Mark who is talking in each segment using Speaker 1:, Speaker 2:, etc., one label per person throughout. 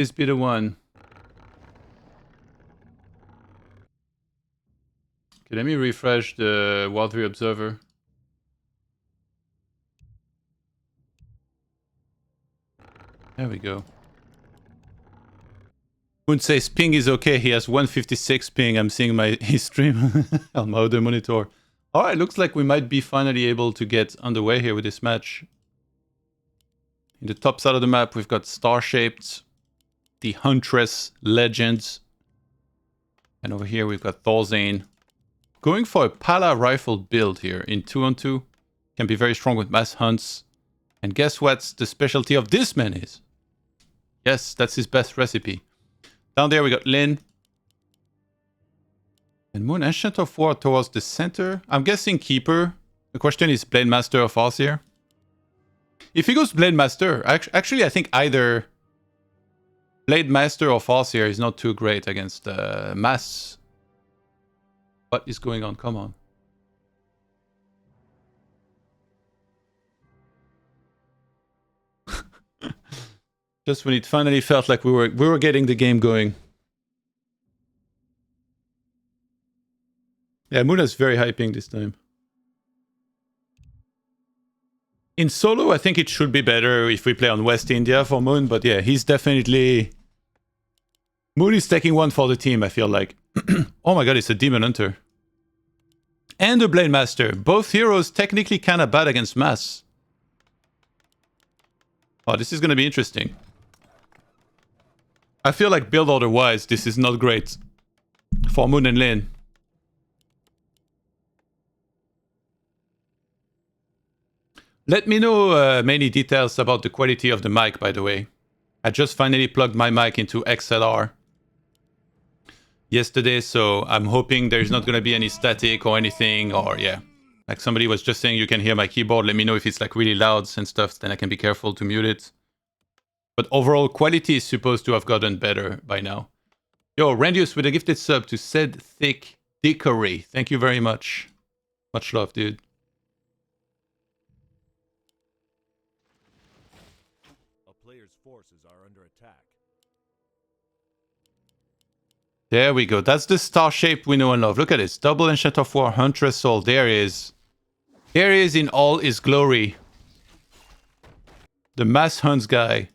Speaker 1: This be the one. Okay, let me refresh the Wild 3 Observer. There we go. Moon says ping is okay. He has 156 ping. I'm seeing his stream on my other monitor. Alright, looks like we might be finally able to get underway here with this match. In the top side of the map, we've got Starshaped, the Huntress Legends. And over here, we've got Thorzain. Going for a Pala rifle build here in 2-on-2. Can be very strong with mass hunts. And guess what the specialty of this man is? Yes, that's his best recipe. Down there, we got Lin. And Moon Ancient of War towards the center. I'm guessing Keeper. The question is Blade Master of Farseer. If he goes Blade Master, actually I think either Blade Master or Farseer is not too great against Mass. What is going on? Come on. Just when it finally felt like we were getting the game going. Yeah, Muna's very hyping this time. In solo, I think it should be better if we play on West India for Moon, but yeah, he's definitely... Moon is taking one for the team, I feel like. Oh my god, it's a Demon Hunter. And a Blade Master. Both heroes technically kind of bad against Mass. Oh, this is going to be interesting. I feel like build order-wise, this is not great for Moon and Lin. Let me know many details about the quality of the mic, by the way. I just finally plugged my mic into XLR yesterday, so I'm hoping there's not going to be any static or anything, or yeah. Like somebody was just saying you can hear my keyboard. Let me know if it's like really loud and stuff, then I can be careful to mute it. But overall, quality is supposed to have gotten better by now. Yo, Randius with a gifted sub to Said Thick Dickory. Thank you very much. Much love, dude.
Speaker 2: A player's forces are under attack.
Speaker 1: There we go. That's the Starshaped we know and love. Look at this. Double Enchant of War, Huntress Soul. There he is. There he is in all his glory. The Mass Hunts guy.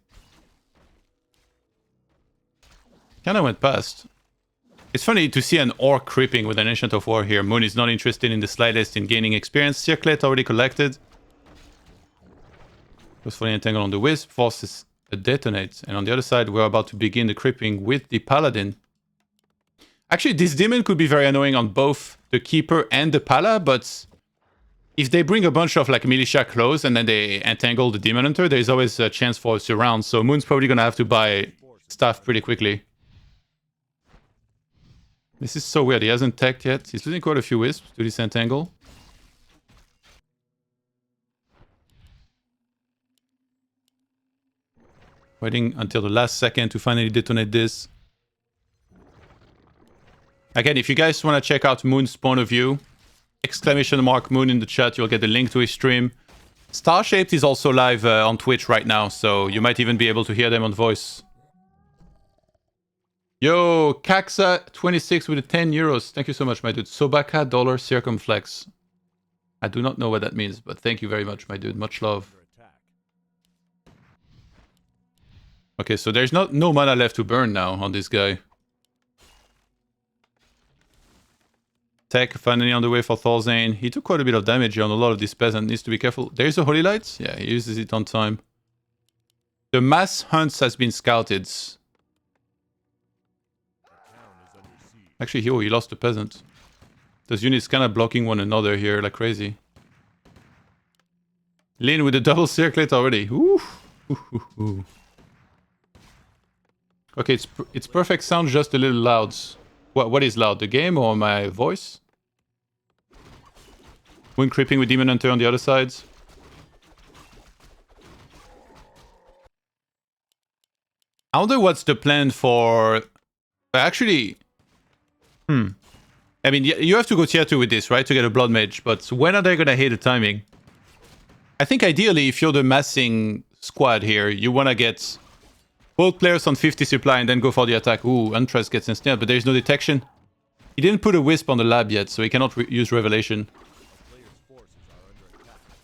Speaker 1: Kinda went past. It's funny to see an Orc creeping with an Ancient of War here. Moon is not interested in the slightest in gaining experience. Circlet already collected. Goes for the Entangle on the Wisp. Forces a Detonate. And on the other side, we're about to begin the creeping with the Paladin. Actually, this Demon could be very annoying on both the Keeper and the Pala, but if they bring a bunch of like militia close and then they entangle the Demon Hunter, there's always a chance for a surround. So Moon's probably gonna have to buy stuff pretty quickly. This is so weird. He hasn't teched yet. He's losing quite a few wisps to this entangle. Waiting until the last second to finally detonate this. Again, if you guys want to check out Moon's point of view, !Moon in the chat, you'll get the link to his stream. Starshaped is also live on Twitch right now, so you might even be able to hear them on voice. Yo, Kaxa26 with the 10 euros. Thank you so much, my dude. Sobaka dollar circumflex. I do not know what that means, but thank you very much, my dude. Much love. Okay, so there's no mana left to burn now on this guy. Tech finally on the way for Thorzain. He took quite a bit of damage on a lot of this peasant. Needs to be careful. There's a Holy Light. Yeah, he uses it on time. The Mass Hunts has been scouted. Actually, he lost the peasant. Those units kind of blocking one another here like crazy. Lin with the double circlet already. Ooh. Okay, it's perfect sound, just a little loud. What is loud? The game or my voice? Moon creeping with Demon Hunter on the other side. I wonder what's the plan for... Actually... I mean, you have to go tier 2 with this, right? To get a Blood Mage. But when are they going to hit the timing? I think ideally, if you're the massing squad here, you want to get Both players on 50 supply and then go for the attack. Ooh, Untrust gets ensnared, but there is no detection. He didn't put a Wisp on the lab yet, so he cannot use Revelation.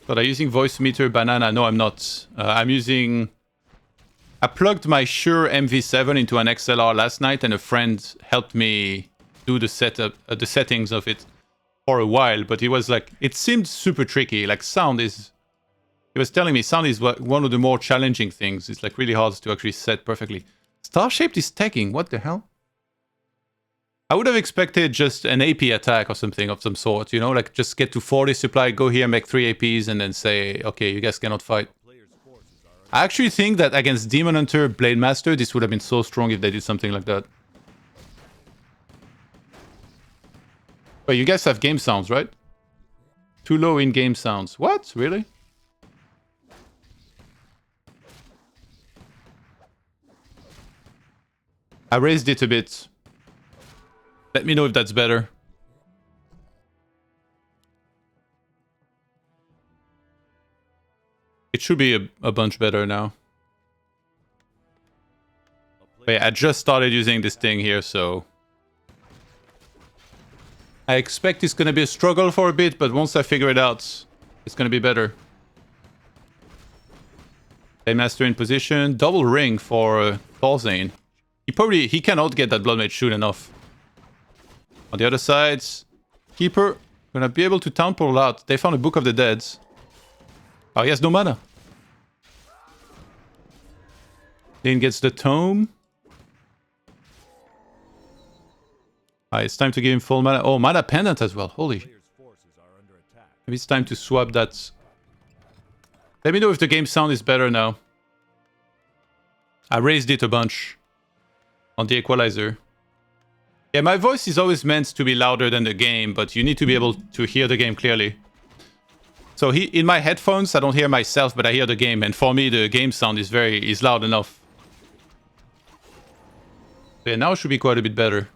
Speaker 1: But I'm using Voice Meter Banana. No, I'm not. I'm using... I plugged my Shure MV7 into an XLR last night, and a friend helped me do the setup, the settings of it for a while. But it was like, it seemed super tricky. Like sound is... He was telling me sound is one of the more challenging things. It's like really hard to actually set perfectly. Starshaped is tagging. What the hell? I would have expected just an AP attack or something of some sort, you know, like just get to 40 supply, go here, make 3 APs, and then say, okay, you guys cannot fight. I actually think that against Demon Hunter, Blade Master, this would have been so strong if they did something like that. But you guys have game sounds, right? Too low in game sounds. What? Really? I raised it a bit. Let me know if that's better. It should be a bunch better now. Wait, I just started using this thing here, so... I expect it's gonna be a struggle for a bit, but once I figure it out, it's gonna be better. Master in position. Double ring for Thorzain. He cannot get that Blood Mage soon enough. On the other side, Keeper gonna be able to town portal out. They found a Book of the Dead. Oh, he has no mana. Then gets the Tome. It's time to give him full mana. Oh, mana pendant as well. Holy. Maybe it's time to swap that. Let me know if the game sound is better now. I raised it a bunch on the equalizer. Yeah, my voice is always meant to be louder than the game, but you need to be able to hear the game clearly. So in my headphones, I don't hear myself, but I hear the game, and for me, the game sound is loud enough. Yeah, now it should be quite a bit better.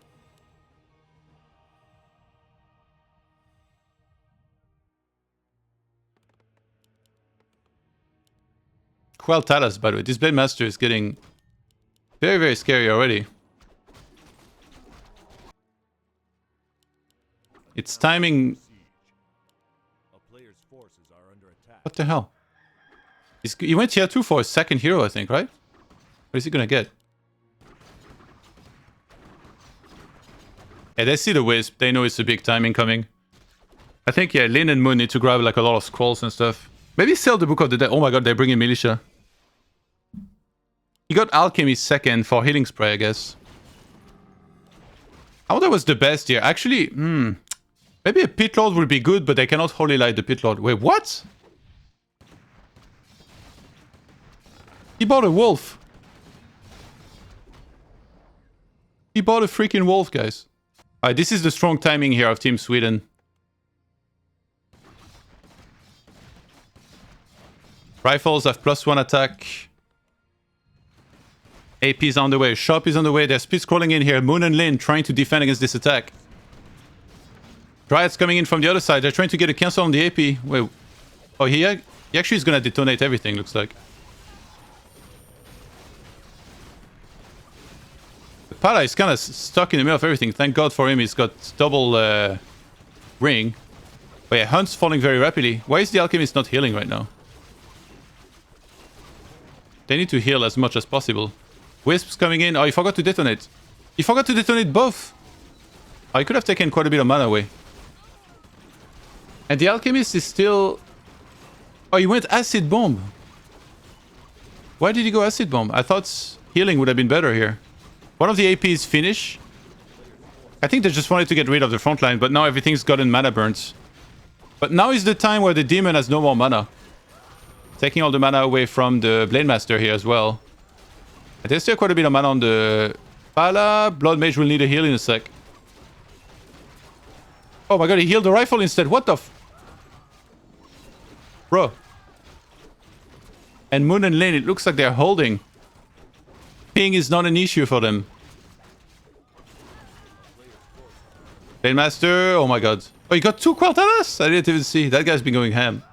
Speaker 1: Quell Talas, by the way. This Blade Master is getting very, very scary already. It's timing... What the hell? He went here too for a second hero, I think, right? What is he gonna get? Yeah, they see the Wisp. They know it's a big timing coming. I think, yeah, Lin and Moon need to grab like a lot of scrolls and stuff. Maybe sell the Book of the Dead. Oh my god, they're bringing Militia. He got Alchemy second for Healing Spray, I guess. I wonder what's the best here. Actually, maybe a Pit Lord would be good, but they cannot Holy Light the Pit Lord. Wait, what? He bought a wolf. He bought a freaking wolf, guys. Alright, this is the strong timing here of Team Sweden. Rifles have +1 attack. AP is on the way. Shop is on the way. They're speed scrolling in here. Moon and Lin trying to defend against this attack. Dryad's coming in from the other side. They're trying to get a cancel on the AP. Wait. Oh, he actually is going to detonate everything, looks like. The Pala is kind of stuck in the middle of everything. Thank God for him. He's got double ring. But yeah, Hunt's falling very rapidly. Why is the Alchemist not healing right now? They need to heal as much as possible. Wisp's coming in. Oh, he forgot to detonate. He forgot to detonate both. Oh, he could have taken quite a bit of mana away. And the Alchemist is still... Oh, he went Acid Bomb. Why did he go Acid Bomb? I thought healing would have been better here. One of the APs finish. I think they just wanted to get rid of the front line, but now everything's gotten mana burns. But now is the time where the demon has no more mana. Taking all the mana away from the Blade Master here as well. And there's still quite a bit of mana on the Pala. Blood Mage will need a heal in a sec. Oh my god, he healed the rifle instead. What the f... Bro. And Moon and Lin, it looks like they're holding. Ping is not an issue for them. Blade Master, oh my god. Oh, he got 2 Quartalas? I didn't even see. That guy's been going ham.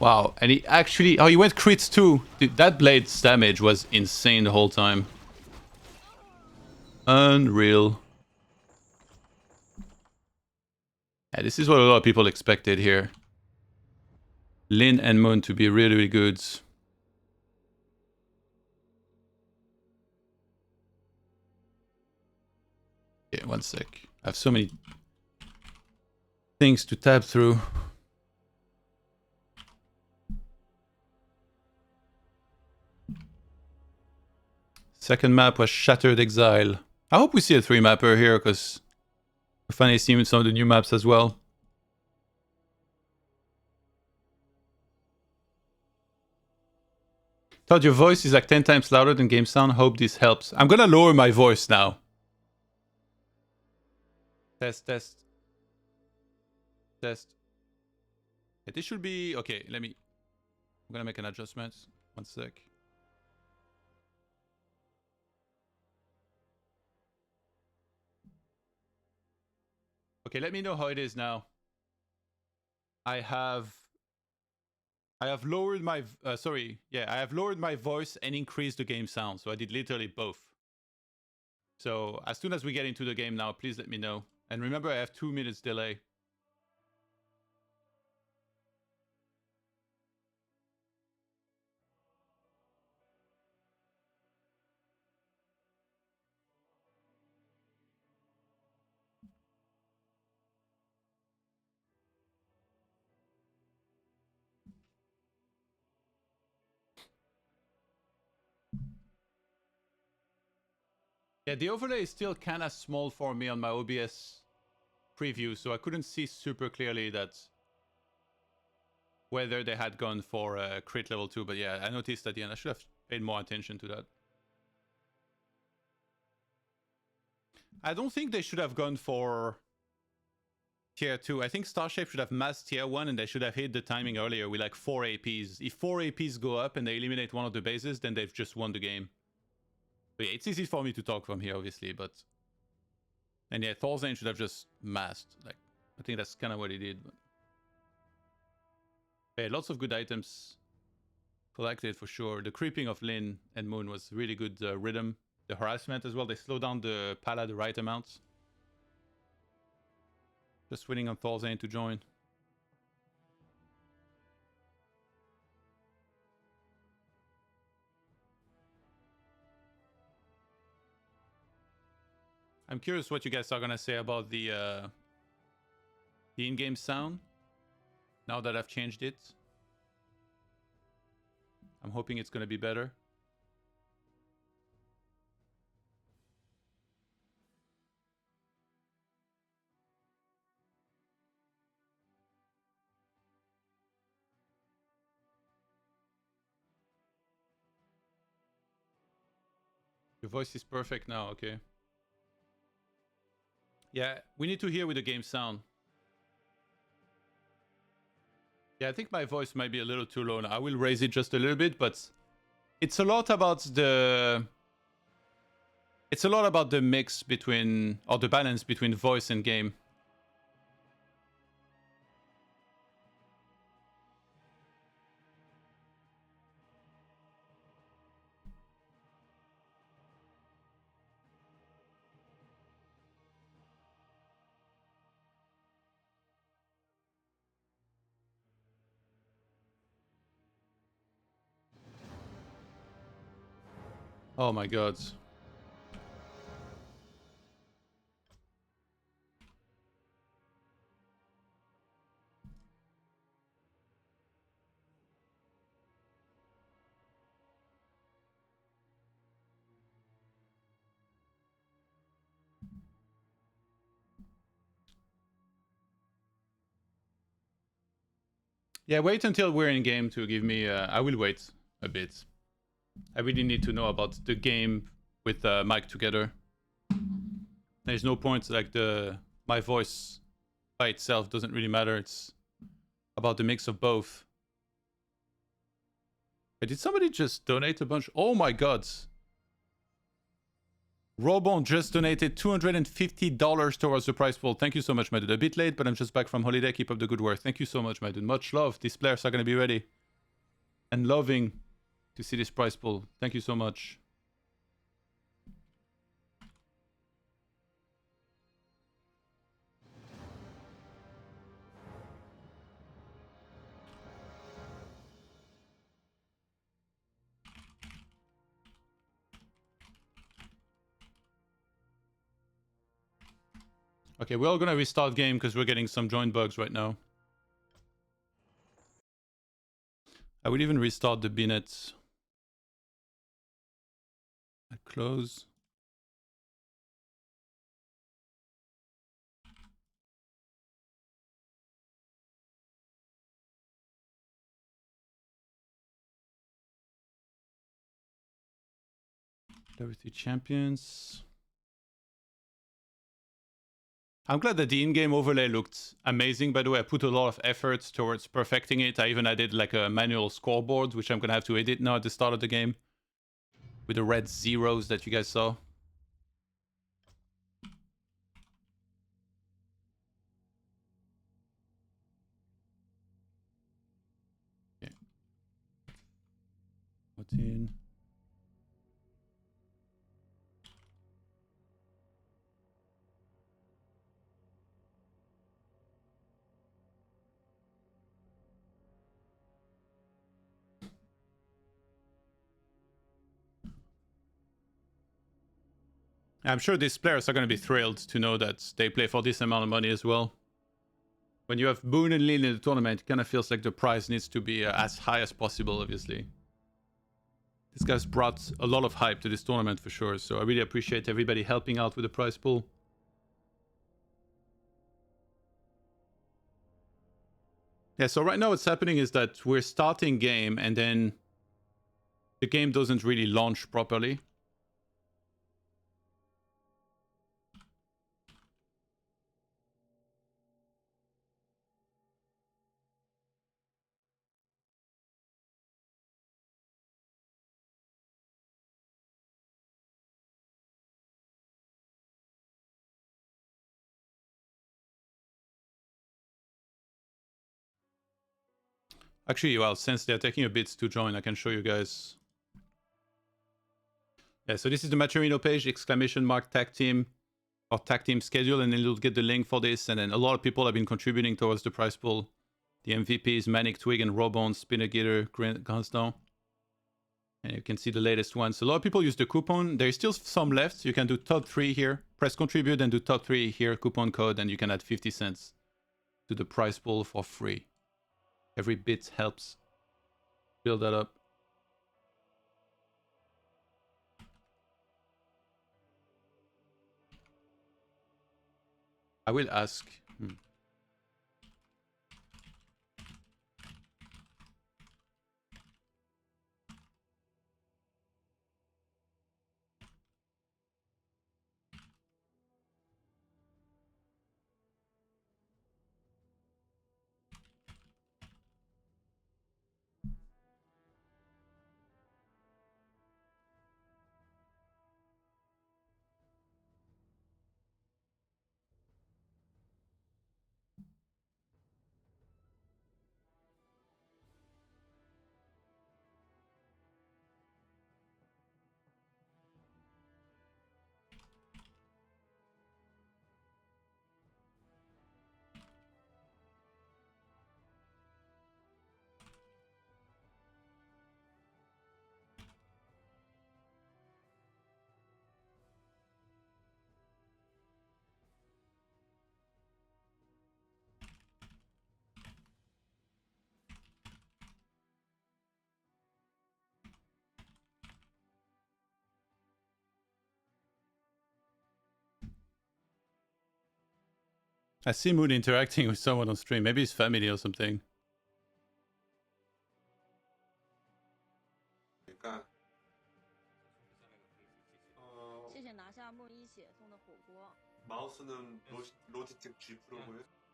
Speaker 1: Wow, and he actually... Oh, he went crits too. Dude, that blade's damage was insane the whole time. Unreal. Yeah, this is what a lot of people expected here. Lin and Moon to be really, really good. Okay, one sec. I have so many things to tab through. Second map was Shattered Exile. I hope we see a 3-mapper here, because we're finally seeing some of the new maps as well. Thought your voice is like 10 times louder than game sound. Hope this helps. I'm gonna lower my voice now. Test, test. Test. Yeah, this should be... Okay, I'm gonna make an adjustment. One sec. Okay, let me know how it is now. I have lowered my... I have lowered my voice and increased the game sound. So I did literally both. So as soon as we get into the game now, please let me know. And remember, I have 2 minutes delay. Yeah, the overlay is still kind of small for me on my OBS preview, so I couldn't see super clearly that whether they had gone for crit level 2, but yeah, I noticed at the end. I should have paid more attention to that. I don't think they should have gone for tier 2. I think Starshaped should have masked tier 1 and they should have hit the timing earlier with like 4 APs. If 4 APs go up and they eliminate one of the bases, then they've just won the game. But yeah, it's easy for me to talk from here, obviously, but... And yeah, Thorzain should have just masked. Like, I think that's kind of what he did. But... Yeah, lots of good items collected for sure. The creeping of Lin and Moon was really good rhythm. The harassment as well, they slow down the Pala the right amount. Just waiting on Thorzain to join. I'm curious what you guys are gonna say about the in-game sound now that I've changed it. I'm hoping it's gonna be better. Your voice is perfect now, okay. Yeah, we need to hear with the game sound. Yeah, I think my voice might be a little too low now. I will raise it just a little bit, but it's a lot about the... It's a lot about the mix between... or the balance between voice and game. Oh my god. Yeah, wait until we're in game to give me... I will wait a bit. I really need to know about the game with Mike together. There's no point, like my voice by itself doesn't really matter. It's about the mix of both. Did somebody just donate a bunch? Oh my god. Robon just donated $250 towards the prize pool. Thank you so much, my dude. A bit late, but I'm just back from holiday. Keep up the good work. Thank you so much, my dude. Much love. These players are going to be ready. And loving to see this prize pool. Thank you so much. Okay, we're all going to restart game because we're getting some join bugs right now. I would even restart the binet. I close. Level 3 champions. I'm glad that the in-game overlay looked amazing. By the way, I put a lot of effort towards perfecting it. I even added like a manual scoreboard, which I'm going to have to edit now at the start of the game. With the red zeros that you guys saw. Okay. 14. I'm sure these players are going to be thrilled to know that they play for this amount of money as well. When you have Boone and Lin in the tournament, it kind of feels like the prize needs to be as high as possible, obviously. This guy's brought a lot of hype to this tournament for sure, so I really appreciate everybody helping out with the prize pool. Yeah, so right now what's happening is that we're starting game and then the game doesn't really launch properly. Actually, well, since they're taking a bit to join, I can show you guys. Yeah, so this is the Maturino page, exclamation mark tag team or tag team schedule, and then you'll get the link for this. And then a lot of people have been contributing towards the prize pool. The MVPs, Manic Twig and Robon, Spinner Gator, Gunsdown. And you can see the latest ones. A lot of people use the coupon. There's still some left. So you can do top 3 here. Press contribute and do top 3 here, coupon code, and you can add 50 cents to the prize pool for free. Every bit helps build that up. I will ask. I see Moon interacting with someone on stream. Maybe his family or something.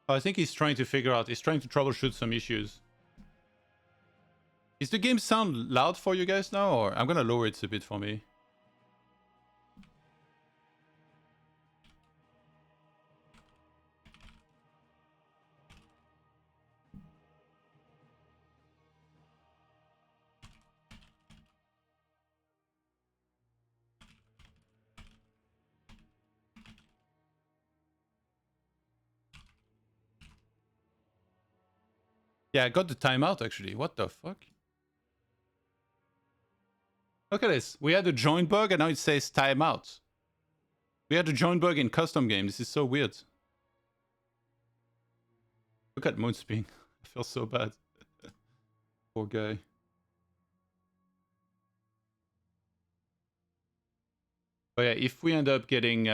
Speaker 1: I think he's trying to figure out, he's trying to troubleshoot some issues. Is the game sound loud for you guys now, or I'm gonna lower it a bit for me? Yeah, I got the timeout actually. What the fuck? Look at this. We had a join bug and now it says timeout. We had a join bug in custom game. This is so weird. Look at Moonspin. I feel so bad. Poor guy. But yeah, if we end up getting...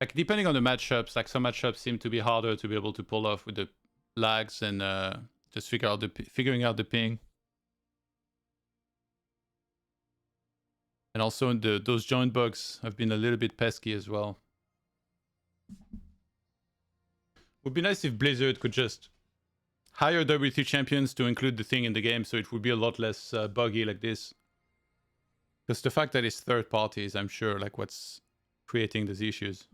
Speaker 1: like, depending on the matchups, like some matchups seem to be harder to be able to pull off with the lags and just figuring out the ping. And also those join bugs have been a little bit pesky as well. Would be nice if Blizzard could just hire WT champions to include the thing in the game, so it would be a lot less buggy like this. Because the fact that it's third parties, I'm sure, like what's creating these issues.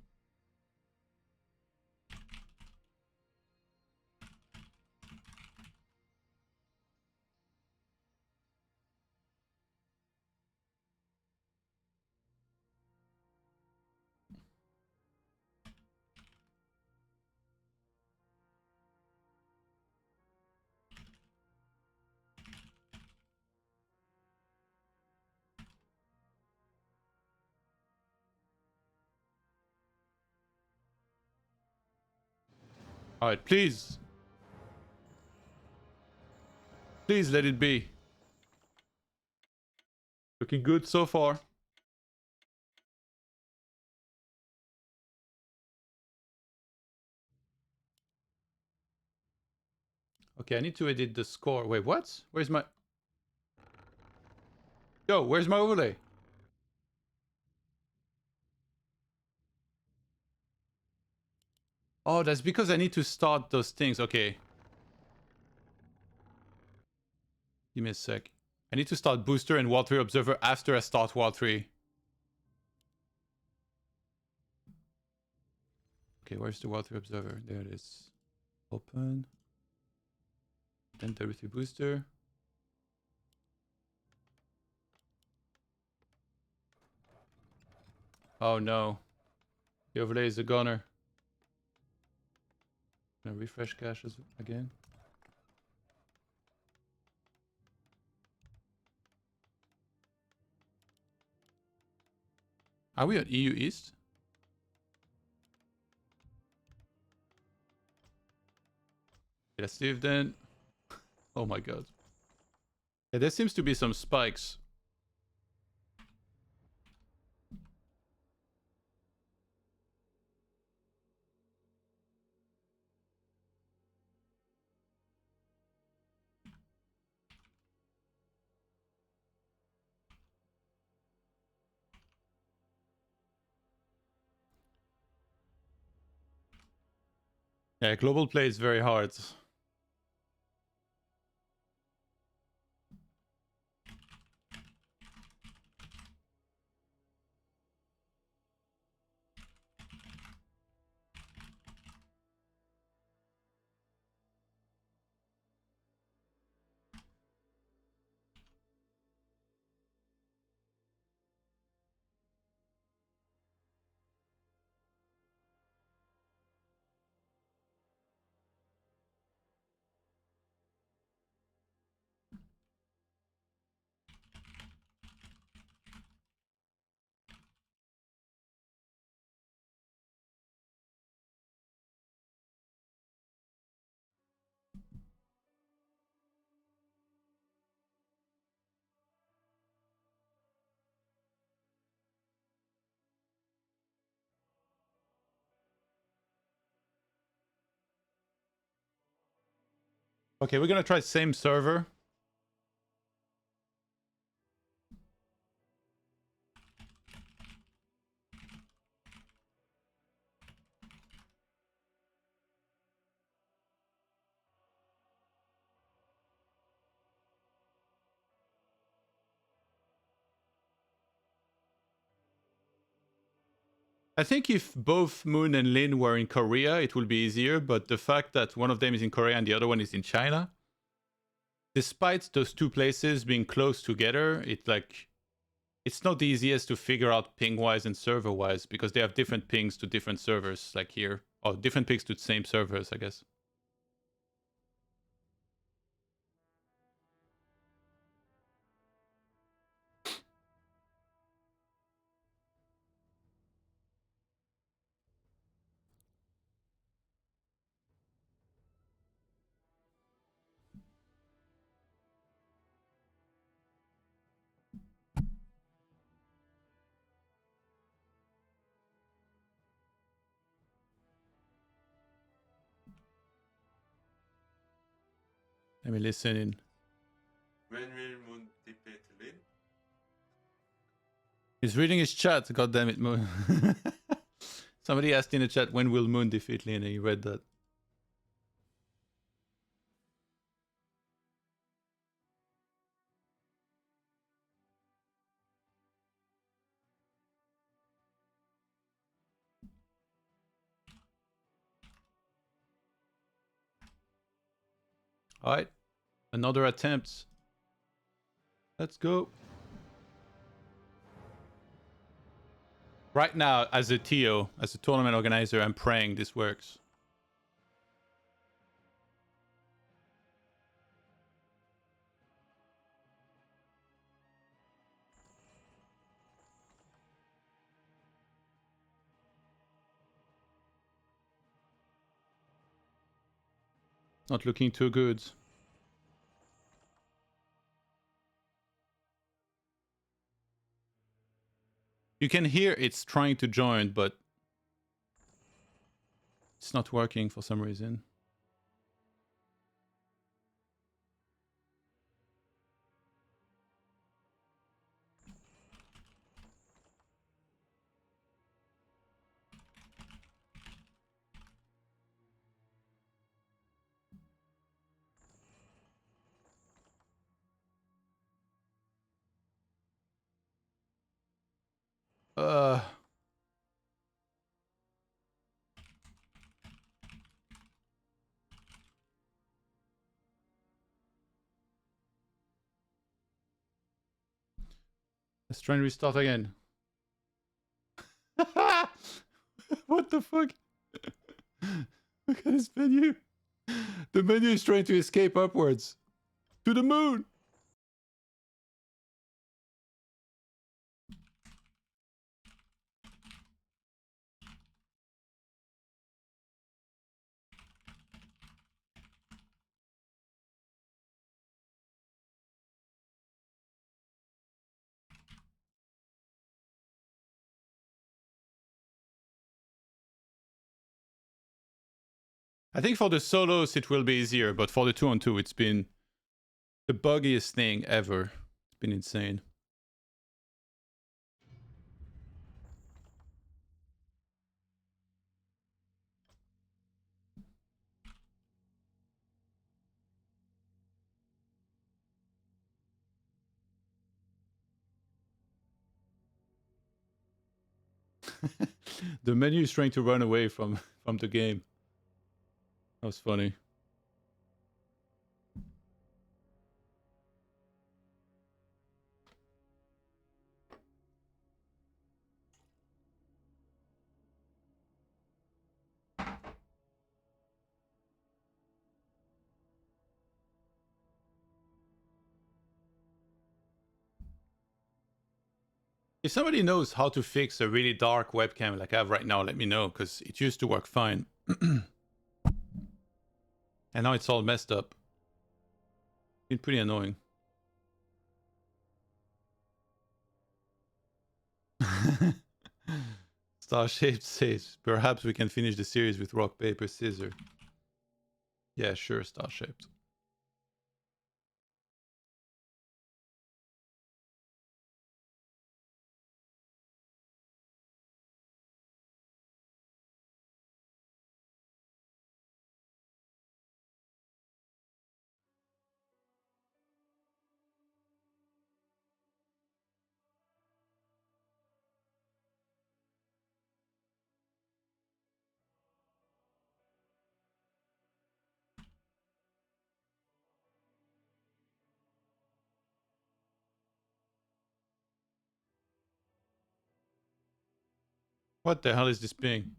Speaker 1: Alright, please. Please let it be. Looking good so far. Okay, I need to edit the score. Wait, what? Where's my... Yo, where's my overlay? Oh, that's because I need to start those things. Okay. Give me a sec. I need to start Booster and World 3 Observer after I start World 3. Okay, where's the World 3 Observer? There it is. Open. Then WT Booster. Oh no. The overlay is a gunner. Gonna refresh caches again. Are we at EU East? Let's leave then. Oh my god. Yeah, there seems to be some spikes. Yeah, global play is very hard. Okay, we're gonna try same server. I think if both Moon and Lin were in Korea, it would be easier, but the fact that one of them is in Korea and the other one is in China, despite those two places being close together, it's not the easiest to figure out ping-wise and server-wise, because they have different pings to different servers, like here, Oh, different picks to the same servers, I guess. Let me listen in.
Speaker 3: When will Moon dip it in?
Speaker 1: He's reading his chat. God damn it, Moon. Somebody asked in the chat, when will Moon defeat Lin? And he read that. All right. Another attempt. Let's go. Right now, as a TO, as a tournament organizer, I'm praying this works. Not looking too good. You can hear it's trying to join, but it's not working for some reason. Uh... Let's try and restart again. What the fuck? Look at this menu. The menu is trying to escape upwards. To the moon! I think for the solos it will be easier, but for the 2-on-2 it's been the buggiest thing ever. It's been insane. The menu is trying to run away from the game. That was funny. If somebody knows how to fix a really dark webcam like I have right now, let me know, because it used to work fine. And now it's all messed up. Been pretty annoying. Starshaped says, perhaps we can finish the series with rock, paper, scissors. Yeah, sure, Starshaped. What the hell is this ping?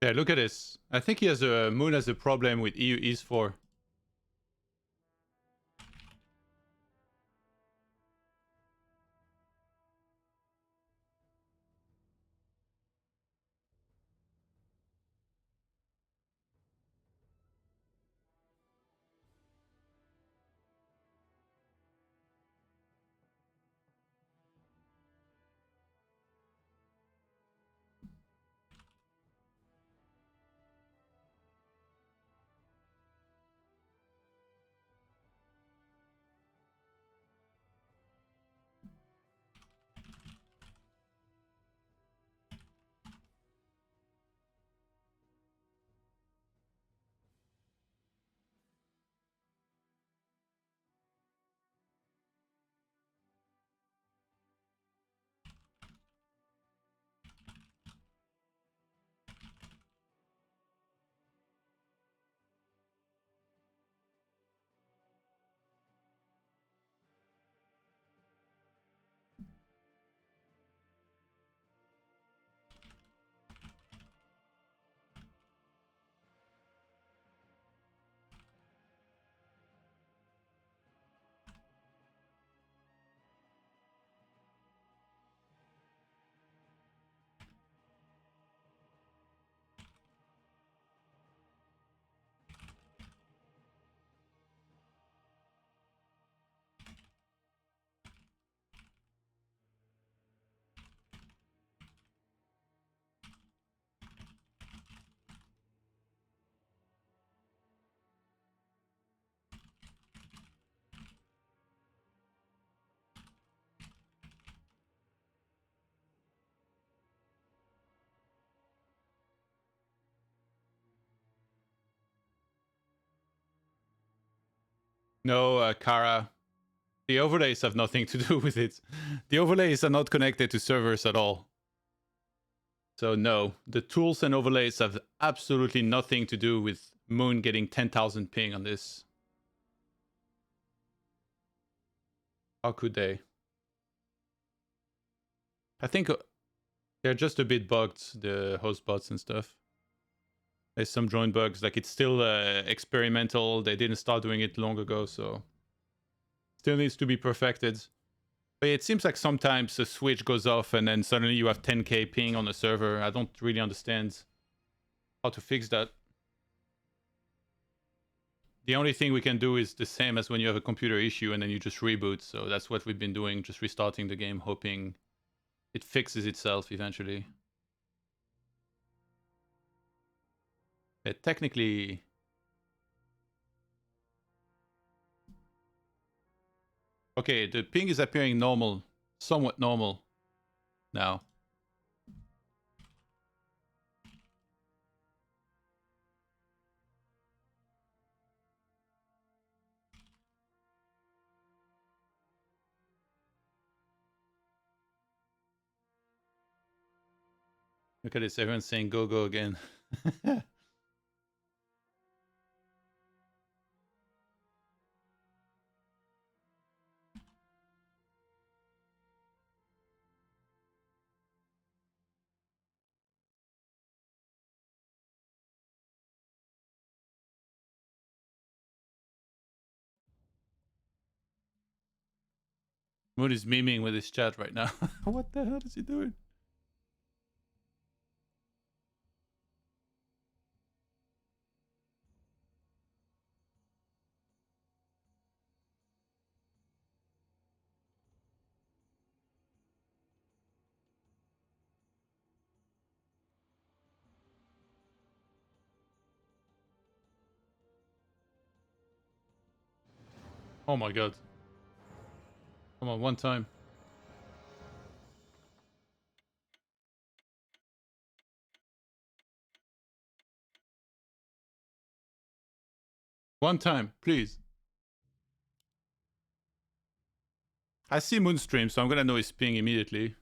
Speaker 1: Yeah, look at this. I think he has a Moon has a problem with EU East 4. No, Kara. The overlays have nothing to do with it. The overlays are not connected to servers at all. So no, the tools and overlays have absolutely nothing to do with Moon getting 10,000 ping on this. How could they? I think they're just a bit bugged, the host bots and stuff. There's some join bugs, like it's still experimental. They didn't start doing it long ago, so still needs to be perfected. But it seems like sometimes a switch goes off and then suddenly you have 10k ping on the server. I don't really understand how to fix that. The only thing we can do is the same as when you have a computer issue and then you just reboot. So that's what we've been doing, just restarting the game, hoping it fixes itself eventually. Technically... Okay, the ping is appearing normal, somewhat normal now. Look at this, everyone's saying go, go again. Moon is memeing with his chat right now. What the hell is he doing? Oh my god. Come on, one time. One time, please. I see Moonstream, so I'm gonna know his ping immediately.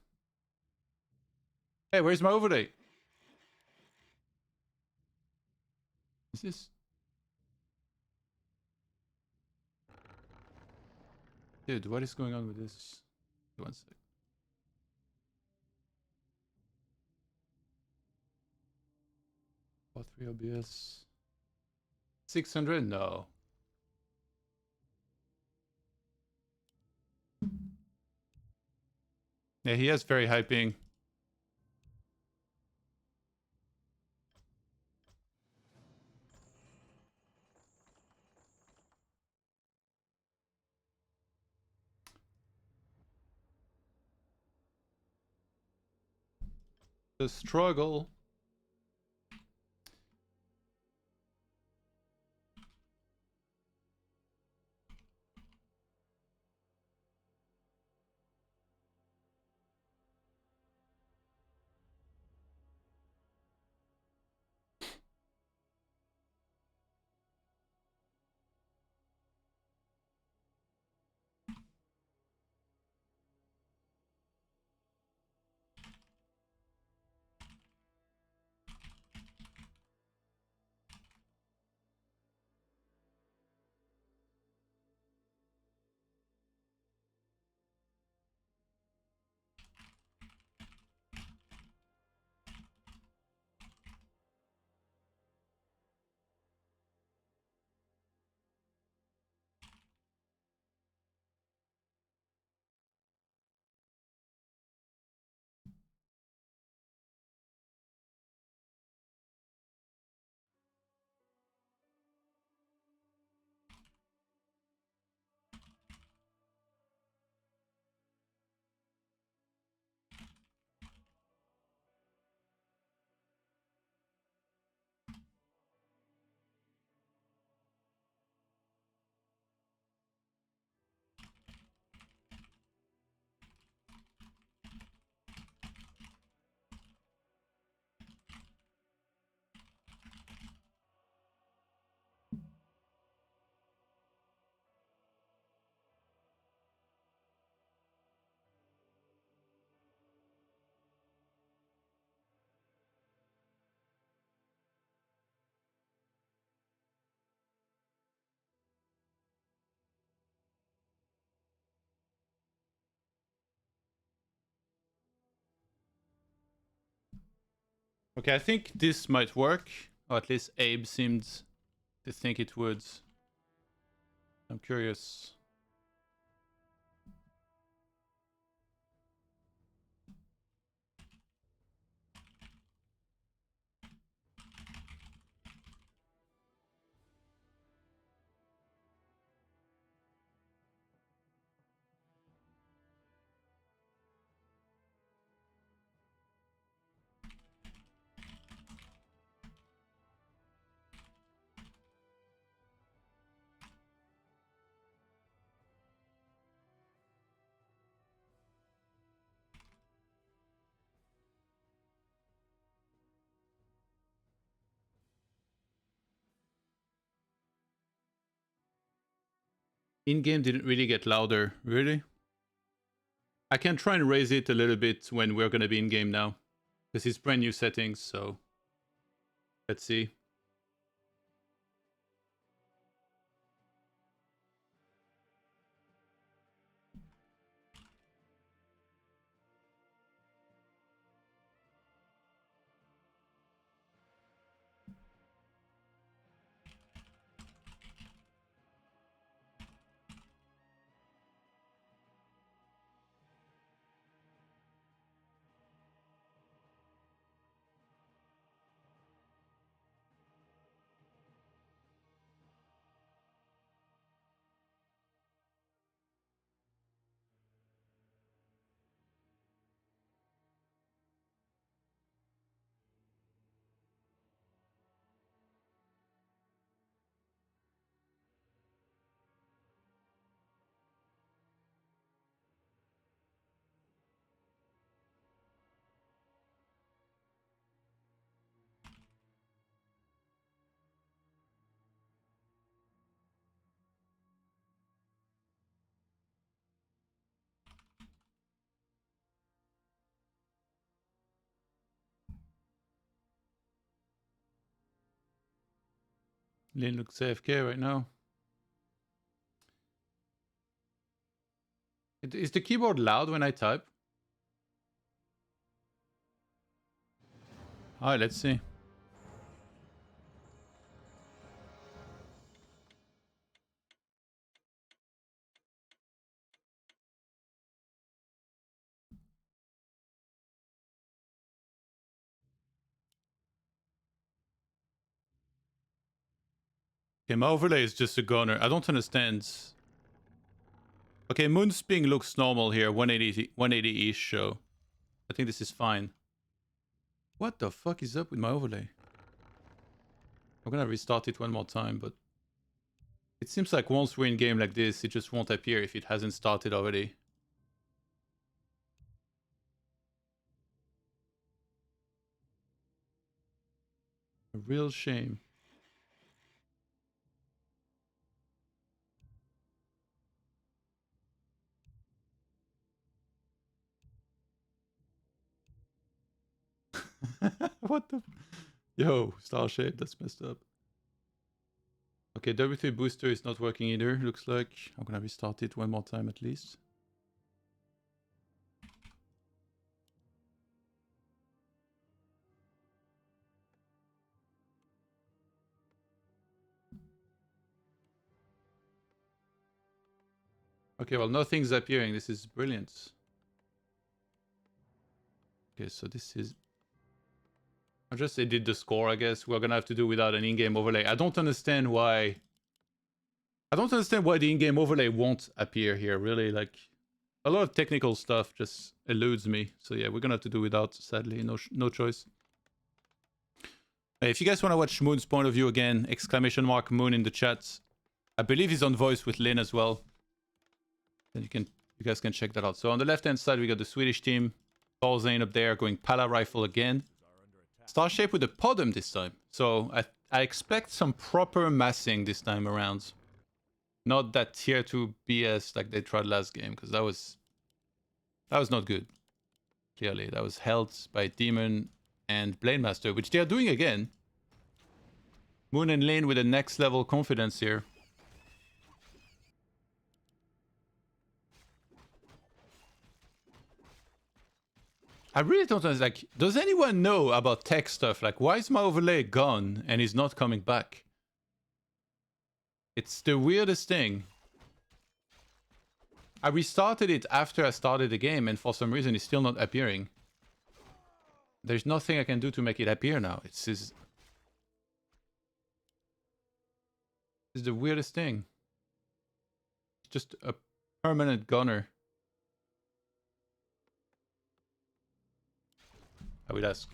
Speaker 1: Hey, where's my overlay? Is this... Dude, what is going on with this? One sec. 4.3 OBS. 600? No. Yeah, he has very high ping. The struggle. Okay, I think this might work. Or at least Abe seemed to think it would. I'm curious. In-game didn't really get louder. Really? I can try and raise it a little bit when we're going to be in-game now. Because it's brand new settings, so... Let's see. Lin looks AFK right now. Is the keyboard loud when I type? Alright, let's see. Okay, my overlay is just a gunner. I don't understand. Okay, Moon's ping looks normal here. 180-ish, so I think this is fine. What the fuck is up with my overlay? I'm gonna restart it one more time, but it seems like once we're in game like this, it just won't appear if it hasn't started already. A real shame. What the... Yo, Starshaped, that's messed up. Okay, W3 booster is not working either, looks like. I'm gonna restart it one more time at least. Okay, well, nothing's appearing. This is brilliant. Okay, so this is... I just edit the score, I guess. We're gonna have to do without an in-game overlay. I don't understand why... I don't understand why the in-game overlay won't appear here, really. Like, a lot of technical stuff just eludes me. So yeah, we're gonna have to do without, sadly. No choice. If you guys want to watch Moon's point of view again, !Moon in the chat. I believe he's on voice with Lin as well. Then you guys can check that out. So on the left-hand side, we got the Swedish team. Thorzain up there going Pala Rifle again. Starshaped with the Podum this time. So I expect some proper massing this time around. Not that tier 2 BS like they tried last game, because that was not good. Clearly, that was held by Demon and Blademaster, which they are doing again. Moon and Lane with the next level confidence here. I really don't know, like, does anyone know about tech stuff? Like, why is my overlay gone and is not coming back? It's the weirdest thing. I restarted it after I started the game and for some reason it's still not appearing. There's nothing I can do to make it appear now. It's the weirdest thing. It's just a permanent gunner. I would ask.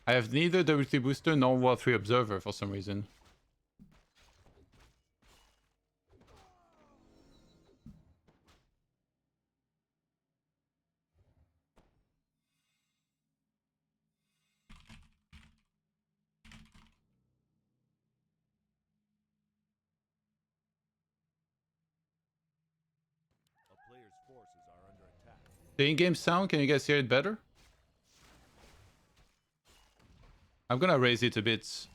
Speaker 1: I have neither W3 Booster nor War 3 Observer for some reason. The in-game sound, can you guys hear it better? I'm gonna raise it a bit.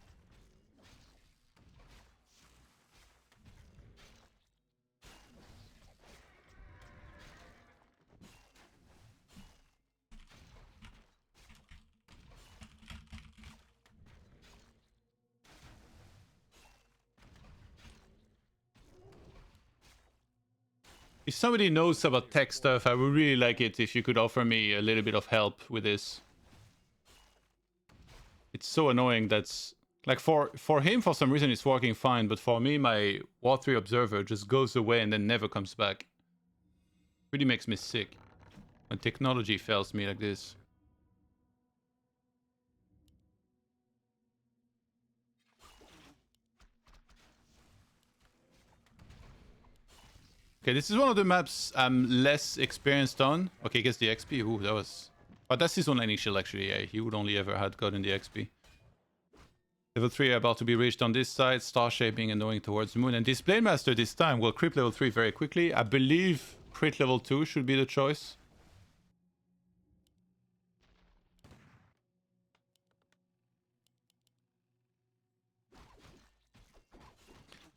Speaker 1: If somebody knows about tech stuff, I would really like it if you could offer me a little bit of help with this. It's so annoying that's... Like, for him, for some reason, it's working fine, but for me, my War 3 Observer just goes away and then never comes back. Really makes me sick when technology fails me like this. Okay, this is one of the maps I'm less experienced on. Okay, gets the XP. Ooh, that was... But that's his own initial, actually. Yeah, he would only ever had gotten the XP. Level 3 about to be reached on this side. Star shaping and going towards the moon. And this Blademaster this time will creep level 3 very quickly. I believe crit level 2 should be the choice.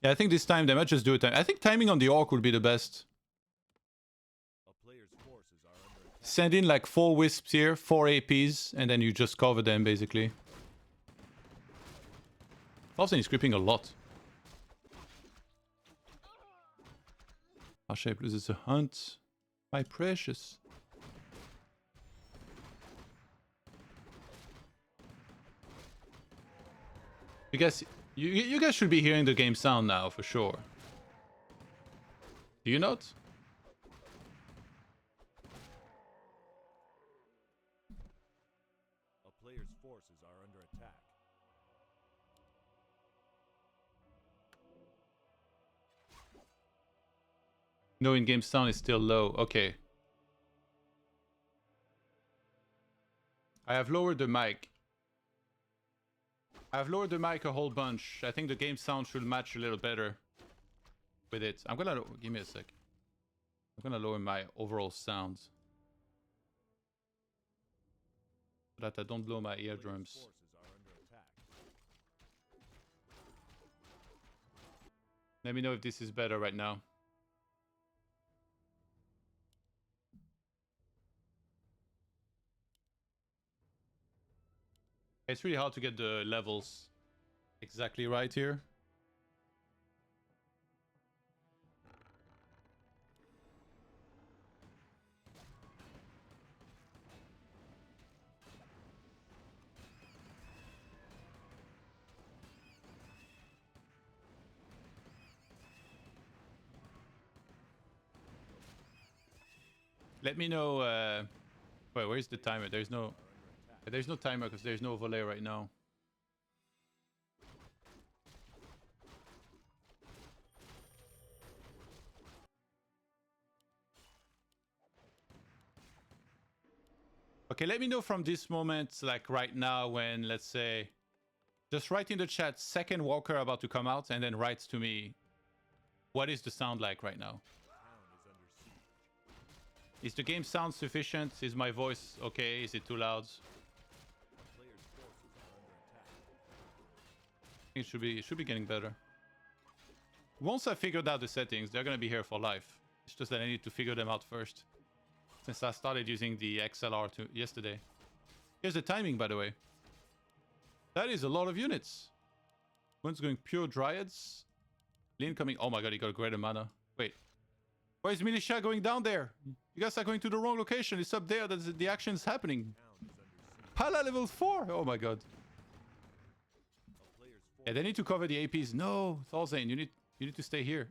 Speaker 1: Yeah, I think this time they might just do it. I think timing on the Orc would be the best. Send in like 4 Wisps here, 4 APs, and then you just cover them basically. Thorzain is creeping a lot. Starshaped loses a hunt. My precious. You guys should be hearing the game sound now for sure. Do you not?
Speaker 2: A player's forces are under attack.
Speaker 1: No, in-game sound is still low. Okay. I have lowered the mic. I've lowered the mic a whole bunch. I think the game sound should match a little better with it. I'm gonna... Give me a sec. I'm gonna lower my overall sound. So that I don't blow my eardrums.
Speaker 2: Forces are under attack.
Speaker 1: Let me know if this is better right now. It's really hard to get the levels exactly right here. Let me know... Wait, where's the timer? There's no timer because there's no volley right now. Okay, let me know from this moment, like right now, when, let's say... Just write in the chat, second walker about to come out, and then write to me, what is the sound like right now?
Speaker 2: Town is under siege.
Speaker 1: Is the game sound sufficient? Is my voice okay? Is it too loud?
Speaker 2: A player's forces are under attack.
Speaker 1: I think it should be getting better. Once I figured out the settings, they're gonna be here for life. It's just that I need to figure them out first. Since I started using the XLR yesterday. Here's the timing, by the way. That is a lot of units. One's going pure Dryads. Lin coming... Oh my god, he got a greater mana. Wait. Why is Militia going down there? You guys are going to the wrong location. It's up there that the action's happening.
Speaker 2: Town is under siege.
Speaker 1: Pala level 4! Oh my god.
Speaker 2: A player's forces
Speaker 1: Yeah, they need to cover the APs. No, Thorzain, you need to stay here.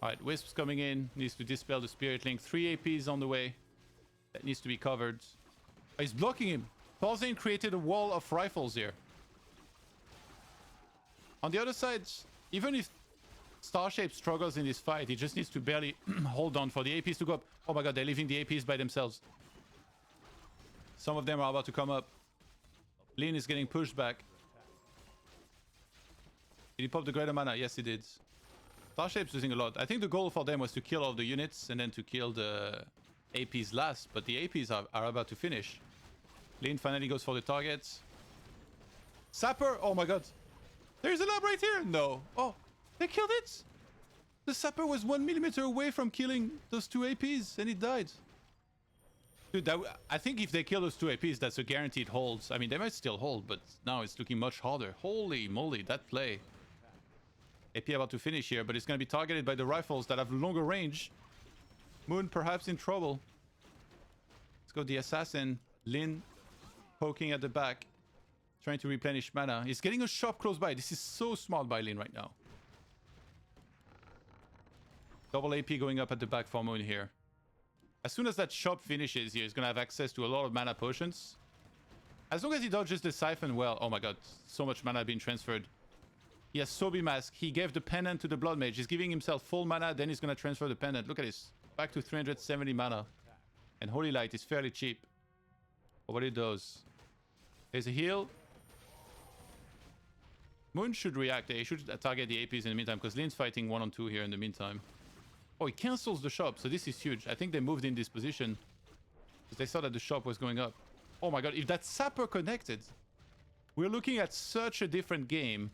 Speaker 1: Alright, Wisp's coming in. Needs to dispel the Spirit Link. 3 APs on the way. That needs to be covered. Oh, he's blocking him. Thorzain created a wall of rifles here. On the other side, even if Starshaped struggles in this fight, he just needs to barely hold on for the APs to go up. Oh my god, they're leaving the APs by themselves. Some of them are about to come up. Lin is getting pushed back. Did he pop the greater mana? Yes, he did. Starshape's losing a lot. I think the goal for them was to kill all the units and then to kill the APs last. But the APs are about to finish. Lin finally goes for the targets. Sapper! Oh my god. There's a lab right here! No. Oh, they killed it! The Sapper was 1 millimeter away from killing those 2 APs and it died. Dude, I think if they kill those 2 APs, that's a guaranteed hold. I mean, they might still hold, but now it's looking much harder. Holy moly, that play. AP about to finish here, but it's going to be targeted by the rifles that have longer range. Moon perhaps in trouble. Let's go the assassin. Lin poking at the back. Trying to replenish mana. He's getting a shop close by. This is so smart by Lin right now. Double AP going up at the back for Moon here. As soon as that shop finishes here, he's going to have access to a lot of mana potions. As long as he dodges the siphon well. Oh my god, so much mana being transferred. He has Sobi Mask. He gave the pendant to the Blood Mage. He's giving himself full mana, then he's going to transfer the pendant. Look at this. Back to 370 mana. And Holy Light is fairly cheap for what it does. There's a heal. Moon should react. He should target the APs in the meantime, because Lin's fighting 1-on-2 here in the meantime. Oh, he cancels the shop, so this is huge. I think they moved in this position because they saw that the shop was going up. Oh my god, if that Sapper connected, we're looking at such a different game.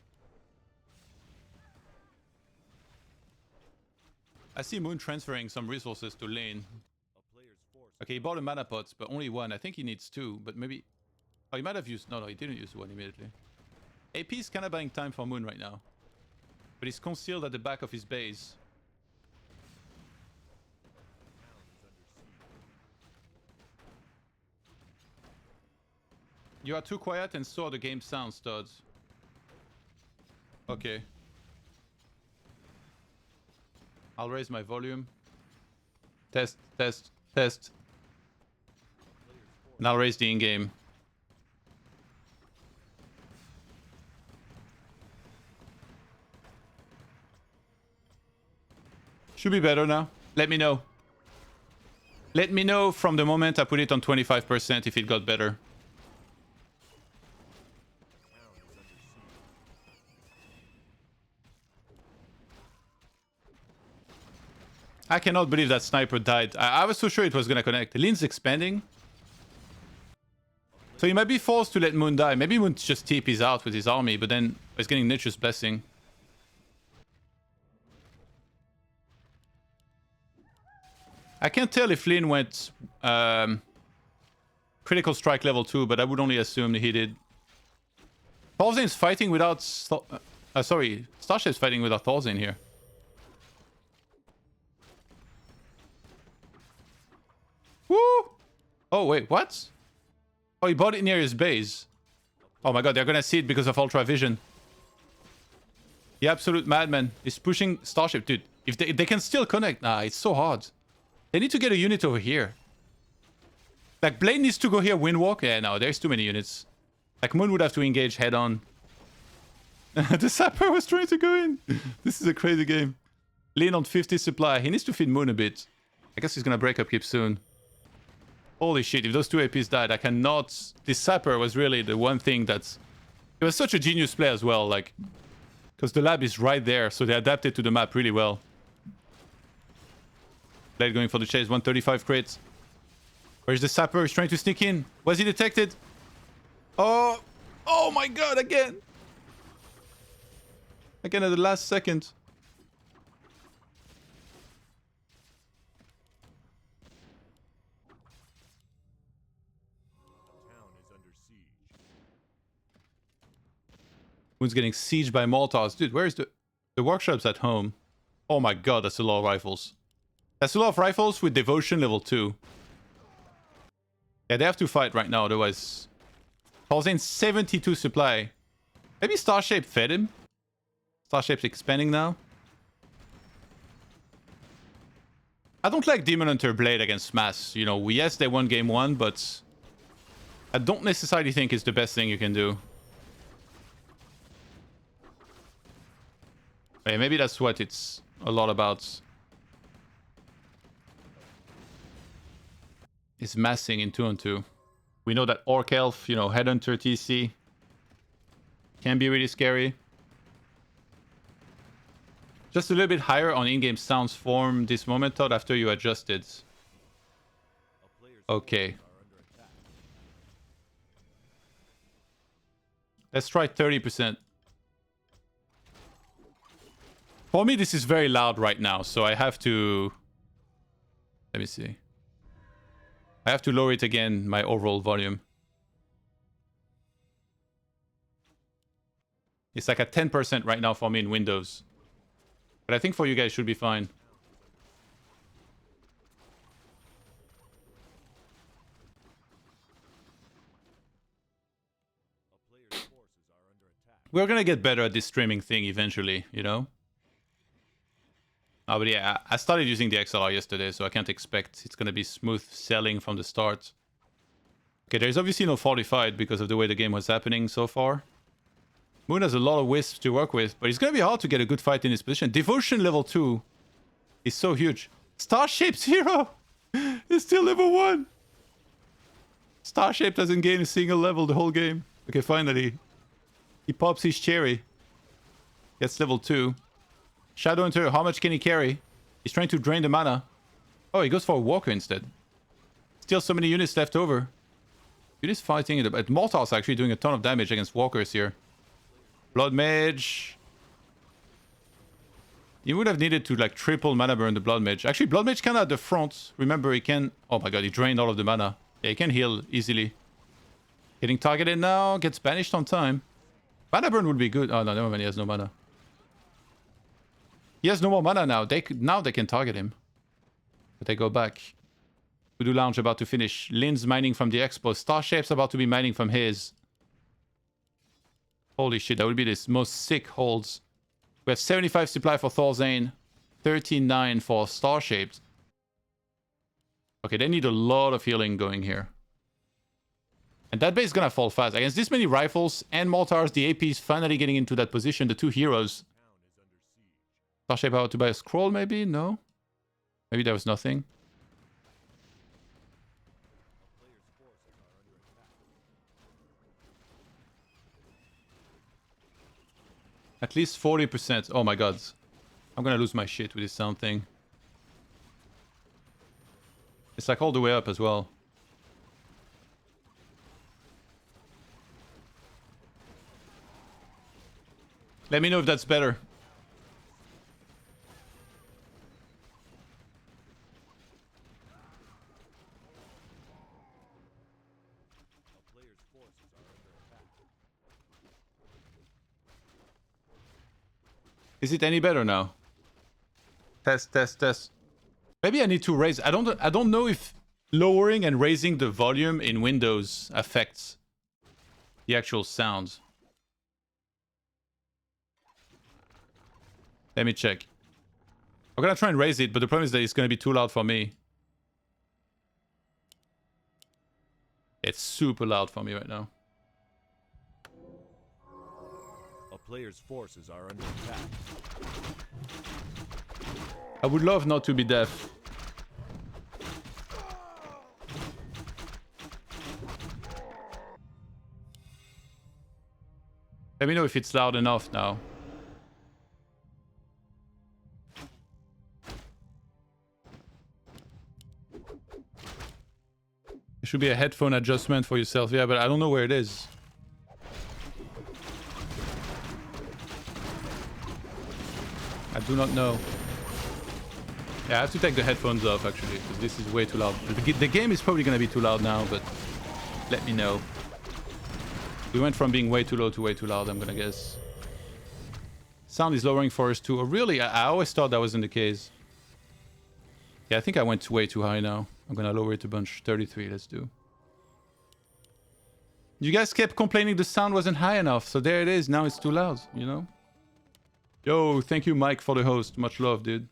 Speaker 1: I see Moon transferring some resources to lane.
Speaker 2: A player's force.
Speaker 1: Okay, he bought a mana pot, but only 1. I think he needs 2, but maybe... Oh, he might have used... No, he didn't use 1 immediately. AP is kind of buying time for Moon right now. But he's concealed at the back of his base.
Speaker 2: Town is under siege.
Speaker 1: You are too quiet and so are the game sounds, ToD's. Okay. I'll raise my volume. Test, test, test. And I'll raise the in-game. Should be better now. Let me know. Let me know from the moment I put it on 25% if it got better. I cannot believe that sniper died. I was so sure it was gonna connect. Lin's expanding. So he might be forced to let Moon die. Maybe Moon just TP's out with his army, but then he's getting Nature's Blessing. I can't tell if Lin went critical strike level 2, but I would only assume that he did. Thorzain's fighting without... sorry, Starshape's fighting without Thorzain here. Woo! Oh, wait, what? Oh, he bought it near his base. Oh my god, they're gonna see it because of Ultra Vision. The absolute madman is pushing Starship. Dude, if they can still connect... Nah, it's so hard. They need to get a unit over here. Like, Blade needs to go here, Windwalk. Yeah, no, there's too many units. Like, Moon would have to engage head-on. The Sapper was trying to go in. This is a crazy game. Lean on 50 supply. He needs to feed Moon a bit. I guess he's gonna break up keep soon. Holy shit, if those two APs died, I cannot... This Sapper was really the one thing that's... It was such a genius play as well, like... Because the lab is right there, so they adapted to the map really well. Blade going for the chase, 135 crits. Where's the Sapper? He's trying to sneak in. Was he detected? Oh! Oh my god, again! Again at the last second.
Speaker 2: Town is under siege.
Speaker 1: Moon's getting sieged by mortars. Dude, where's the... The workshop's at home. Oh my god, that's a lot of rifles. That's a lot of rifles with devotion level 2. Yeah, they have to fight right now, otherwise... Thorzain 72 supply. Maybe Starshape fed him? Starshape's expanding now. I don't like Demon Hunter Blade against Mass. You know, yes, they won game 1, but... I don't necessarily think it's the best thing you can do. Yeah, maybe that's what it's a lot about. Is massing in 2-on-2. We know that Orc Elf, you know, Headhunter TC can be really scary. Just a little bit higher on in-game sounds form this moment, ToD, after you adjusted. Okay. Let's try 30%. For me, this is very loud right now, so I have to... Let me see. I have to lower it again, my overall volume. It's like at 10% right now for me in Windows. But I think for you guys should be fine.
Speaker 2: A player's forces are under attack.
Speaker 1: We're gonna get better at this streaming thing eventually, you know? Oh, but yeah, I started using the XLR yesterday, so I can't expect it's gonna be smooth sailing from the start. Okay, there's obviously no fortified because of the way the game was happening so far. Moon has a lot of wisps to work with, but it's gonna be hard to get a good fight in this position. Devotion level 2 is so huge. Starshape 0 is still level 1. Starshape doesn't gain a single level the whole game. Okay, finally. He pops his cherry. Gets level 2. Shadowhunter, how much can he carry? He's trying to drain the mana. Oh, he goes for a Walker instead. Still so many units left over. Dude is fighting, but Mortar's actually doing a ton of damage against Walkers here. Blood Mage. He would have needed to like triple mana burn the Blood Mage. Actually, Blood Mage can at the front. Remember, he can... Oh my god, he drained all of the mana. Yeah, he can heal easily. Getting targeted now. Gets banished on time. Mana burn would be good. Oh no, never mind, he has no mana. He has no more mana now. Now they can target him. But they go back. To-do lounge about to finish. Lynn's mining from the expo. Starshape's about to be mining from his. Holy shit, that would be the most sick holds. We have 75 supply for Thorzain. 39 for Starshaped. Okay, they need a lot of healing going here. And that base is gonna fall fast. Against this many rifles and mortars, the AP is finally getting into that position. The two heroes. Starshaped about to buy a scroll, maybe? No? Maybe there was nothing. At least 40%. Oh my god. I'm gonna lose my shit with this sound thing. It's like all the way up as well. Let me know if that's better. Is it any better now? Test, test, test. Maybe I need to raise. I don't know if lowering and raising the volume in Windows affects the actual sound. Let me check. I'm gonna try and raise it, but the problem is that it's gonna be too loud for me. It's super loud for me right now.
Speaker 2: A player's forces are under attack.
Speaker 1: I would love not to be deaf. Let me know if it's loud enough now. There should be a headphone adjustment for yourself. Yeah, but I don't know where it is. I do not know. Yeah, I have to take the headphones off, actually, because this is way too loud. The game is probably going to be too loud now, but let me know. We went from being way too low to way too loud, I'm going to guess. Sound is lowering for us too. Oh, really? I always thought that wasn't the case. Yeah, I think I went way too high now. I'm going to lower it a bunch. 33, let's do. You guys kept complaining the sound wasn't high enough, so there it is. Now it's too loud, you know? Yo, thank you, Mike, for the host. Much love, dude.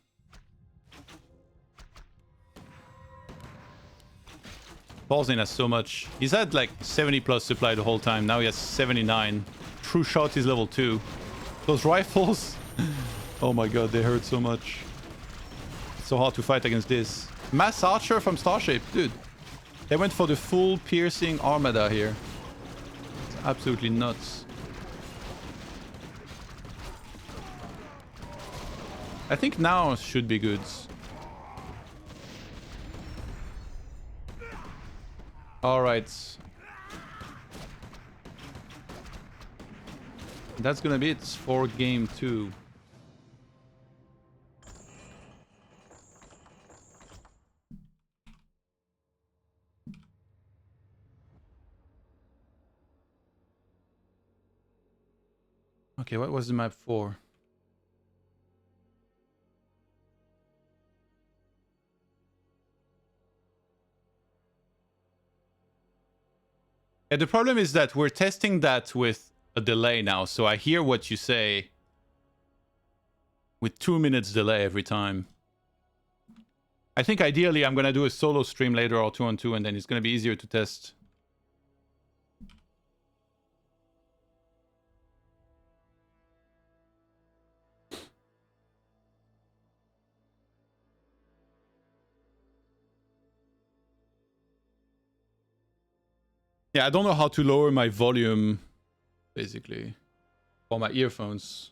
Speaker 1: Thorzain has so much. He's had like 70 plus supply the whole time. Now he has 79. True shot is level 2. Those rifles. Oh my god, they hurt so much. It's so hard to fight against this. Mass Archer from Starshaped, dude. They went for the full piercing armada here. It's absolutely nuts. I think now should be good. Alright. That's gonna be it for game 2. Okay, what was the map for? Yeah, the problem is that we're testing that with a delay now, so I hear what you say with 2 minutes delay every time. I think ideally I'm gonna do a solo stream later or 2-on-2, and then it's gonna be easier to test. Yeah, I don't know how to lower my volume, basically, for my earphones.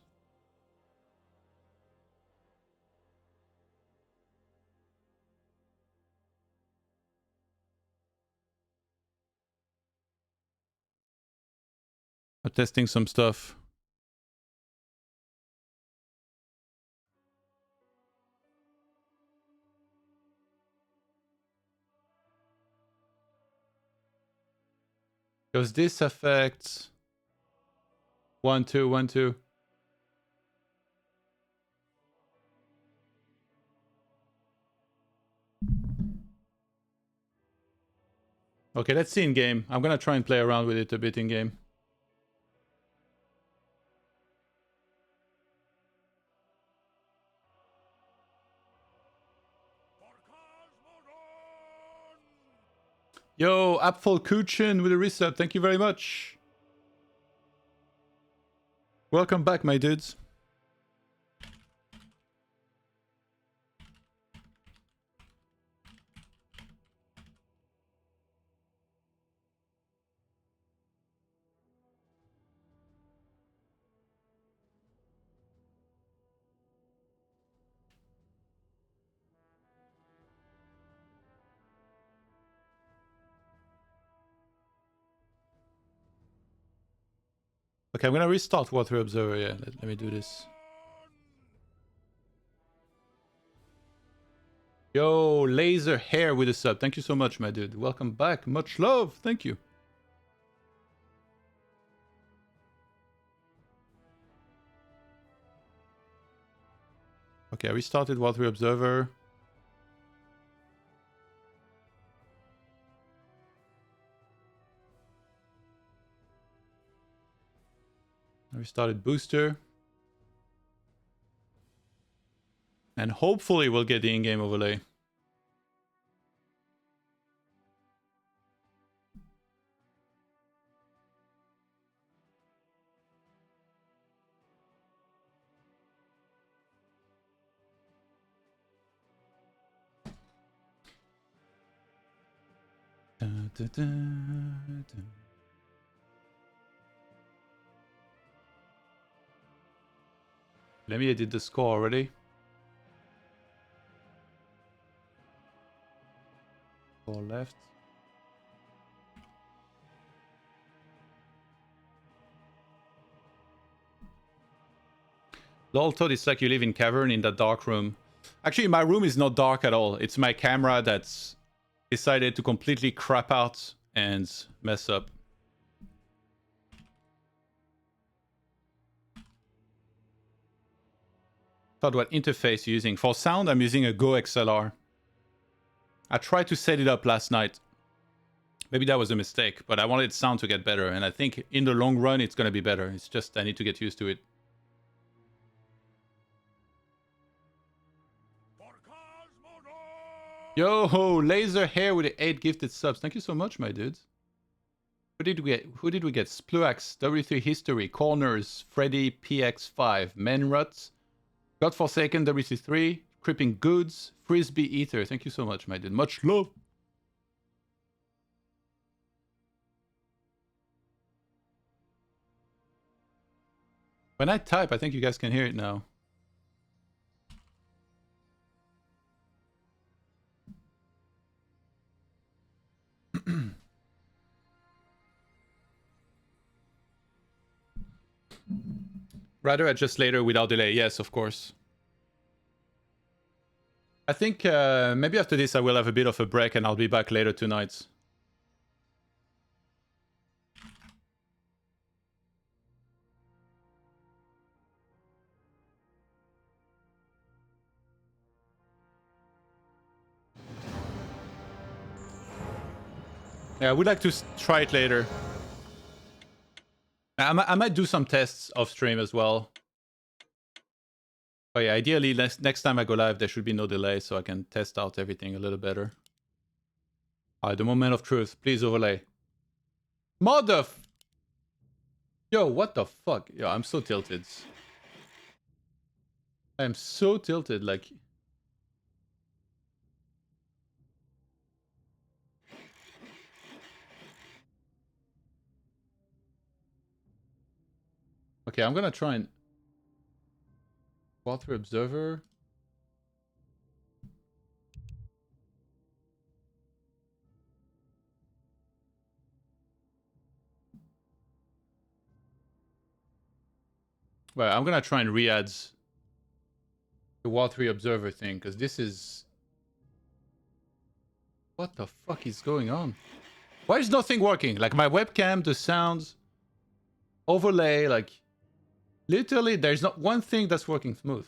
Speaker 1: I'm testing some stuff. Does this affect 1, 2, 1, 2? Okay, let's see in game. I'm gonna try and play around with it a bit in game. Yo, Apfel Kuchen with a resub. Thank you very much. Welcome back, my dudes. Okay, I'm gonna restart Water Observer. Yeah, let me do this. Yo, Laser Hair with a sub. Thank you so much, my dude. Welcome back. Much love. Thank you. Okay, I restarted Water Observer. I restarted Booster. And hopefully we'll get the in-game overlay. Dun, dun, dun, dun. Let me edit the score already. Four left. Lol, Todd, it's like you live in cavern in that dark room. Actually, my room is not dark at all. It's my camera that's decided to completely crap out and mess up. Todd, what interface are you using? For sound, I'm using a Go XLR. I tried to set it up last night. Maybe that was a mistake, but I wanted sound to get better, and I think in the long run it's gonna be better. It's just I need to get used to it. Yo, Laser Hair with the 8 gifted subs. Thank you so much, my dudes. Who did we get? Spluax, W3 History, Corners, Freddy, PX5, Menruts, Godforsaken, WC3, Cripping Goods, Frisbee Eater. Thank you so much, my dude. Much love. When I type, I think you guys can hear it now. Rather adjust later without delay. Yes, of course. I think maybe after this I will have a bit of a break and I'll be back later tonight. Yeah, I would like to try it later. I might do some tests off stream as well. But yeah, ideally, next time I go live, there should be no delay so I can test out everything a little better. Alright, the moment of truth. Please overlay. Yo, what the fuck? Yo, I'm so tilted. I'm so tilted, like... Okay, I'm gonna try and... Water Observer. Well, I'm gonna try and re-add the Watery Observer thing, because this is... What the fuck is going on? Why is nothing working? Like my webcam, the sounds, overlay, like... Literally, there's not one thing that's working smooth.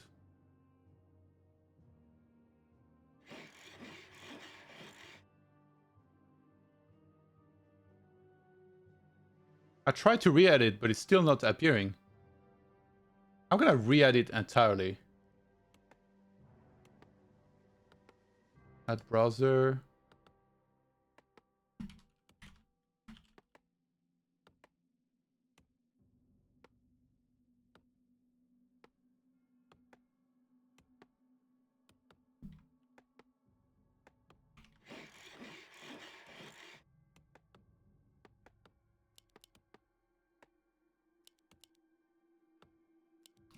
Speaker 1: I tried to re-add it, but it's still not appearing. I'm gonna re-add it entirely. Add browser.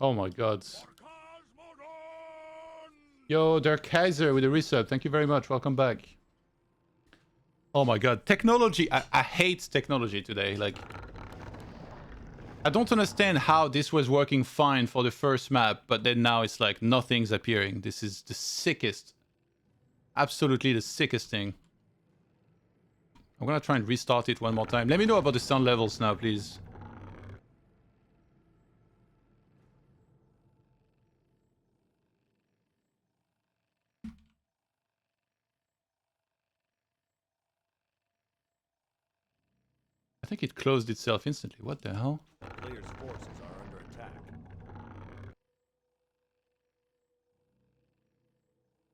Speaker 1: Oh my god. Yo, Der Kaiser with a resub. Thank you very much. Welcome back. Oh my god. Technology. I hate technology today. Like, I don't understand how this was working fine for the first map, but then now it's like nothing's appearing. This is the sickest. Absolutely the sickest thing. I'm gonna try and restart it one more time. Let me know about the sound levels now, please. I think it closed itself instantly. What the hell?
Speaker 2: The player's forces are under attack.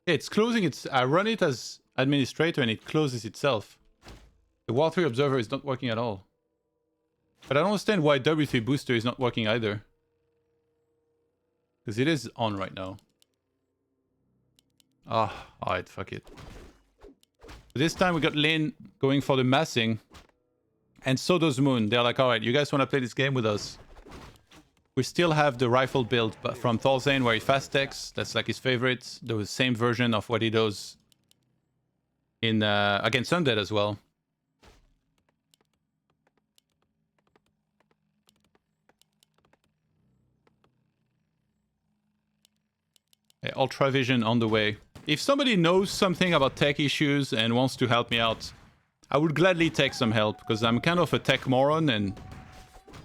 Speaker 1: Yeah, it's closing its... I run it as administrator and it closes itself. The Wall 3 Observer is not working at all. But I don't understand why W3 Booster is not working either. Because it is on right now. Ah, alright, fuck it. This time we got Lin going for the massing. And so does Moon. They're like, alright, you guys want to play this game with us? We still have the rifle build but from Thorzain where he fast techs. That's like his favorite. The same version of what he does in against Undead as well. Yeah, Ultra Vision on the way. If somebody knows something about tech issues and wants to help me out, I would gladly take some help because I'm kind of a tech moron and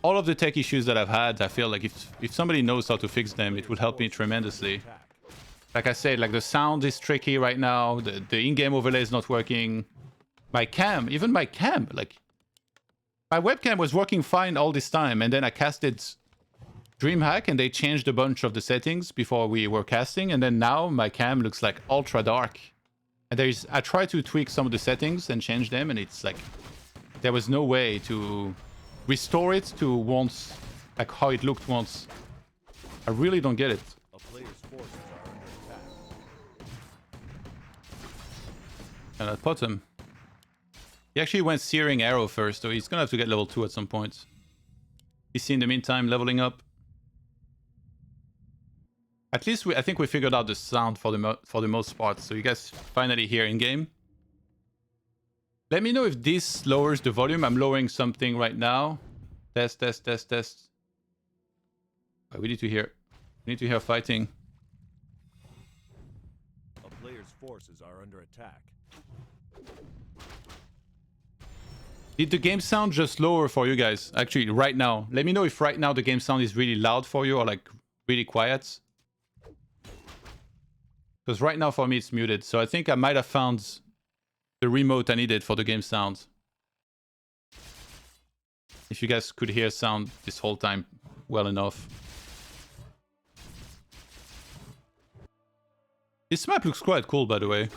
Speaker 1: all of the tech issues that I've had, I feel like if somebody knows how to fix them, it would help me tremendously. Like I said, like the sound is tricky right now, the in-game overlay is not working. My cam, even my cam, like my webcam was working fine all this time and then I casted DreamHack and they changed a bunch of the settings before we were casting and then now my cam looks like ultra dark. And I tried to tweak some of the settings and change them and it's like there was no way to restore it to once, like how it looked once. I really don't get it.
Speaker 2: A player's forces are under attack.
Speaker 1: And at bottom. He actually went Searing Arrow first, so he's gonna have to get level 2 at some point. PC in the meantime leveling up. At least I think we figured out the sound for the most part, so you guys finally hear in game. Let me know if this lowers the volume. I'm lowering something right now. Test, test, test, test. Oh, we need to hear. We need to hear fighting.
Speaker 2: A player's forces are under attack.
Speaker 1: Did the game sound just lower for you guys? Actually, right now. Let me know if right now the game sound is really loud for you or like really quiet. Because right now for me it's muted. So I think I might have found the remote I needed for the game sound. If you guys could hear sound this whole time well enough. This map looks quite cool, by the way.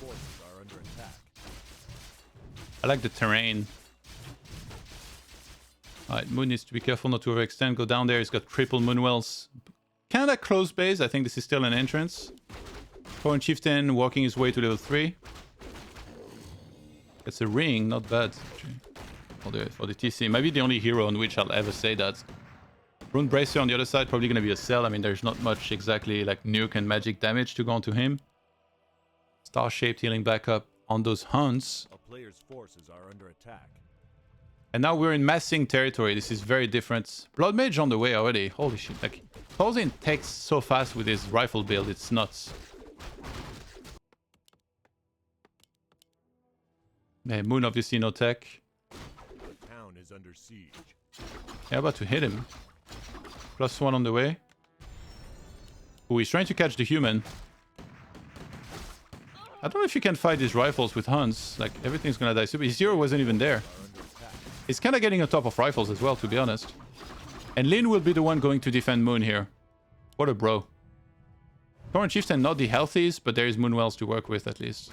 Speaker 1: I like the terrain. Alright, Moon needs to be careful not to overextend. Go down there, he's got triple Moonwells. Kinda close base, I think this is still an entrance. Foreign Chieftain walking his way to level 3. It's a ring, not bad, actually. For the TC. Maybe the only hero on which I'll ever say that. Rune Bracer on the other side, probably gonna be a cell. I mean, there's not much exactly like nuke and magic damage to go onto him. Starshaped healing back up on those hunts.
Speaker 2: A player's forces are under attack.
Speaker 1: And now we're in massing territory. This is very different. Blood Mage on the way already. Holy shit. Like, Thorzain takes so fast with his rifle build. It's nuts. Yeah, Moon obviously no tech.
Speaker 2: The town is under siege.
Speaker 1: Yeah, about to hit him. +1 on the way. Oh, he's trying to catch the human. I don't know if you can fight these rifles with hunts. Like, everything's gonna die. So his hero wasn't even there. He's kind of getting on top of rifles as well, to be honest. And Lin will be the one going to defend Moon here. What a bro. Torrent Chieftain not the healthiest, but there is Moonwells to work with at least.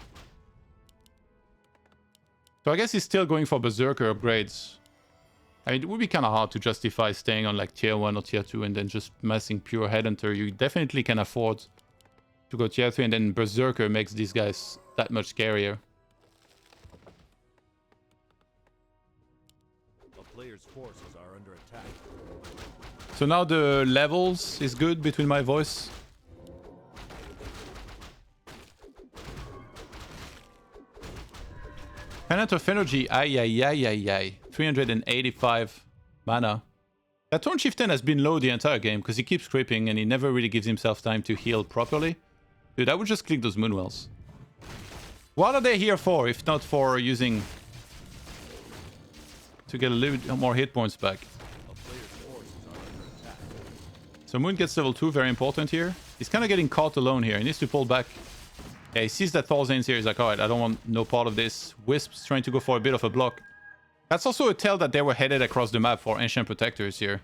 Speaker 1: So I guess he's still going for Berserker upgrades. I mean, it would be kind of hard to justify staying on like tier 1 or tier 2 and then just messing pure Headhunter. You definitely can afford to go tier 3 and then Berserker makes these guys that much scarier.
Speaker 2: A player's forces are under attack.
Speaker 1: So now the levels is good between my voice. Penant of Energy, ay ay ay ay ay. 385 mana. That Torn Chieftain has been low the entire game because he keeps creeping and he never really gives himself time to heal properly. Dude, I would just click those Moonwells. What are they here for if not for using... to get a little bit more hit points back? So Moon gets level 2, very important here. He's kind of getting caught alone here. He needs to pull back. Yeah, he sees that Thorzain's here. He's like, alright, I don't want no part of this. Wisp's trying to go for a bit of a block. That's also a tell that they were headed across the map for Ancient Protectors here.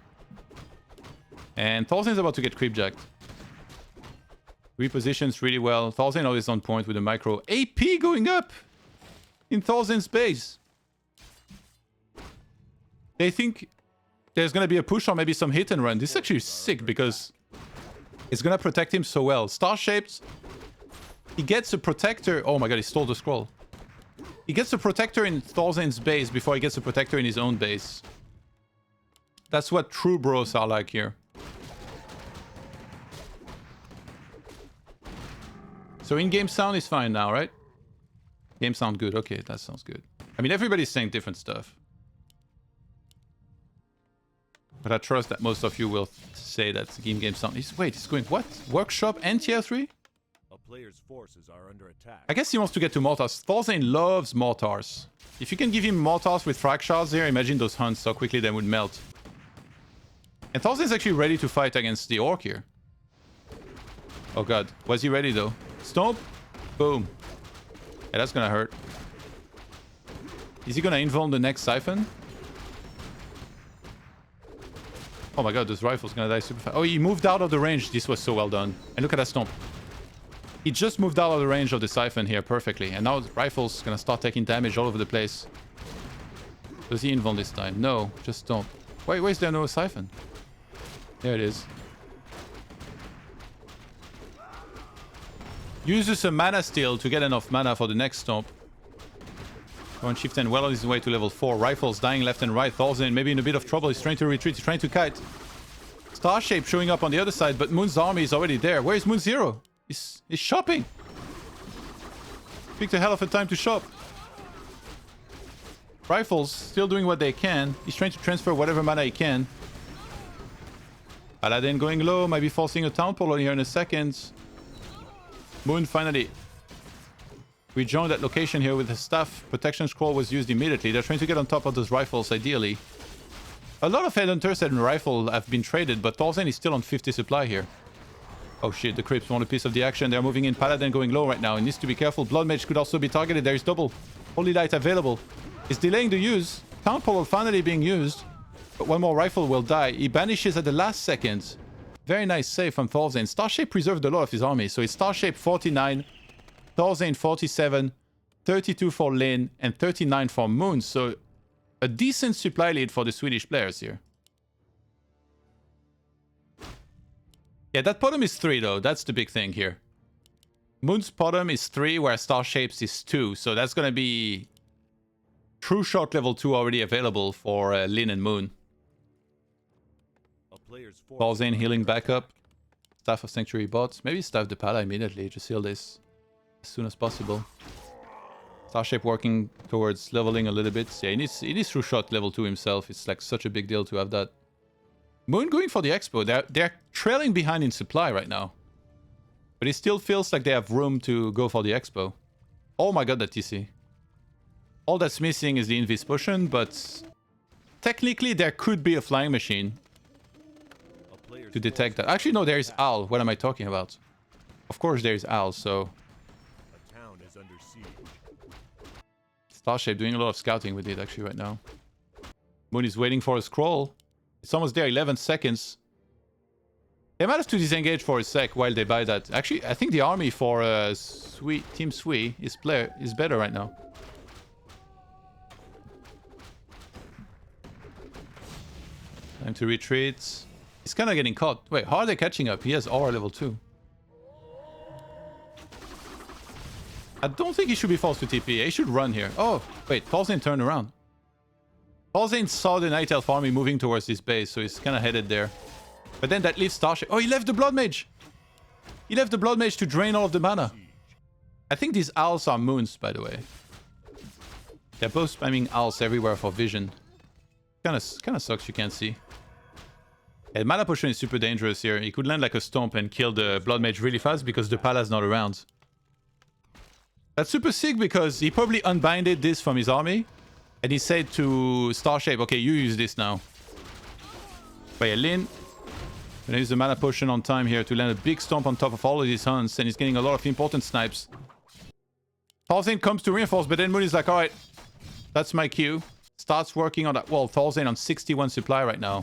Speaker 1: And Thorzain's about to get creepjacked. Repositions really well. Thorzain always on point with the micro. AP going up in Thorzain's base. They think there's going to be a push or maybe some hit and run. This is actually sick because it's going to protect him so well. Starshaped, he gets a protector. Oh my god, he stole the scroll. He gets a protector in Thorzain's base before he gets a protector in his own base. That's what true bros are like here. So in-game sound is fine now, right? Game sound good. Okay, that sounds good. I mean, everybody's saying different stuff. But I trust that most of you will say that game sound is... Wait, he's going what? Workshop and tier 3?
Speaker 2: A player's forces are under attack.
Speaker 1: I guess he wants to get to Mortars. Thorzain loves Mortars. If you can give him Mortars with frag shards here, imagine those hunts, how quickly they would melt. And Thorzain's actually ready to fight against the Orc here. Oh god. Was he ready though? Stomp. Boom. Yeah, that's gonna hurt. Is he gonna invuln the next Siphon? Oh my god, this rifle's gonna die super fast. Oh, he moved out of the range. This was so well done. And look at that Stomp. He just moved out of the range of the Siphon here perfectly. And now the rifle's gonna start taking damage all over the place. Does he invuln this time? No, just Stomp. Why is there no Siphon? There it is. Uses a mana steal to get enough mana for the next Stomp. One Chieftain well on his way to level 4. Rifles dying left and right. Thorzain maybe in a bit of trouble. He's trying to retreat. He's trying to kite. Starshape showing up on the other side, but Moon's army is already there. Where is Moon Zero? He's shopping. Picked a hell of a time to shop. Rifles still doing what they can. He's trying to transfer whatever mana he can. Paladin going low. Might be forcing a Town Portal here in a second. Moon finally rejoined that location here with the staff. Protection scroll was used immediately. They're trying to get on top of those rifles, ideally. A lot of Headhunters and rifle have been traded, but Thorzain is still on 50 supply here. Oh shit, the Crypts want a piece of the action. They're moving in. Paladin going low right now. He needs to be careful. Blood Mage could also be targeted. There is double Holy Light available. It's delaying the use. Town Portal finally being used. But one more rifle will die. He banishes at the last second. Very nice save from Thorzain. Starshape preserved a lot of his army. So it's Starshape 49, Thorzain 47, 32 for Lin, and 39 for Moon. So a decent supply lead for the Swedish players here. Yeah, that bottom is 3 though. That's the big thing here. Moon's bottom is 3, where Starshape's is 2. So that's going to be True Shot level 2 already available for Lin and Moon. Thorzain healing back up. Staff of Sanctuary bots. Maybe Staff the Pala immediately. Just heal this as soon as possible. Starshape working towards leveling a little bit. Yeah, he needs True Shot level 2 himself. It's like such a big deal to have that. Moon going for the Expo. They're trailing behind in supply right now. But it still feels like they have room to go for the Expo. Oh my god, that TC. All that's missing is the Invis Potion, but technically there could be a flying machine to detect that. Actually, no, there is Owl. What am I talking about? Of course there is Owl, so...
Speaker 2: A town is under siege.
Speaker 1: Starshape doing a lot of scouting with it actually right now. Moon is waiting for a scroll. It's almost there, 11 seconds. They might have to disengage for a sec while they buy that. Actually, I think the army for Team Sui is better right now. Time to retreat. He's kind of getting caught. Wait, how are they catching up? He has aura level 2. I don't think he should be forced to TP. He should run here. Oh, wait, Thorzain turned around. Thorzain saw the Night Elf army moving towards his base, so he's kind of headed there. But then that leaves Starshaped. Oh, he left the Blood Mage! He left the Blood Mage to drain all of the mana. I think these owls are moons, by the way. They're both spamming owls everywhere for vision. Kind of sucks you can't see. And Mana Potion is super dangerous here. He could land like a stomp and kill the Blood Mage really fast because the Pala's not around. That's super sick because he probably unbinded this from his army. And he said to Starshaped, okay, you use this now. But yeah, Lin gonna use the Mana Potion on time here to land a big stomp on top of all of these hunts. And he's getting a lot of important snipes. Thorzain comes to reinforce, but then Moon is like, alright, that's my cue. Starts working on that wall. Thorzain on 61 supply right now.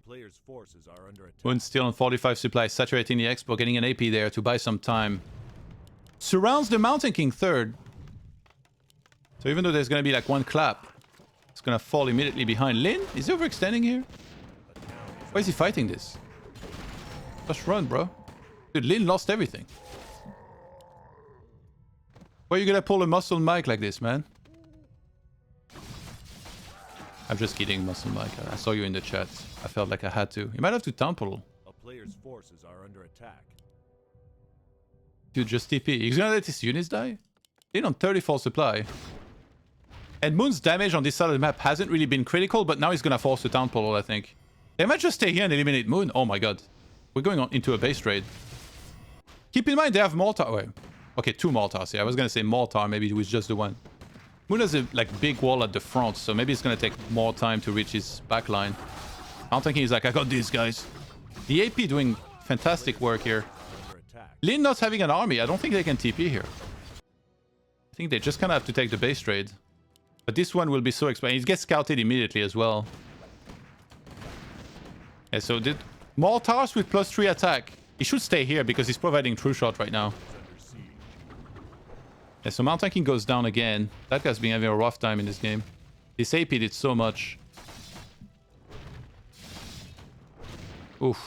Speaker 2: Players' forces are under attack.
Speaker 1: Moon still on 45 supply, saturating the expo, getting an AP there to buy some time. Surrounds the Mountain King third. So even though there's going to be like one clap, it's going to fall immediately behind. Lin, is he overextending here? Why is he fighting this? Just run, bro. Dude, Lin lost everything. Why are you going to pull a muscle mic like this, man? I'm just kidding, Muscle Mike. I saw you in the chat. I felt like I had to. You might have to temple.
Speaker 2: A player's forces are under attack.
Speaker 1: Dude, just TP. He's gonna let his units die? In on 34 supply. And Moon's damage on this side of the map hasn't really been critical, but now he's gonna force the town portal, I think. They might just stay here and eliminate Moon. Oh my god. We're going on into a base raid. Keep in mind they have mortar. Wait. Okay, 2 mortars here. I was gonna say mortar, maybe it was just the one. Moon has a like big wall at the front, so maybe it's gonna take more time to reach his backline. I'm thinking he's like, I got these guys. The AP doing fantastic work here. Lin not having an army, I don't think they can TP here. I think they just kind of have to take the base trade. But this one will be so expensive. He gets scouted immediately as well. Yeah, so did mortars with +3 attack. He should stay here because he's providing true shot right now. Yeah, so Mountain King goes down again. That guy's been having a rough time in this game. This AP did so much. Oof.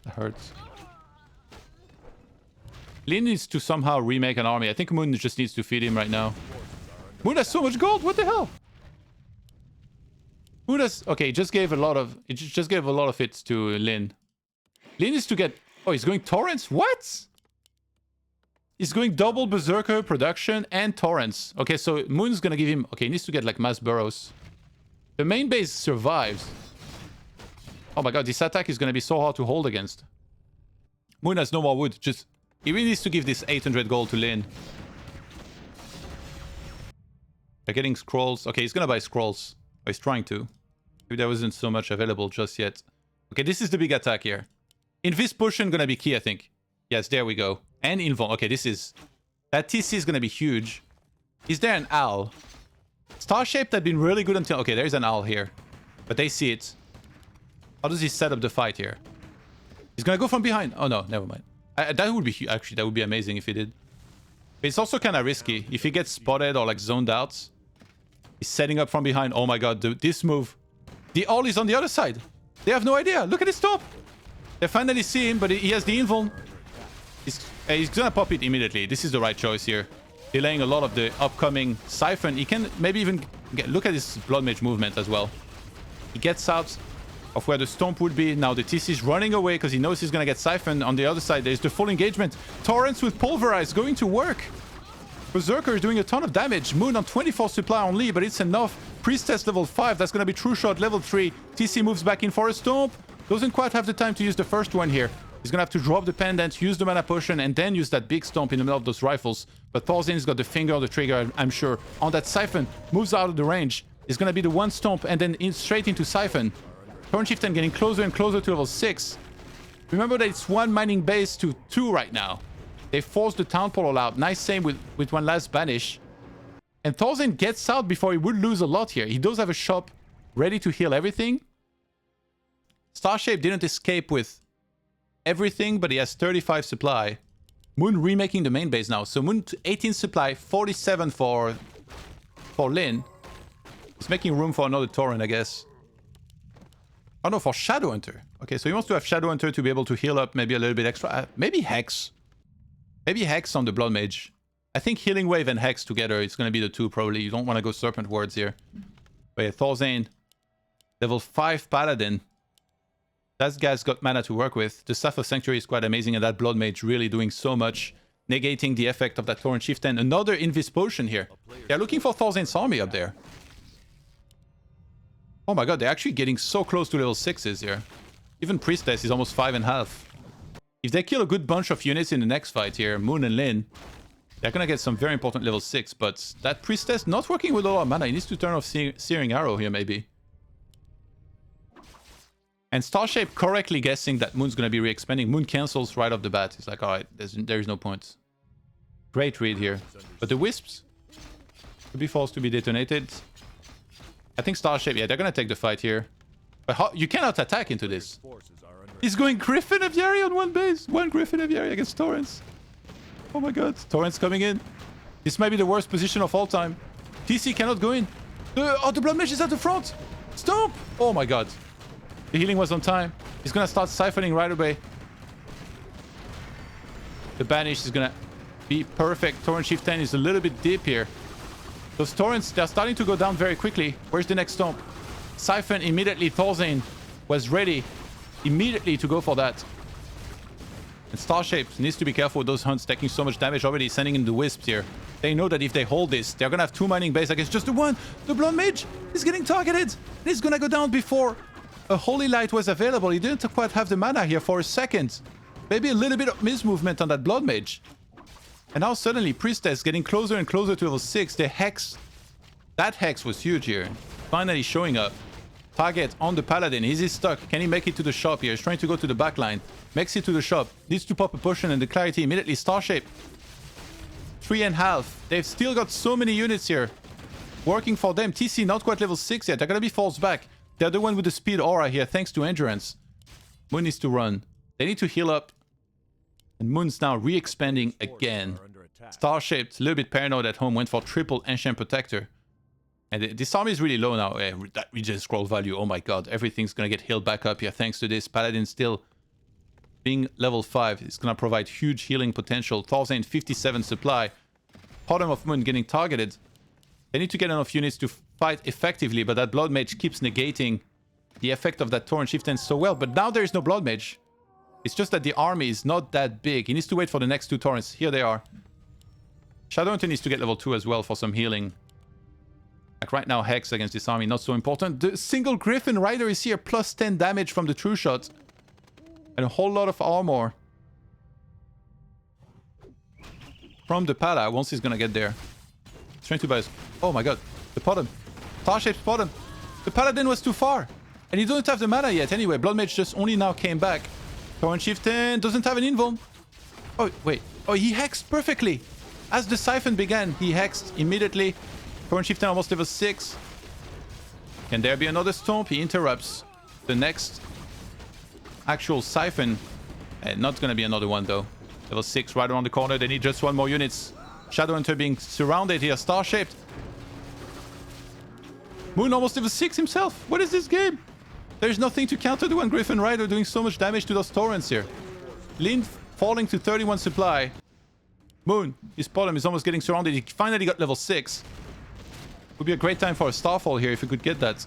Speaker 1: That hurts. Lin needs to somehow remake an army. I think Moon just needs to feed him right now. Moon has so much gold! What the hell? Moon has... Okay, he just gave a lot of... It just gave a lot of it to Lin. Lin needs to get... Oh, he's going torrents? What? He's going double Berserker production and torrents. Okay, so Moon's gonna give him... Okay, he needs to get like mass burrows. The main base survives. Oh my god, this attack is gonna be so hard to hold against. Moon has no more wood. Just... He really needs to give this 800 gold to Lin. They're getting scrolls. Okay, he's gonna buy scrolls. Oh, he's trying to. Maybe there wasn't so much available just yet. Okay, this is the big attack here. Invis potion gonna be key, I think. Yes, there we go. And invuln. Okay, this is... That TC is gonna be huge. Is there an owl? Starshaped had been really good until... Okay, there's an owl here. But they see it. How does he set up the fight here? He's gonna go from behind. Oh no, never mind. That would be... Actually, that would be amazing if he did. But it's also kind of risky. If he gets spotted or like zoned out, he's setting up from behind. Oh my god, this move. The owl is on the other side. They have no idea. Look at his top. They finally see him, but he has the invuln. He's gonna pop it immediately. This is the right choice here. Delaying a lot of the upcoming Siphon. He can maybe even look at his Blood Mage movement as well. He gets out of where the Stomp would be. Now the TC is running away because he knows he's gonna get Siphon. On the other side, there's the full engagement. Torrents with Pulverize going to work. Berserker is doing a ton of damage. Moon on 24 supply only, but it's enough. Priestess level 5. That's gonna be True Shot level 3. TC moves back in for a Stomp. Doesn't quite have the time to use the first one here. He's gonna have to drop the pendant, use the mana potion, and then use that big stomp in the middle of those rifles. But Thorzain's got the finger on the trigger, I'm sure. On that Siphon, moves out of the range. It's gonna be the one stomp, and then straight into Siphon. Turn Chieftain getting closer and closer to level 6. Remember that it's 1 mining base to 2 right now. They forced the town portal out. Nice same with one last banish. And Thorzain gets out before he would lose a lot here. He does have a shop ready to heal everything. Starshaped didn't escape with everything, but he has 35 supply. Moon remaking the main base now. So Moon 18 supply, 47 for Lin. He's making room for another Torrent, I guess. Oh no, for Shadowhunter. Okay, so he wants to have Shadowhunter to be able to heal up maybe a little bit extra. Maybe Hex. Maybe Hex on the Blood Mage. I think Healing Wave and Hex together is going to be the two probably. You don't want to go Serpent Words here. But yeah, Thorzain. Level 5 Paladin. That guy's got mana to work with. The Staff of Sanctuary is quite amazing, and that Blood Mage really doing so much, negating the effect of that Torrent Chieftain. Another Invis Potion here. They're looking for Thorzain's army up there. Oh my god, they're actually getting so close to level 6s here. Even Priestess is almost 5.5. If they kill a good bunch of units in the next fight here, Moon and Lin, they're gonna get some very important level 6, but that Priestess not working with a lot of mana. He needs to turn off Searing Arrow here, maybe. And Starshaped correctly guessing that Moon's gonna be re-expanding. Moon cancels right off the bat. He's like, alright, there's no point. Great read here. But the Wisps could be forced to be detonated. I think Starshaped, yeah, they're gonna take the fight here. But how, you cannot attack into this. He's going Griffin Aviary on one base. One Griffin Aviary against Torrents. Oh my god, Torrents coming in. This might be the worst position of all time. TC cannot go in. The Blood Mage is at the front. Stop! Oh my god. The healing was on time. He's gonna start siphoning right away. The Banish is gonna be perfect. Torrent Chieftain is a little bit deep here. Those Torrents, they're starting to go down very quickly. Where's the next Stomp? Siphon immediately. Thorzain was ready immediately to go for that. And Starshaped needs to be careful with those hunts taking so much damage already, sending in the Wisps here. They know that if they hold this, they're gonna have 2 mining base against just the one. The Blood Mage is getting targeted. He's gonna go down before a Holy Light was available. He didn't quite have the mana here for a second. Maybe a little bit of mismovement on that Blood Mage. And now suddenly Priestess getting closer and closer to level 6. The Hex. That Hex was huge here. Finally showing up. Target on the Paladin. Is he stuck? Can he make it to the shop here? He's trying to go to the back line. Makes it to the shop. Needs to pop a potion and the Clarity immediately. Starshaped. 3.5. They've still got so many units here. Working for them. TC not quite level 6 yet. They're gonna be forced back. They're the one with the speed aura here thanks to Endurance. Moon needs to run. They need to heal up. And Moon's now re-expanding again. Starshaped, a little bit paranoid at home, went for triple Ancient Protector. And this army is really low now. That regen scroll value, oh my god. Everything's gonna get healed back up here thanks to this. Paladin still being level 5. It's gonna provide huge healing potential. Thorzain 57 supply. Bottom of Moon getting targeted. They need to get enough units to fight effectively, but that Blood Mage keeps negating the effect of that Torrent Chieftain so well. But now there is no Blood Mage. It's just that the army is not that big. He needs to wait for the next 2 Torrents. Here they are. Shadowhunter needs to get level 2 as well for some healing. Like right now, Hex against this army, not so important. The single Griffin Rider is here, plus 10 damage from the True Shot. And a whole lot of armor from the Pala once he's gonna get there. He's trying to buy us. Oh my god. The bottom. Starshaped bottom. The Paladin was too far. And he doesn't have the mana yet anyway. Blood Mage just only now came back. Torrent Chieftain doesn't have an invuln. Oh, wait. Oh, he hexed perfectly. As the Siphon began, he hexed immediately. Torrent Chieftain almost level 6. Can there be another Stomp? He interrupts the next actual Siphon. Not gonna be another one though. Level 6 right around the corner. They need just 1 more units. Shadowhunter being surrounded here. Starshaped. Moon almost level 6 himself. What is this game? There's nothing to counter the one Griffin Rider doing so much damage to those Torrents here. Lin falling to 31 supply. Moon, his bottom is almost getting surrounded. He finally got level 6. Would be a great time for a Starfall here if he could get that.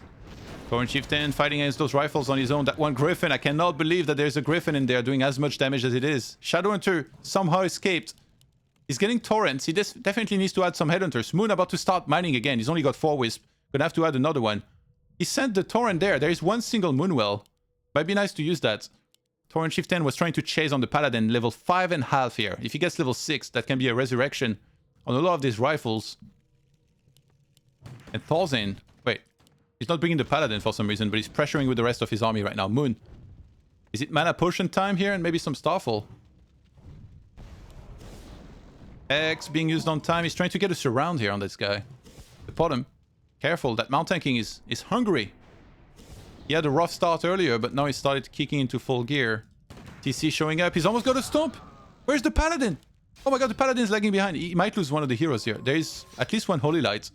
Speaker 1: Torrent Chieftain fighting against those rifles on his own. That one Griffin, I cannot believe that there's a Griffin in there doing as much damage as it is. Shadowhunter somehow escaped. He's getting Torrents. He definitely needs to add some Headhunters. Moon about to start mining again. He's only got 4 Wisp. Gonna have to add another one. He sent the Torrent there. There is 1 single Moonwell. Might be nice to use that. Torrent Chieftain was trying to chase on the Paladin. Level 5.5 here. If he gets level 6, that can be a resurrection on a lot of these rifles. And Thorzain. Wait. He's not bringing the Paladin for some reason, but he's pressuring with the rest of his army right now. Moon. Is it mana potion time here? And maybe some Starfall. X being used on time. He's trying to get a surround here on this guy. bottom. Careful, that Mount Tanking is hungry. He had a rough start earlier, but now he started kicking into full gear. TC showing up. He's almost got a stomp. Where's the Paladin? Oh my god, the Paladin's lagging behind. He might lose one of the heroes here. There is at least one Holy Light.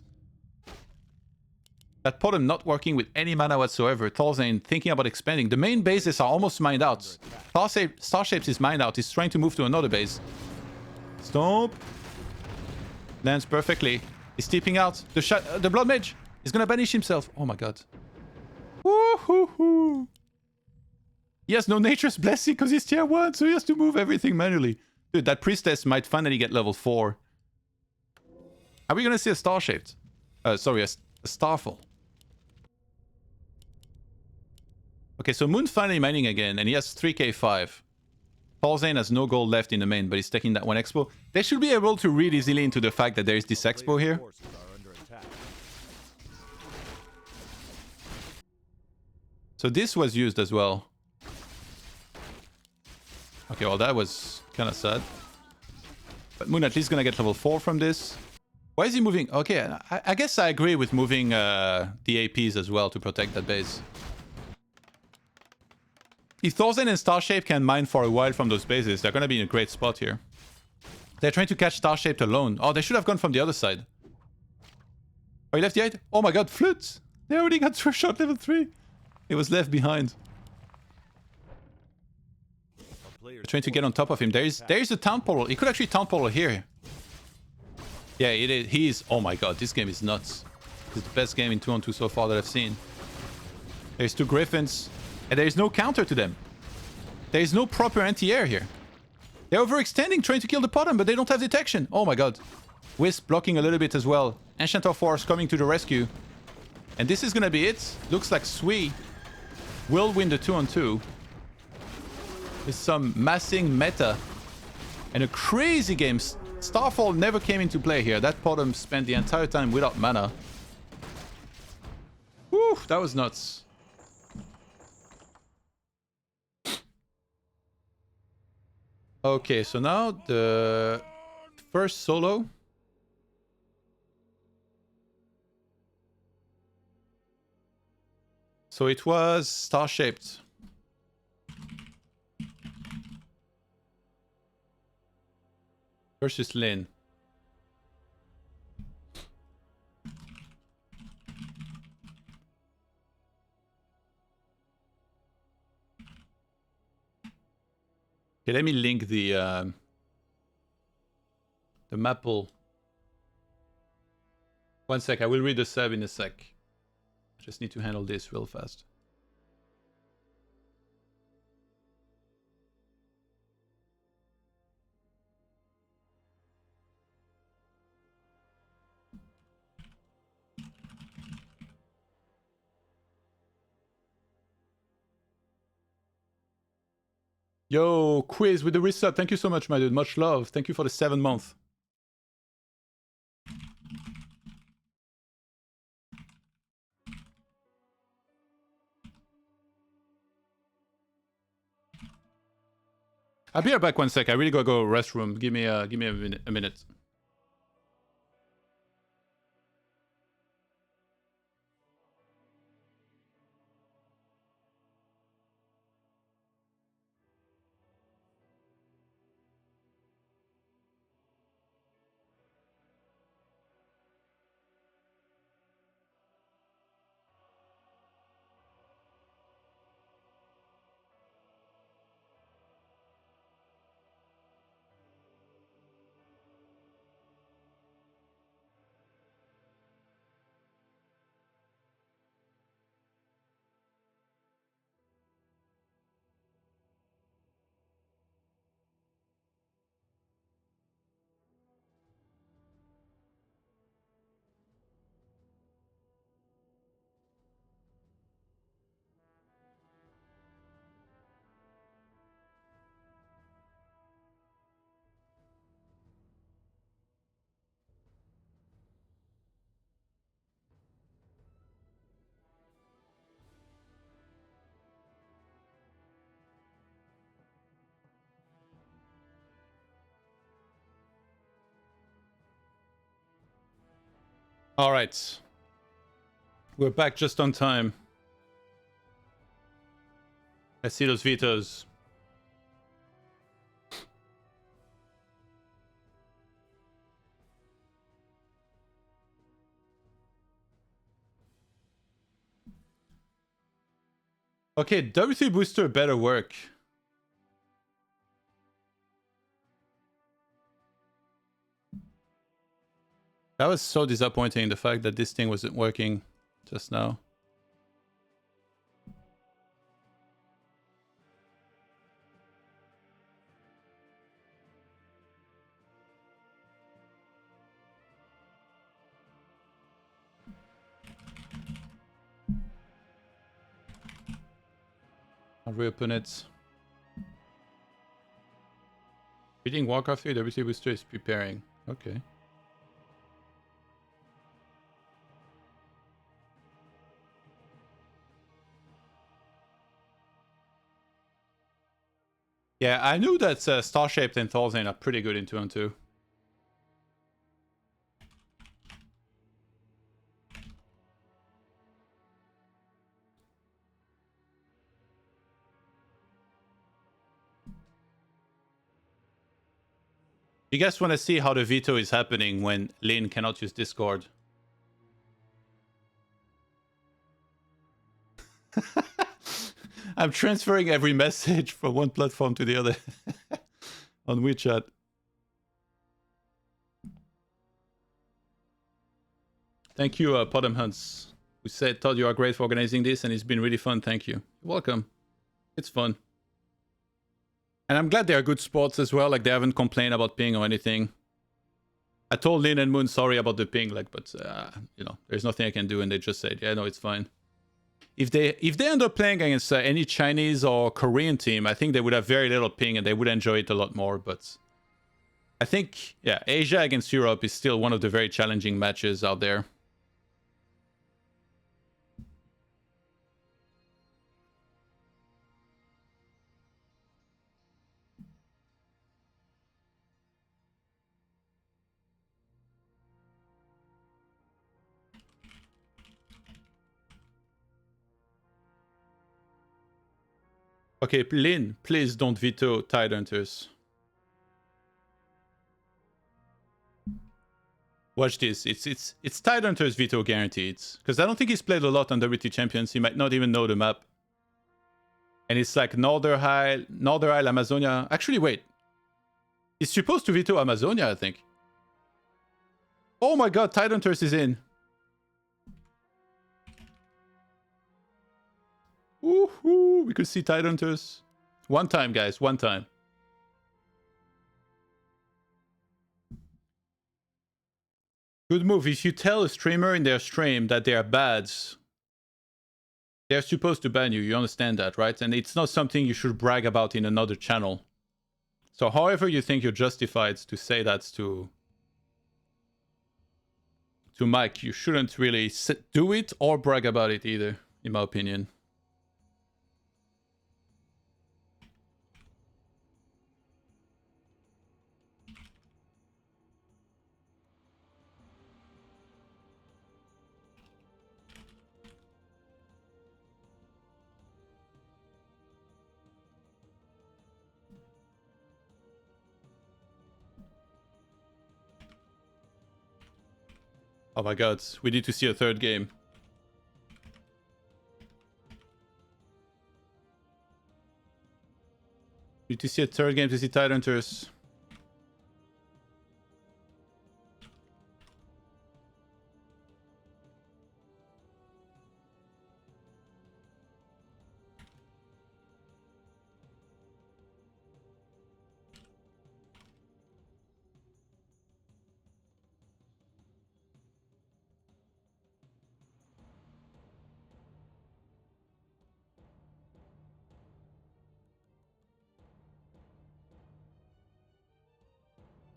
Speaker 1: That bottom not working with any mana whatsoever. Thorzain thinking about expanding. The main bases are almost mined out. Starshaped is mined out. He's trying to move to another base. Stomp. Lands perfectly. He's steeping out. The Blood Mage is gonna banish himself. Oh my god. Woohoo! He has no Nature's Blessing because he's tier 1, so he has to move everything manually. Dude, that Priestess might finally get level 4. Are we gonna see a Starshaped? Sorry, a Starfall. Okay, so Moon finally mining again, and he has 3k5. Thorzain has no gold left in the main, but he's taking that one expo. They should be able to read easily into the fact that there is this expo here. So this was used as well. Okay, well that was kind of sad. But Moon at least gonna get level 4 from this. Why is he moving? Okay, I guess I agree with moving the APs as well to protect that base. If Thorzain and Starshaped can mine for a while from those bases, they're gonna be in a great spot here. They're trying to catch Starshaped alone. Oh, they should have gone from the other side. Oh, he left the 8? Oh my god, Flute! They already got shot level 3. He was left behind. They're trying to get on top of him. There is a Town Portal. He could actually Town Portal here. Yeah, it is. He is. Oh my god, this game is nuts. It's the best game in 2-on-2 so far that I've seen. There's 2 Griffins, and there is no counter to them. There is no proper anti-air here. They're overextending, trying to kill the bottom, but they don't have detection. Oh my god. Wisp blocking a little bit as well. Enchanter Force coming to the rescue. And this is gonna be it. Looks like Sui will win the 2-on-2. With some massing meta. And a crazy game. Starfall never came into play here. That bottom spent the entire time without mana. Whew, that was nuts. Okay, so now the first solo. So it was Starshaped. Versus Lin. Okay, let me link the Maple. One sec, I will read the sub in a sec. I just need to handle this real fast. Yo, Quiz with the resub. Thank you so much, my dude. Much love. Thank you for the 7 month. I'll be right back 1 sec. I really gotta go restroom. Give me a minute. All right. We're back just on time. I see those vetoes. Okay, W3 booster better work. That was so disappointing, the fact that this thing wasn't working just now. I'll reopen it. Reading Warcraft 3, W3 booster is preparing. Okay. Yeah, I knew that Starshaped and Thorzain are pretty good in 2 on 2. You guys want to see how the veto is happening when Lin cannot use Discord? I'm transferring every message from one platform to the other on WeChat. Thank you, Podem Hunts, who said, Todd, you are great for organizing this, and it's been really fun. Thank you. You're welcome. It's fun. And I'm glad they are good sports as well. Like, they haven't complained about ping or anything. I told Lin and Moon sorry about the ping, like, but, you know, there's nothing I can do, and they just said, yeah, no, it's fine. If they end up playing against any Chinese or Korean team, I think they would have very little ping and they would enjoy it a lot more. But I think, yeah, Asia against Europe is still one of the very challenging matches out there. Okay, Lin, please don't veto Tidehunters. Watch this. It's Tidehunters veto guaranteed. Because I don't think he's played a lot on WT Champions. He might not even know the map. And it's like Northern Isle, Amazonia. Actually, wait. He's supposed to veto Amazonia, I think. Oh my god, Tidehunters is in. Woohoo! We could see Tidehunters. One time, guys. One time. Good move. If you tell a streamer in their stream that they are bads, they're supposed to ban you. You understand that, right? And it's not something you should brag about in another channel. So however you think you're justified to say that to Mike, you shouldn't really do it or brag about it either, in my opinion. Oh my god, we need to see a third game. We need to see a third game to see Tidehunters.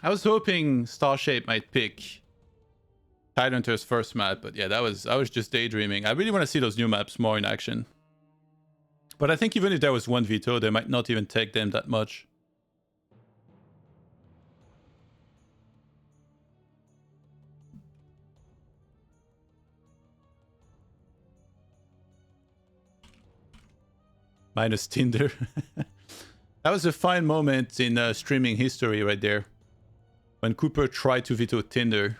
Speaker 1: I was hoping Starshape might pick Tidehunter's first map, but yeah, I was just daydreaming. I really want to see those new maps more in action. But I think even if there was one veto, they might not even take them that much. Minus Tinder. That was a fine moment in streaming history right there. When Cooper tried to veto Tinder.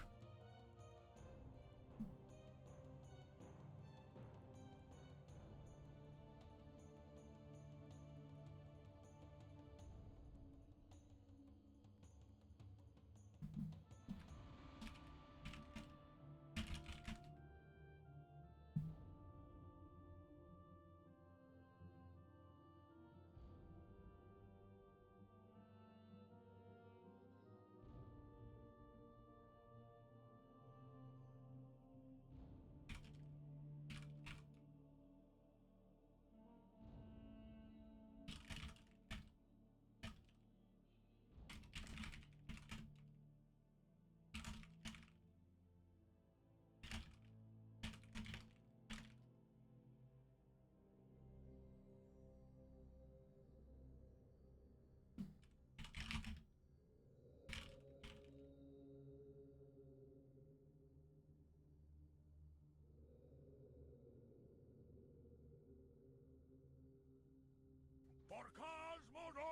Speaker 2: For Cosmodon!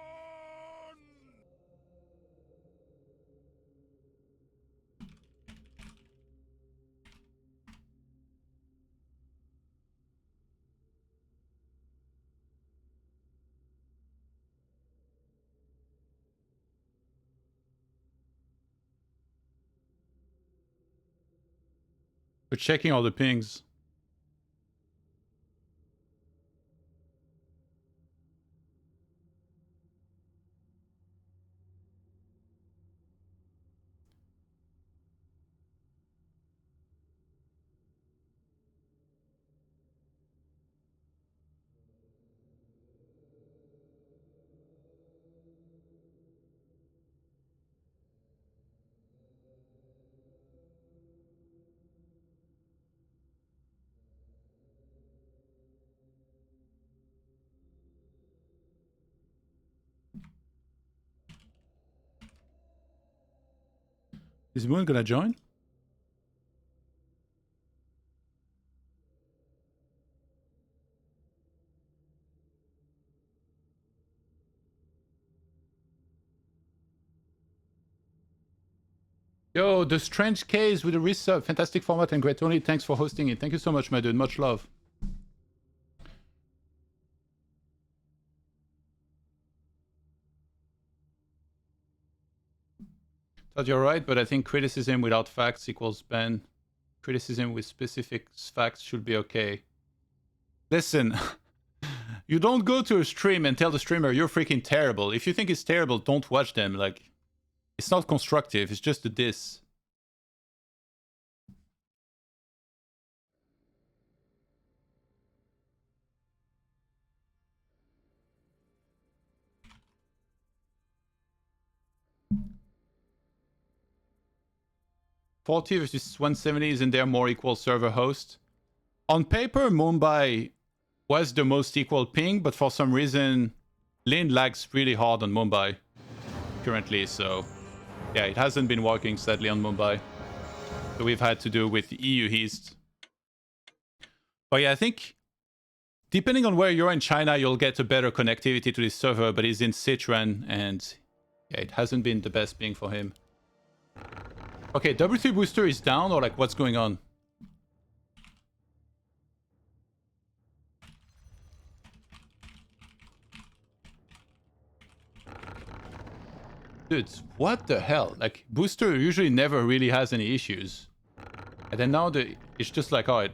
Speaker 1: We're checking all the pings. Is Moon gonna join? Yo, the Strange Case with a resub. Fantastic format and great Tony. Thanks for hosting it. Thank you so much, my dude. Much love. Thought you're right, but I think criticism without facts equals ban. Criticism with specific facts should be okay. Listen, you don't go to a stream and tell the streamer you're freaking terrible. If you think it's terrible, don't watch them. Like, it's not constructive. It's just a diss. $40 versus $170, isn't there more equal server host? On paper, Mumbai was the most equal ping, but for some reason, Lin lags really hard on Mumbai currently, so yeah, it hasn't been working sadly on Mumbai. So we've had to do with EU East. But yeah, I think depending on where you're in China, you'll get a better connectivity to this server, but he's in Sichuan, and yeah, it hasn't been the best ping for him. Okay, W3 booster is down, or like what's going on? Dude, what the hell? Like, booster usually never really has any issues. And then now it's just like, alright,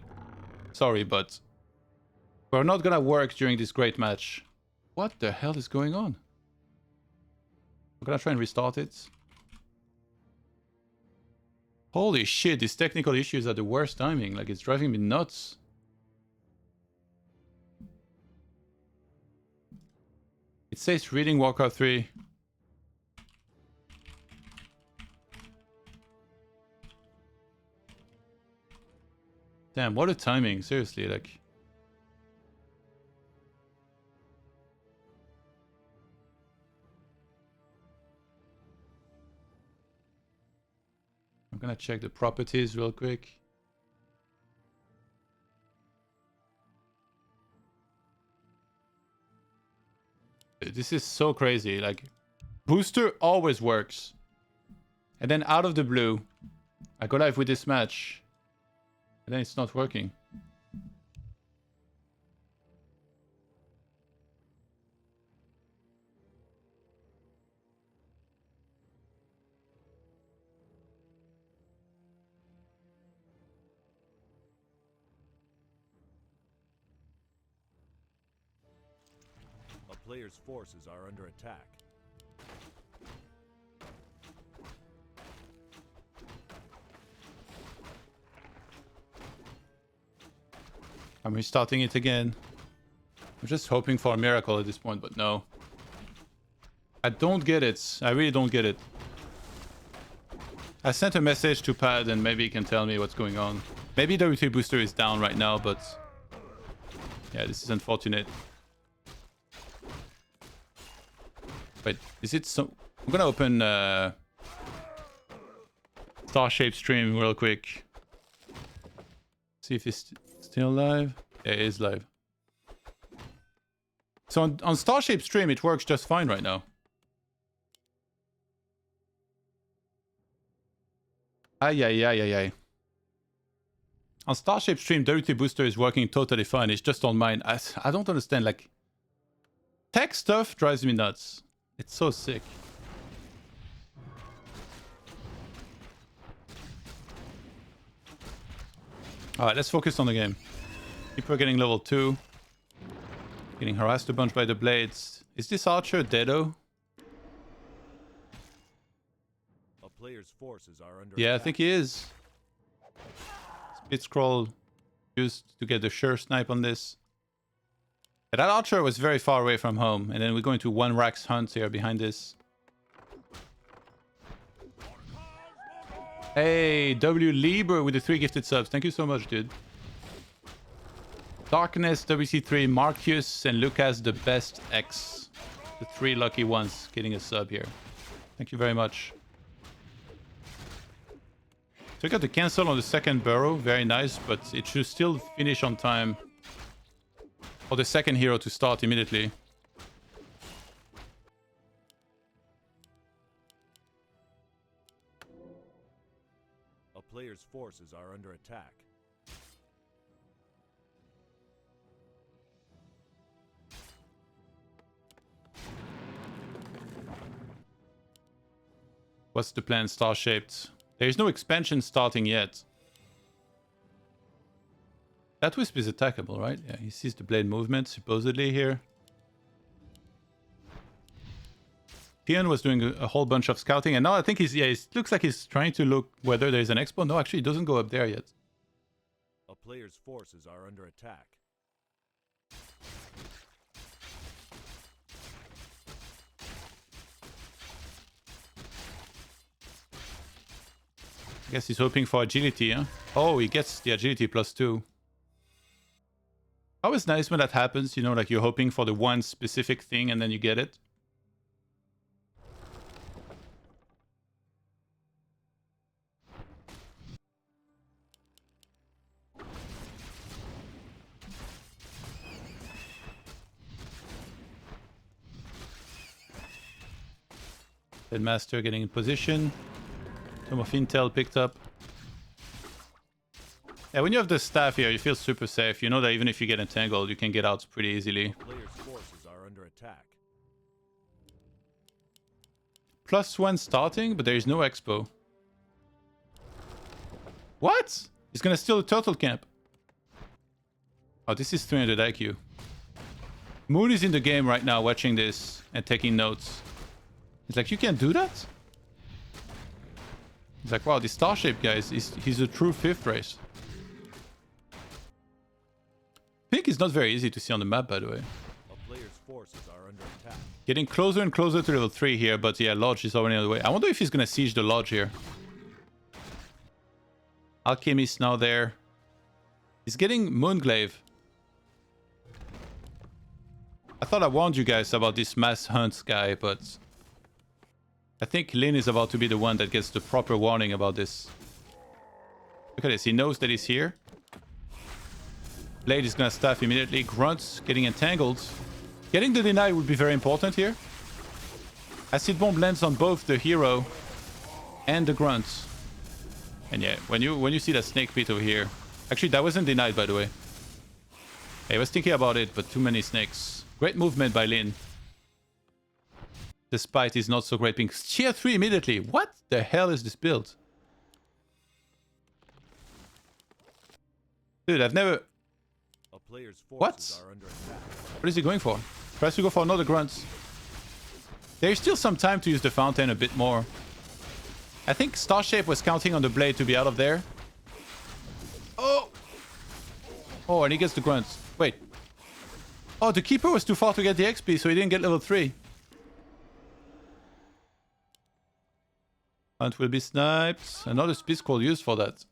Speaker 1: sorry, but we're not gonna work during this great match. What the hell is going on? I'm gonna try and restart it. Holy shit, these technical issues are the worst timing. Like, it's driving me nuts. It says reading Warcraft 3. Damn, what a timing. Seriously, like... I'm gonna check the properties real quick. dude. This is so crazy. Like, booster always works. And then out of the blue, I go live with this match. And then it's not working.
Speaker 2: A player's forces are under attack.
Speaker 1: I'm restarting it again. I'm just hoping for a miracle at this point, but no. I don't get it. I really don't get it. I sent a message to Pad and maybe he can tell me what's going on. Maybe WT Booster is down right now, but... yeah, this is unfortunate. Wait, is it so... I'm gonna open Starshaped stream real quick. See if it's still live. Yeah, it is live. So on Starshaped stream, it works just fine right now. Ay. On Starshaped stream, WT Booster is working totally fine. It's just on mine. I don't understand. Like, tech stuff drives me nuts. It's so sick. Alright, let's focus on the game. People are getting level 2. Getting harassed a bunch by the blades. Is this archer deado?
Speaker 2: A player's forces are under
Speaker 1: Yeah, I
Speaker 2: attack.
Speaker 1: think he is. Split scroll used to get the sure snipe on this. Yeah, that archer was very far away from home. And then we're going to one Rax hunt here behind this. Hey, W. Lieber with the 3 gifted subs. Thank you so much, dude. Darkness, WC3, Marcus, and Lucas, the best X. The 3 lucky ones getting a sub here. Thank you very much. So we got to cancel on the second burrow. Very nice, but it should still finish on time for the second hero to start immediately.
Speaker 2: A player's forces are under attack.
Speaker 1: What's the plan, Starshaped? There is no expansion starting yet. That Wisp is attackable, right? Yeah, he sees the blade movement, supposedly, here. Tian was doing a whole bunch of scouting, and now I think it looks like he's trying to look whether there's an expo. No, actually, he doesn't go up there yet.
Speaker 2: A player's forces are under attack.
Speaker 1: I guess he's hoping for agility, huh? Oh, he gets the agility +2. Always nice when that happens, you know, like you're hoping for the one specific thing and then you get it. Headmaster getting in position. Some of Intel picked up. Yeah, when you have the staff here, you feel super safe. You know that even if you get entangled, you can get out pretty easily.
Speaker 2: Player's forces are under attack.
Speaker 1: +1 starting, but there is no expo. What? He's gonna steal the turtle camp. Oh, this is 300 IQ. Moon is in the game right now watching this and taking notes. He's like, you can't do that? He's like, wow, this Starshaped guy, he's a true 5th race. Pink is not very easy to see on the map, by the way.
Speaker 2: A player's forces are under attack.
Speaker 1: Getting closer and closer to level 3 here, but yeah, Lodge is already on the way. I wonder if he's gonna siege the Lodge here. Alchemist now there. He's getting Moonglaive. I thought I warned you guys about this mass hunt guy, but I think Lin is about to be the one that gets the proper warning about this. Look at this, he knows that he's here. Blade is gonna staff immediately. Grunts getting entangled. Getting the deny would be very important here. Acid Bomb lands on both the hero and the grunts. And yeah, when you see that snake pit over here... Actually, that wasn't denied, by the way. I was thinking about it, but too many snakes. Great movement by Lin. Despite his not so great ping. Tier 3 immediately. What the hell is this build? Dude, I've never...
Speaker 2: A player's
Speaker 1: What?
Speaker 2: forces are under attack.
Speaker 1: What is he going for? Tries to go for another grunt. There's still some time to use the fountain a bit more. I think Starshaped was counting on the blade to be out of there. Oh! Oh, and he gets the grunts. Wait. Oh, the keeper was too far to get the XP, so he didn't get level 3. Hunt will be sniped. Another speed scroll used for that.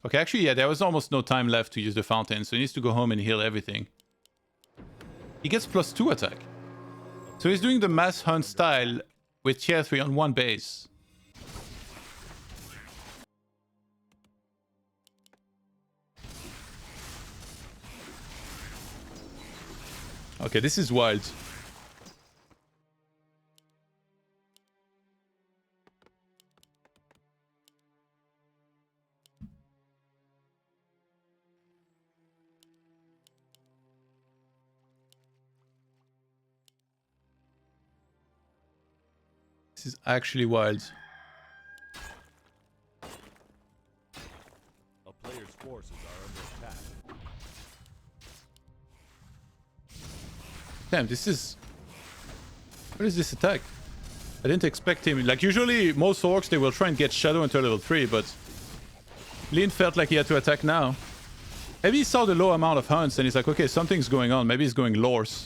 Speaker 1: Okay, actually, yeah, there was almost no time left to use the fountain, so he needs to go home and heal everything. He gets +2 attack. So he's doing the mass hunt style with tier 3 on one base. Okay, this is wild. This is actually wild.
Speaker 2: A player's forces are under attack.
Speaker 1: Damn, this is... What is this attack? I didn't expect him... Like, usually, most orcs, they will try and get Shadow until level 3, but... Lin felt like he had to attack now. Maybe he saw the low amount of hunts, and he's like, okay, something's going on. Maybe he's going lores.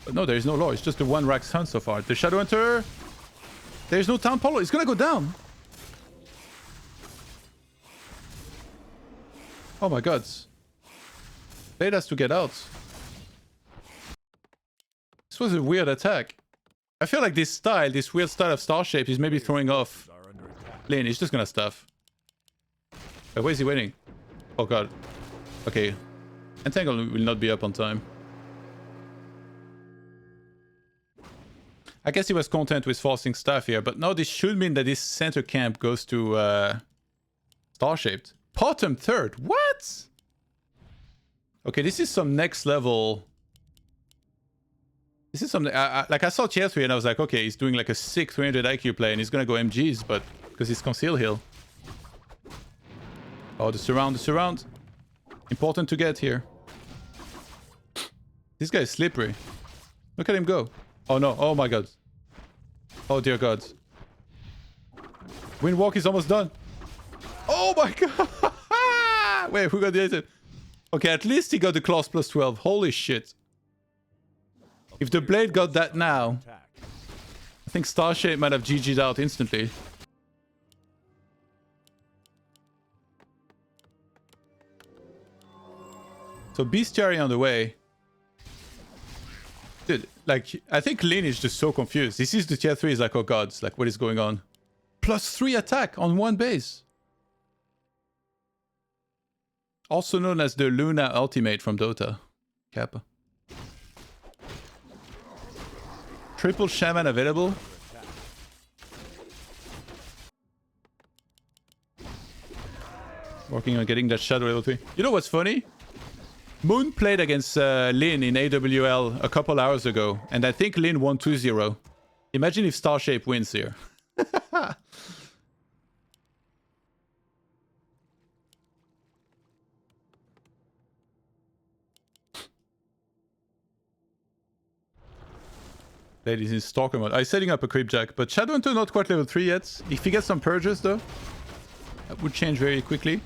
Speaker 1: But no, there is no lore. It's just the one Rax hunt so far. The Shadow Hunter... There's no Town Polo. It's gonna go down. Oh my god. Blade has to get out. This was a weird attack. I feel like this style, this weird style of Starshaped is maybe throwing off
Speaker 2: Are under attack.
Speaker 1: Lane. He's just gonna stuff. Wait, where is he waiting? Oh god. Okay. Entangle will not be up on time. I guess he was content with forcing stuff here, but now this should mean that this center camp goes to Starshaped. Bottom third. What? Okay, this is some next level. This is something... like, I saw tier 3 and I was like, okay, he's doing like a sick 300 IQ play and he's gonna go MGs, but... Because he's conceal heal. Oh, the surround, the surround. Important to get here. This guy is slippery. Look at him go. Oh no, oh my god. Oh dear god. Windwalk is almost done. Oh my god. Wait, who got the item? Okay, at least he got the claws +12. Holy shit. If the blade got that now,
Speaker 2: Attack.
Speaker 1: I think Starshaped might have GG'd out instantly. So Bestiary on the way. Dude, like, I think Lin is just so confused. He sees the tier 3, he's like, oh god, like, what is going on? +3 attack on one base. Also known as the Luna ultimate from Dota. Kappa. Triple Shaman available. Working on getting that Shadow level 3. You know what's funny? Moon played against Lin in AWL a couple hours ago, and I think Lin won 2-0. Imagine if Starshaped wins here. Ladies in Stalker mode. I'm setting up a Creep Jack, but Shadowhunter not quite level 3 yet. If he gets some purges though, that would change very quickly.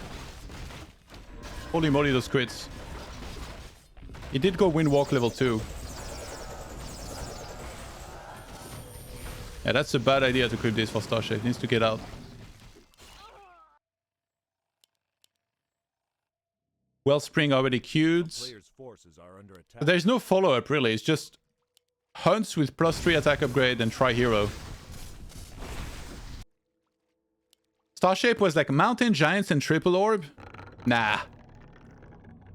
Speaker 1: Holy moly, those crits. He did go Windwalk level 2. Yeah, that's a bad idea to creep this for Starshaped. He needs to get out. Wellspring already queued.
Speaker 2: Player's forces are under attack.
Speaker 1: But there's no follow-up really. It's just hunts with +3 attack upgrade and try hero. Starshaped was like Mountain Giants and Triple Orb. Nah.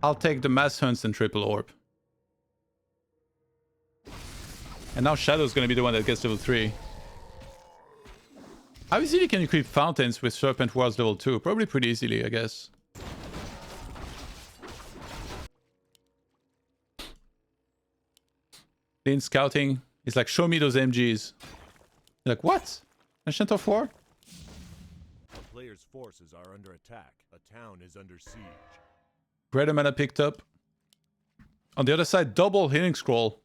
Speaker 1: I'll take the Mass Hunts and Triple Orb. And now Shadow's gonna be the one that gets level 3. How easily can you creep fountains with Serpent Wards level 2? Probably pretty easily, I guess. Lin scouting. He's like, show me those MGs. You're like, what? Ancient of War?
Speaker 2: A player's forces are under attack. A town is under siege.
Speaker 1: Greater mana picked up. On the other side, double healing scroll.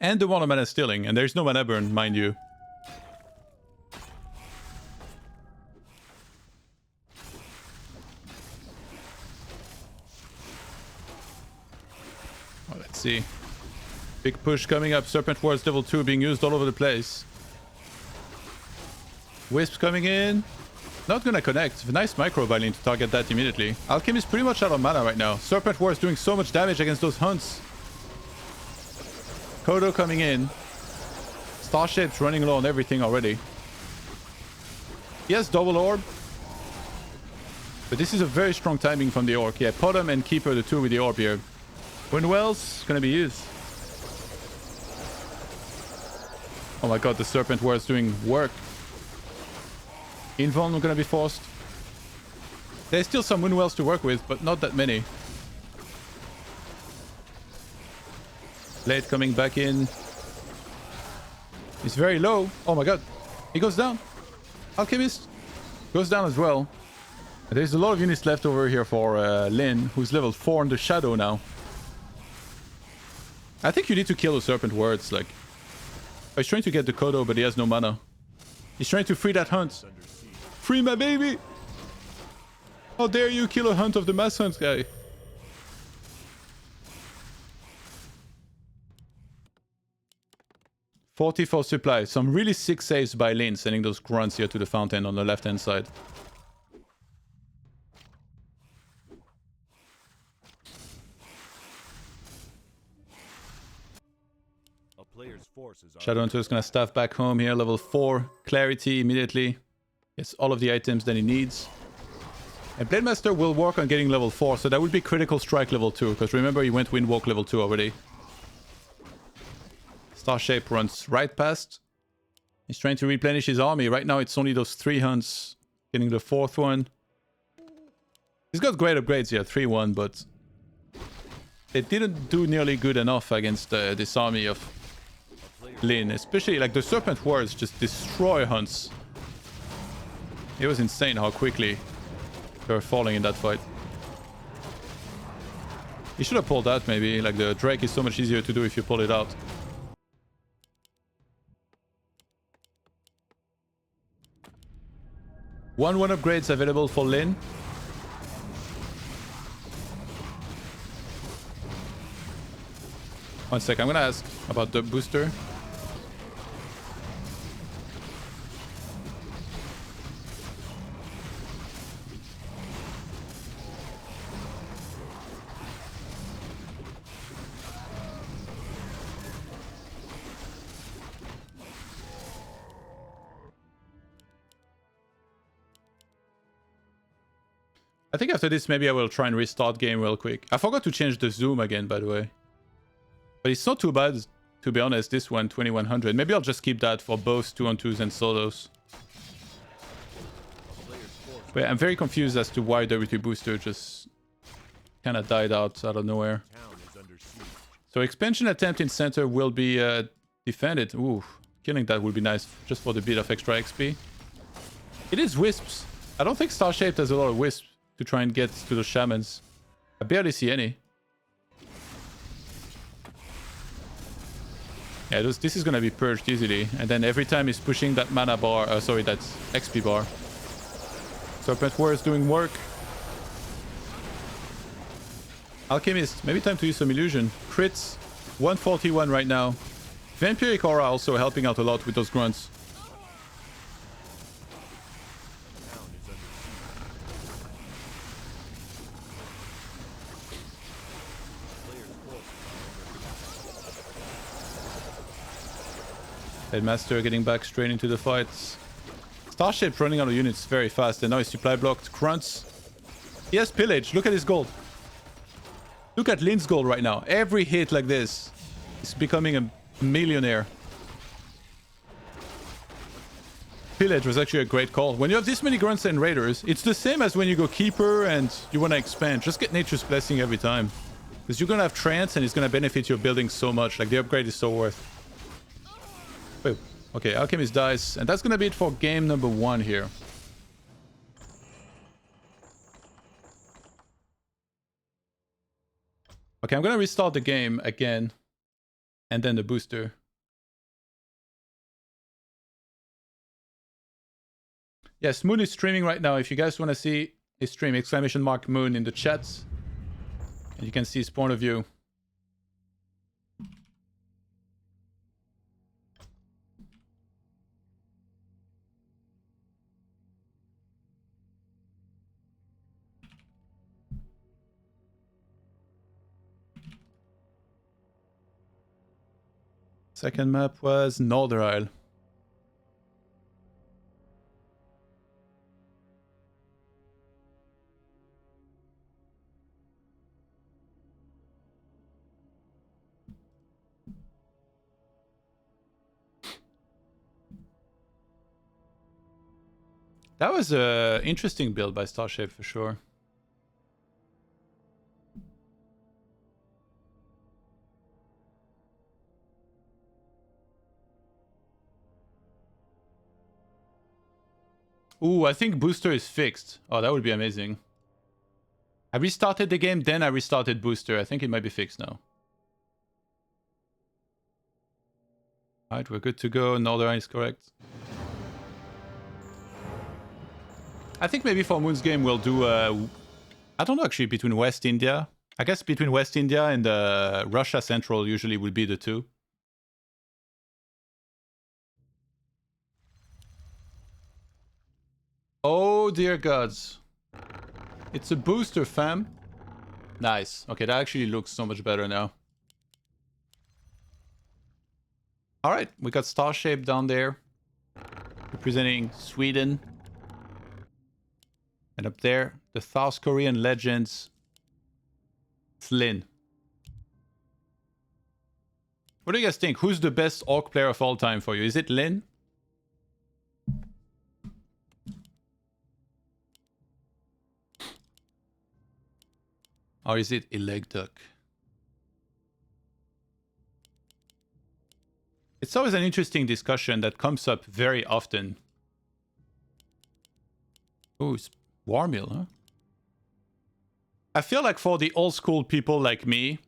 Speaker 1: And the one of mana stealing. And there's no mana burn, mind you. Oh, let's see. Big push coming up. Serpent Wards level 2 being used all over the place. Wisps coming in. Not gonna connect. Nice micro by Lin to target that immediately. Alchemist pretty much out of mana right now. Serpent Wards doing so much damage against those hunts. Kodo coming in. Starshaped running low on everything already. He has double orb. But this is a very strong timing from the orc. Yeah, Potom and Keeper, the two with the orb here. Windwell's gonna be used. Oh my god, the Serpent War's doing work. Invuln gonna be forced. There's still some Windwells to work with, but not that many. Blade coming back in. He's very low. Oh my god. He goes down. Alchemist goes down as well. There's a lot of units left over here for Lin, who's level 4 in the Shadow now. I think you need to kill the Serpent Wards. Like, he's trying to get the Kodo, but he has no mana. He's trying to free that hunt. Free my baby! How dare you kill a hunt of the mass hunt guy? $44 supply. Some really sick saves by Lin, sending those grunts here to the fountain on the left-hand side. Shadowhunter is gonna staff back home here, level 4. Clarity immediately. Gets all of the items that he needs. And Blademaster will work on getting level 4, so that would be Critical Strike level 2, because remember he went Windwalk level 2 already. Starshape runs right past. He's trying to replenish his army. Right now it's only those 3 hunts. Getting the 4th one. He's got great upgrades here, 3-1, but they didn't do nearly good enough against this army of Lin. Especially like the Serpent Wards just destroy hunts. It was insane how quickly they were falling in that fight. He should have pulled out maybe. Like the Drake is so much easier to do if you pull it out. One upgrades available for Lin. One sec, I'm gonna ask about the booster. I think after this, maybe I will try and restart game real quick. I forgot to change the zoom again, by the way. But it's not too bad, to be honest, this one, 2100. Maybe I'll just keep that for both 2-on-2s and solos. But yeah, I'm very confused as to why WT Booster just kind of died out of nowhere. So expansion attempt in center will be defended. Ooh, killing that would be nice, just for the bit of extra XP. It is Wisps. I don't think Starshaped has a lot of Wisps to try and get to the Shamans. I barely see any. Yeah, this is gonna be purged easily. And then every time he's pushing that mana bar, sorry, that's XP bar. Serpent War is doing work. Alchemist, maybe time to use some illusion. Crits, 141 right now. Vampiric Aura also helping out a lot with those grunts. Headmaster getting back straight into the fights. Starship running out of units very fast, and now his supply blocked. Grunts. He has pillage. Look at his gold. Look at Lin's gold right now. Every hit like this is becoming a Millionaire. Pillage was actually a great call. When you have this many grunts and raiders, it's the same as when you go keeper and you want to expand. Just get nature's blessing every time. Because you're going to have trance and it's going to benefit your building so much. Like the upgrade is so worth. Wait, okay, alchemist dies. And that's going to be it for game number 1 here. Okay, I'm going to restart the game again. And then the booster. Yes, Moon is streaming right now. If you guys want to see his stream, !Moon in the chats. And you can see his point of view. Second map was Northern Isle. That was an interesting build by Starshaped for sure. Ooh, I think booster is fixed. Oh, that would be amazing. I restarted the game, then I restarted booster. I think it might be fixed now. Alright, we're good to go. Northern is correct. I think maybe for Moon's game we'll do I don't know actually, between West India. I guess between West India and Russia Central usually would be the two. Oh dear gods. It's a booster, fam. Nice. Okay, that actually looks so much better now. Alright, we got Starshaped down there. Representing Sweden. And up there, the South Korean legends. Flynn. What do you guys think? Who's the best orc player of all time for you? Is it Lin? Or is it Elegduck? It's always an interesting discussion that comes up very often. Oh, it's Warmill, huh? I feel like for the old school people like me,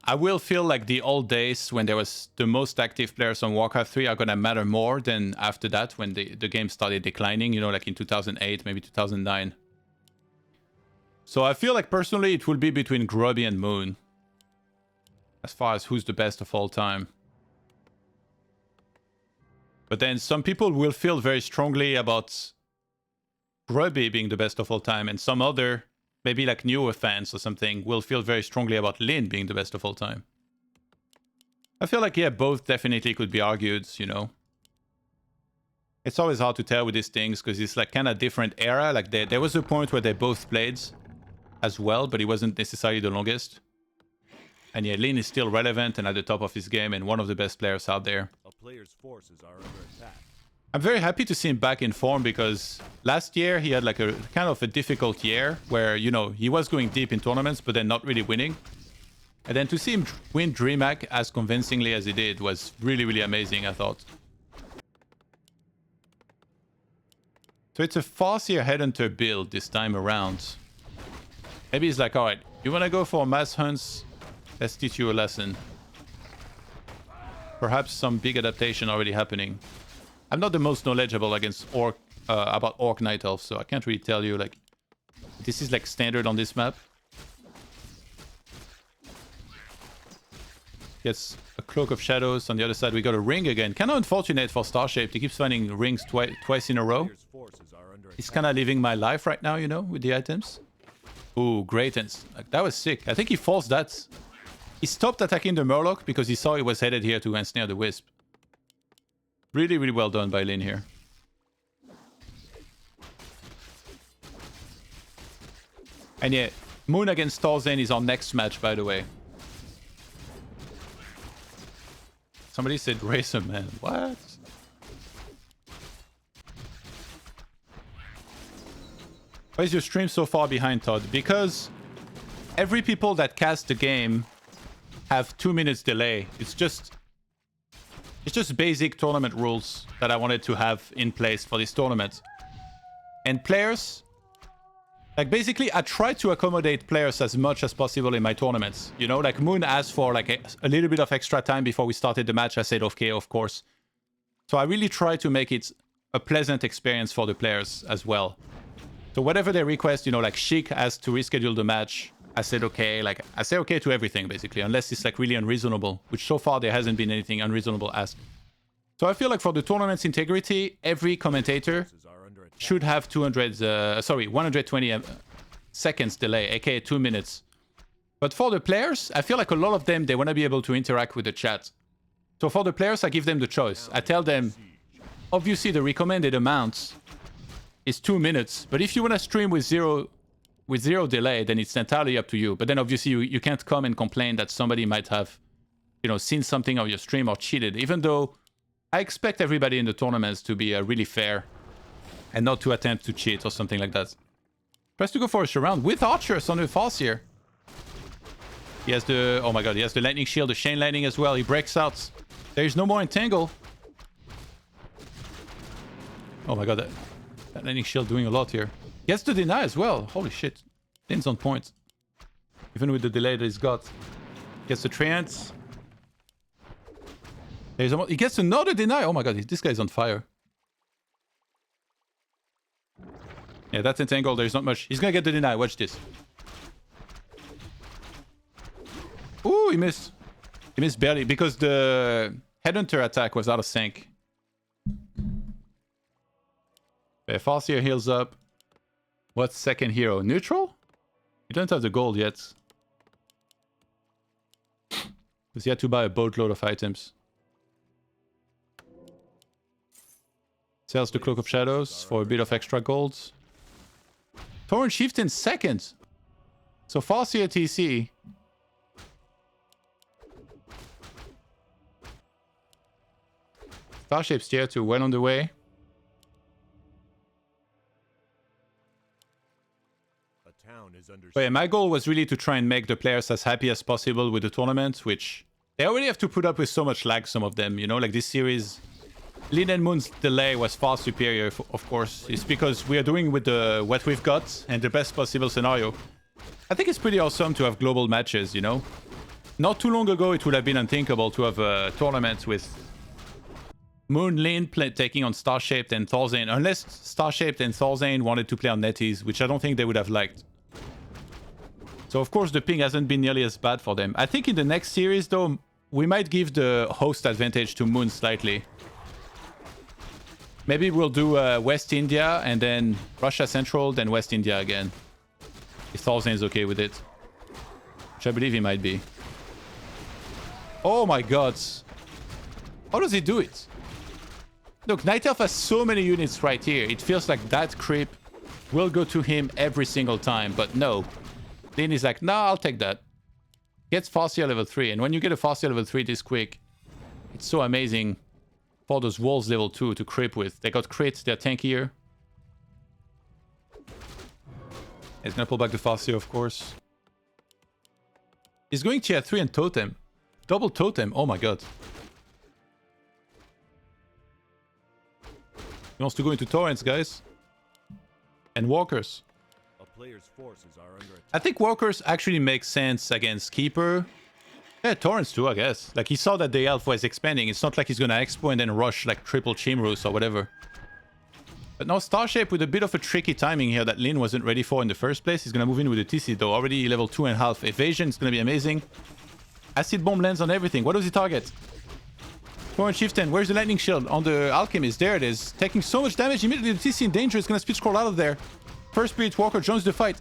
Speaker 1: I will feel like the old days when there was the most active players on Warcraft 3 are gonna matter more than after that when the game started declining, you know, like in 2008, maybe 2009. So I feel like personally it will be between Grubby and Moon. As far as who's the best of all time. But then some people will feel very strongly about Grubby being the best of all time, and some other, maybe like newer fans or something, will feel very strongly about Lin being the best of all time. I feel like, yeah, both definitely could be argued, you know. It's always hard to tell with these things, because it's like kind of different era. Like there was a point where they both played as well, but he wasn't necessarily the longest. And yeah, Lin is still relevant and at the top of his game and one of the best players out there.
Speaker 2: A player's forces are under attack.
Speaker 1: I'm very happy to see him back in form because last year he had like a kind of a difficult year where, you know, he was going deep in tournaments but then not really winning. And then to see him win DreamHack as convincingly as he did was really, really amazing, I thought. So it's a Farseer Headhunter build this time around. Maybe he's like, alright, you want to go for mass hunts? Let's teach you a lesson. Perhaps some big adaptation already happening. I'm not the most knowledgeable against about Orc Night Elf, so I can't really tell you, like... This is like standard on this map. Gets a Cloak of Shadows. On the other side, we got a ring again. Kind of unfortunate for Starshaped. He keeps finding rings twice in a row. He's kind of living my life right now, you know, with the items. Ooh, great. And like, that was sick. I think he forced that. He stopped attacking the Murloc because he saw he was headed here to ensnare the Wisp. Really, really well done by Lin here. And yeah, Moon against Thorzain is our next match, by the way. Somebody said Racer Man. What? Why is your stream so far behind, Todd? Because every people that cast the game have 2 minutes delay. It's just basic tournament rules that I wanted to have in place for this tournament. And players, like basically I try to accommodate players as much as possible in my tournaments. You know, like Moon asked for like a little bit of extra time before we started the match. I said, okay, of course. So I really try to make it a pleasant experience for the players as well. So whatever they request, you know, like Sheik asked to reschedule the match. I said okay, like I say okay to everything basically, unless it's like really unreasonable, which so far there hasn't been anything unreasonable asked. So I feel like for the tournament's integrity, every commentator should have 120 seconds delay, aka 2 minutes. But for the players, I feel like a lot of them, they want to be able to interact with the chat. So for the players, I give them the choice. I tell them, obviously the recommended amount is 2 minutes, but if you want to stream with zero delay, then it's entirely up to you. But then obviously you can't come and complain that somebody might have, you know, seen something of your stream or cheated, even though I expect everybody in the tournaments to be really fair and not to attempt to cheat or something like that. Tries to go for a surround with archers on the Farseer. He has the, oh my god, he has the lightning shield, the chain lightning as well. He breaks out. There is no more entangle. Oh my god, that lightning shield doing a lot here. He has to deny as well. Holy shit. Lin's on point. Even with the delay that he's got. Gets the treant. He gets another deny. Oh my god, this guy's on fire. Yeah, that's entangled. There's not much. He's gonna get the deny. Watch this. Ooh, he missed. He missed barely because the headhunter attack was out of sync. Okay, Farseer heals up. What's second hero? Neutral? You don't have the gold yet. Because he had to buy a boatload of items. Sells the Cloak of Shadows for a bit of extra gold. Thorzain Chieftain second. So Farseer TC. Starshaped tier 2 well on the way. But yeah, my goal was really to try and make the players as happy as possible with the tournament, which they already have to put up with so much lag, some of them, you know, like this series. Lin and Moon's delay was far superior, of course. It's because we are doing with what we've got and the best possible scenario. I think it's pretty awesome to have global matches, you know. Not too long ago, it would have been unthinkable to have a tournament with Moon Lin taking on Starshaped and Thorzain, unless Starshaped and Thorzain wanted to play on NetEase, which I don't think they would have liked. So of course the ping hasn't been nearly as bad for them. I think in the next series though, we might give the host advantage to Moon slightly. Maybe we'll do West India and then Russia Central, then West India again. If Thorzain is okay with it. Which I believe he might be. Oh my god. How does he do it? Look, Night Elf has so many units right here. It feels like that creep will go to him every single time, but no. Lin is like, nah, I'll take that. Gets Farseer level 3, and when you get a Farseer level 3 this quick, it's so amazing for those walls level 2 to creep with. They got crits, they're tankier. He's gonna pull back the Farseer, of course. He's going tier 3 and Totem. Double Totem, oh my god. He wants to go into torrents, guys. And walkers.
Speaker 2: Player's forces are under attack.
Speaker 1: I think walkers actually make sense against Keeper. Yeah, torrents too, I guess. Like, he saw that the elf was expanding. It's not like he's gonna expo and then rush like triple Chimrus or whatever. But now Starshape with a bit of a tricky timing here that Lin wasn't ready for in the first place. He's gonna move in with the TC though. Already level 2.5 evasion. It's gonna be amazing. Acid bomb lands on everything. What does he target? Thorzain Chieftain, where's the lightning shield? On the alchemist, there it is. Taking so much damage immediately. The TC in danger. It's gonna speed scroll out of there. First Spirit Walker joins the fight.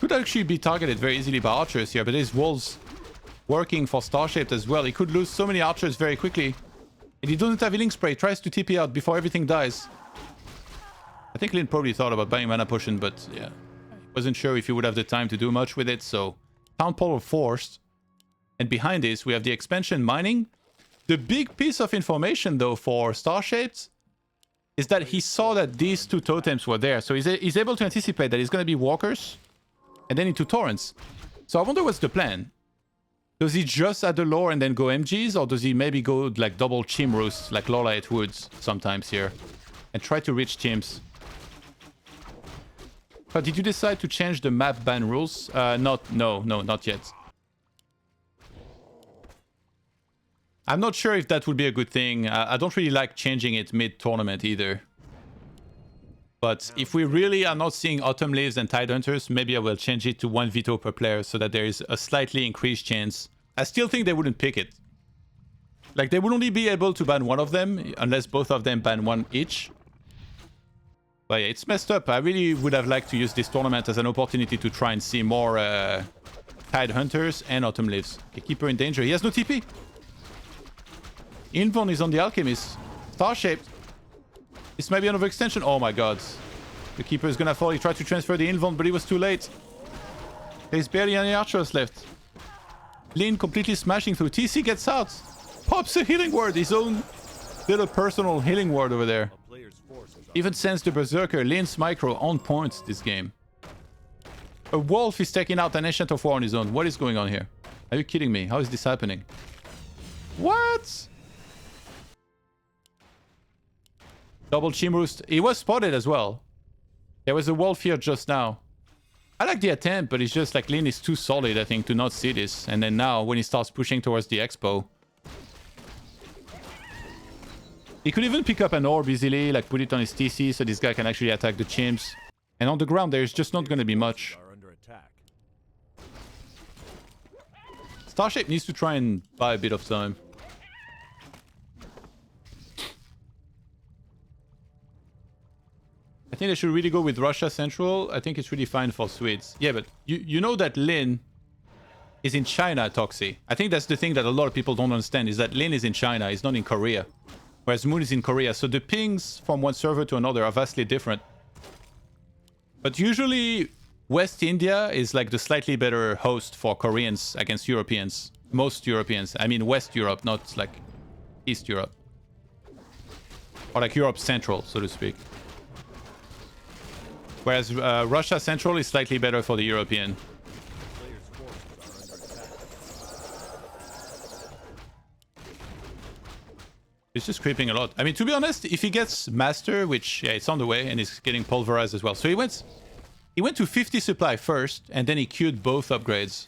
Speaker 1: Could actually be targeted very easily by archers here, but there's walls working for Starshaped as well. He could lose so many archers very quickly. And he doesn't have healing spray. Tries to TP out before everything dies. I think Lin probably thought about buying mana potion, but yeah. Wasn't sure if he would have the time to do much with it, so Town Portal forced. And behind this, we have the expansion mining. The big piece of information, though, for Starshaped is that he saw that these two totems were there. So he's able to anticipate that it's going to be walkers and then into torrents. So I wonder what's the plan. Does he just add the lore and then go MGs? Or does he maybe go like double chim roost like Lorelite Woods sometimes here? And try to reach chims? But did you decide to change the map ban rules? No, not yet. I'm not sure if that would be a good thing. I don't really like changing it mid-tournament either. But if we really are not seeing Autumn Leaves and Tidehunters, maybe I will change it to 1 veto per player so that there is a slightly increased chance. I still think they wouldn't pick it. Like, they would only be able to ban one of them unless both of them ban one each. But yeah, it's messed up. I really would have liked to use this tournament as an opportunity to try and see more Tidehunters and Autumn Leaves. Okay, Keeper in danger. He has no TP. Invon is on the Alchemist. Starshaped. This might be an overextension. Oh my god. The Keeper is gonna fall. He tried to transfer the Invon, but he was too late. There's barely any archers left. Lin completely smashing through. TC gets out. Pops a healing word. His own little personal healing word over there. Even sends the Berserker. Lin's micro on point this game. A wolf is taking out an Ancient of War on his own. What is going on here? Are you kidding me? How is this happening? What? Double Chimroost. He was spotted as well. There was a wolf here just now. I like the attempt, but it's just like Lin is too solid, I think, to not see this. And then now, when he starts pushing towards the expo, he could even pick up an orb easily, like put it on his TC so this guy can actually attack the chimps. And on the ground, there's just not going to be much. Starshaped needs to try and buy a bit of time. I think they should really go with Russia Central. I think it's really fine for Swedes. Yeah, but you know that Lin is in China, Toxie. I think that's the thing that a lot of people don't understand, is that Lin is in China, he's not in Korea. Whereas Moon is in Korea. So the pings from one server to another are vastly different. But usually West India is like the slightly better host for Koreans against Europeans. Most Europeans. I mean West Europe, not like East Europe. Or like Europe Central, so to speak. Whereas Russia Central is slightly better for the European. It's just creeping a lot. I mean, to be honest, if he gets Master, which, yeah, it's on the way, and he's getting pulverized as well. So he went to 50 supply first, and then he queued both upgrades.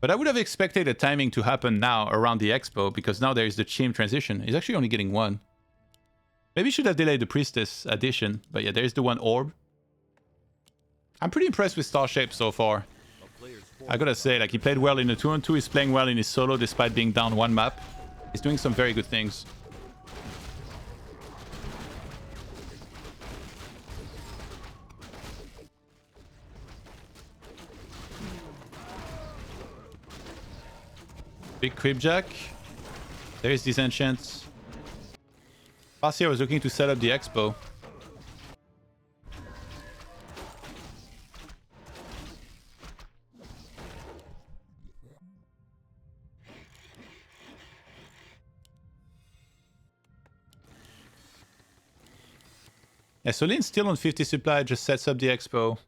Speaker 1: But I would have expected a timing to happen now around the expo, because now there is the Chim transition. He's actually only getting one. Maybe should have delayed the Priestess addition. But yeah, there's the one orb. I'm pretty impressed with Starshaped so far. I gotta say, like, he played well in the 2-on-2. He's playing well in his solo despite being down one map. He's doing some very good things. Big Creepjack. There is Disenchant. Farseer was looking to set up the expo. Yeah, so Lin's still on 50 supply, just sets up the expo.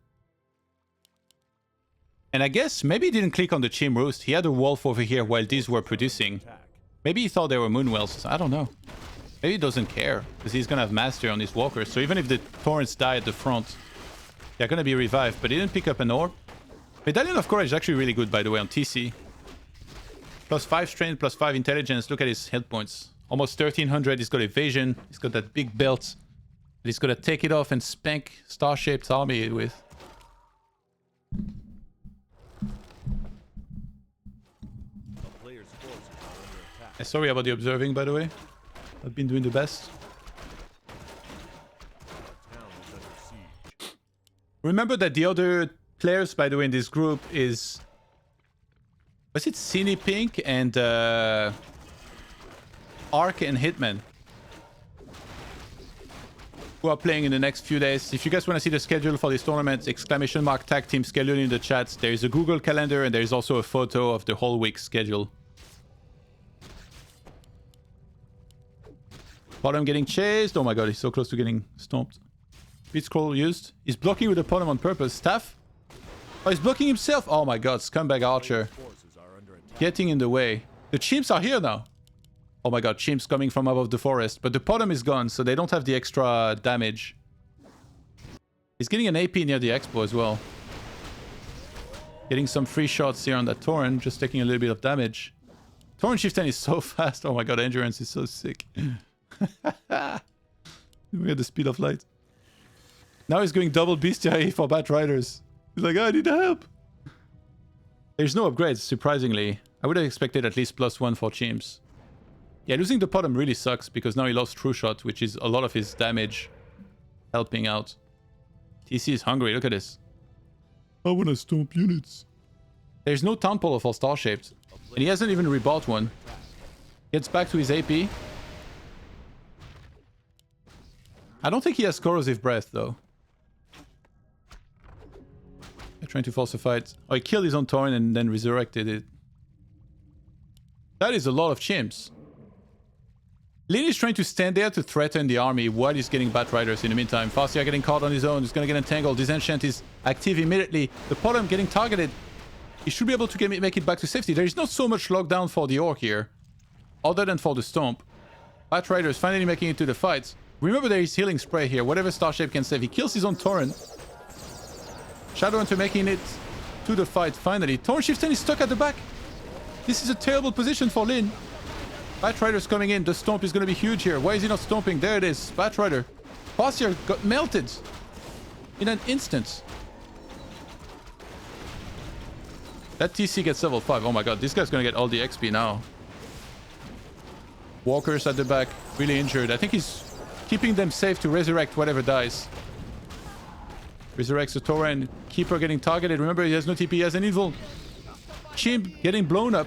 Speaker 1: And I guess maybe he didn't click on the Chim Roost. He had a wolf over here while these were producing. Maybe he thought they were Moonwells. I don't know. Maybe he doesn't care, because he's going to have Master on his walkers. So even if the Torrents die at the front, they're going to be revived. But he didn't pick up an orb. Medallion of Courage is actually really good, by the way, on TC. Plus 5 strength, plus 5 intelligence. Look at his health points. Almost 1300. He's got evasion. He's got that big belt. He's going to take it off and spank Starshape's army with. Sorry about the observing, by the way. I've been doing the best. Remember that the other players, by the way, in this group is... Was it Cine Pink and Ark and Hitman? Who are playing in the next few days. If you guys want to see the schedule for this tournament, exclamation mark tag team schedule in the chat. There is a Google Calendar and there is also a photo of the whole week's schedule. Bottom getting chased. Oh my god, he's so close to getting stomped. Speed scroll used. He's blocking with the bottom on purpose. Staff. Oh, he's blocking himself. Oh my god, scumbag archer.
Speaker 2: Forces are under attack.
Speaker 1: Getting in the way. The chimps are here now. Oh my god, chimps coming from above the forest. But the bottom is gone, so they don't have the extra damage. He's getting an AP near the expo as well. Getting some free shots here on that Thorzain, just taking a little bit of damage. Thorzain Chieftain is so fast. Oh my god, endurance is so sick. We had the speed of light. Now he's going double bestiae for Bat Riders. He's like, I need help. There's no upgrades, surprisingly. I would have expected at least +1 for chimps. Yeah, losing the bottom really sucks because now he lost True Shot, which is a lot of his damage helping out. TC is hungry, look at this. I want to stomp units. There's no Town Polo for Starshaped. And he hasn't even rebought one. Gets back to his AP. I don't think he has Corrosive Breath, though. They're trying to force a fight. Oh, he killed his own Thorzain and then resurrected it. That is a lot of chimps. Lin is trying to stand there to threaten the army while he's getting Bat Riders in the meantime. Farsia getting caught on his own. He's going to get entangled. Disenchant is active immediately. The bottom getting targeted. He should be able to make it back to safety. There is not so much lockdown for the Orc here. Other than for the Stomp. Bat Riders finally making it to the fight. Remember there is healing spray here. Whatever Starshaped can save. He kills his own Thorzain. Shadowhunter making it to the fight finally. Thorzain Chieftain is stuck at the back. This is a terrible position for Lin. Bat Rider's coming in. The stomp is going to be huge here. Why is he not stomping? There it is. Bat Rider. Farsia got melted in an instant. That TC gets level 5. Oh my god, this guy's going to get all the XP now. Walkers at the back. Really injured. I think he's keeping them safe to resurrect whatever dies. Resurrects the Thorzain. Keeper getting targeted. Remember, he has no TP. He has an evil. Chimp getting blown up.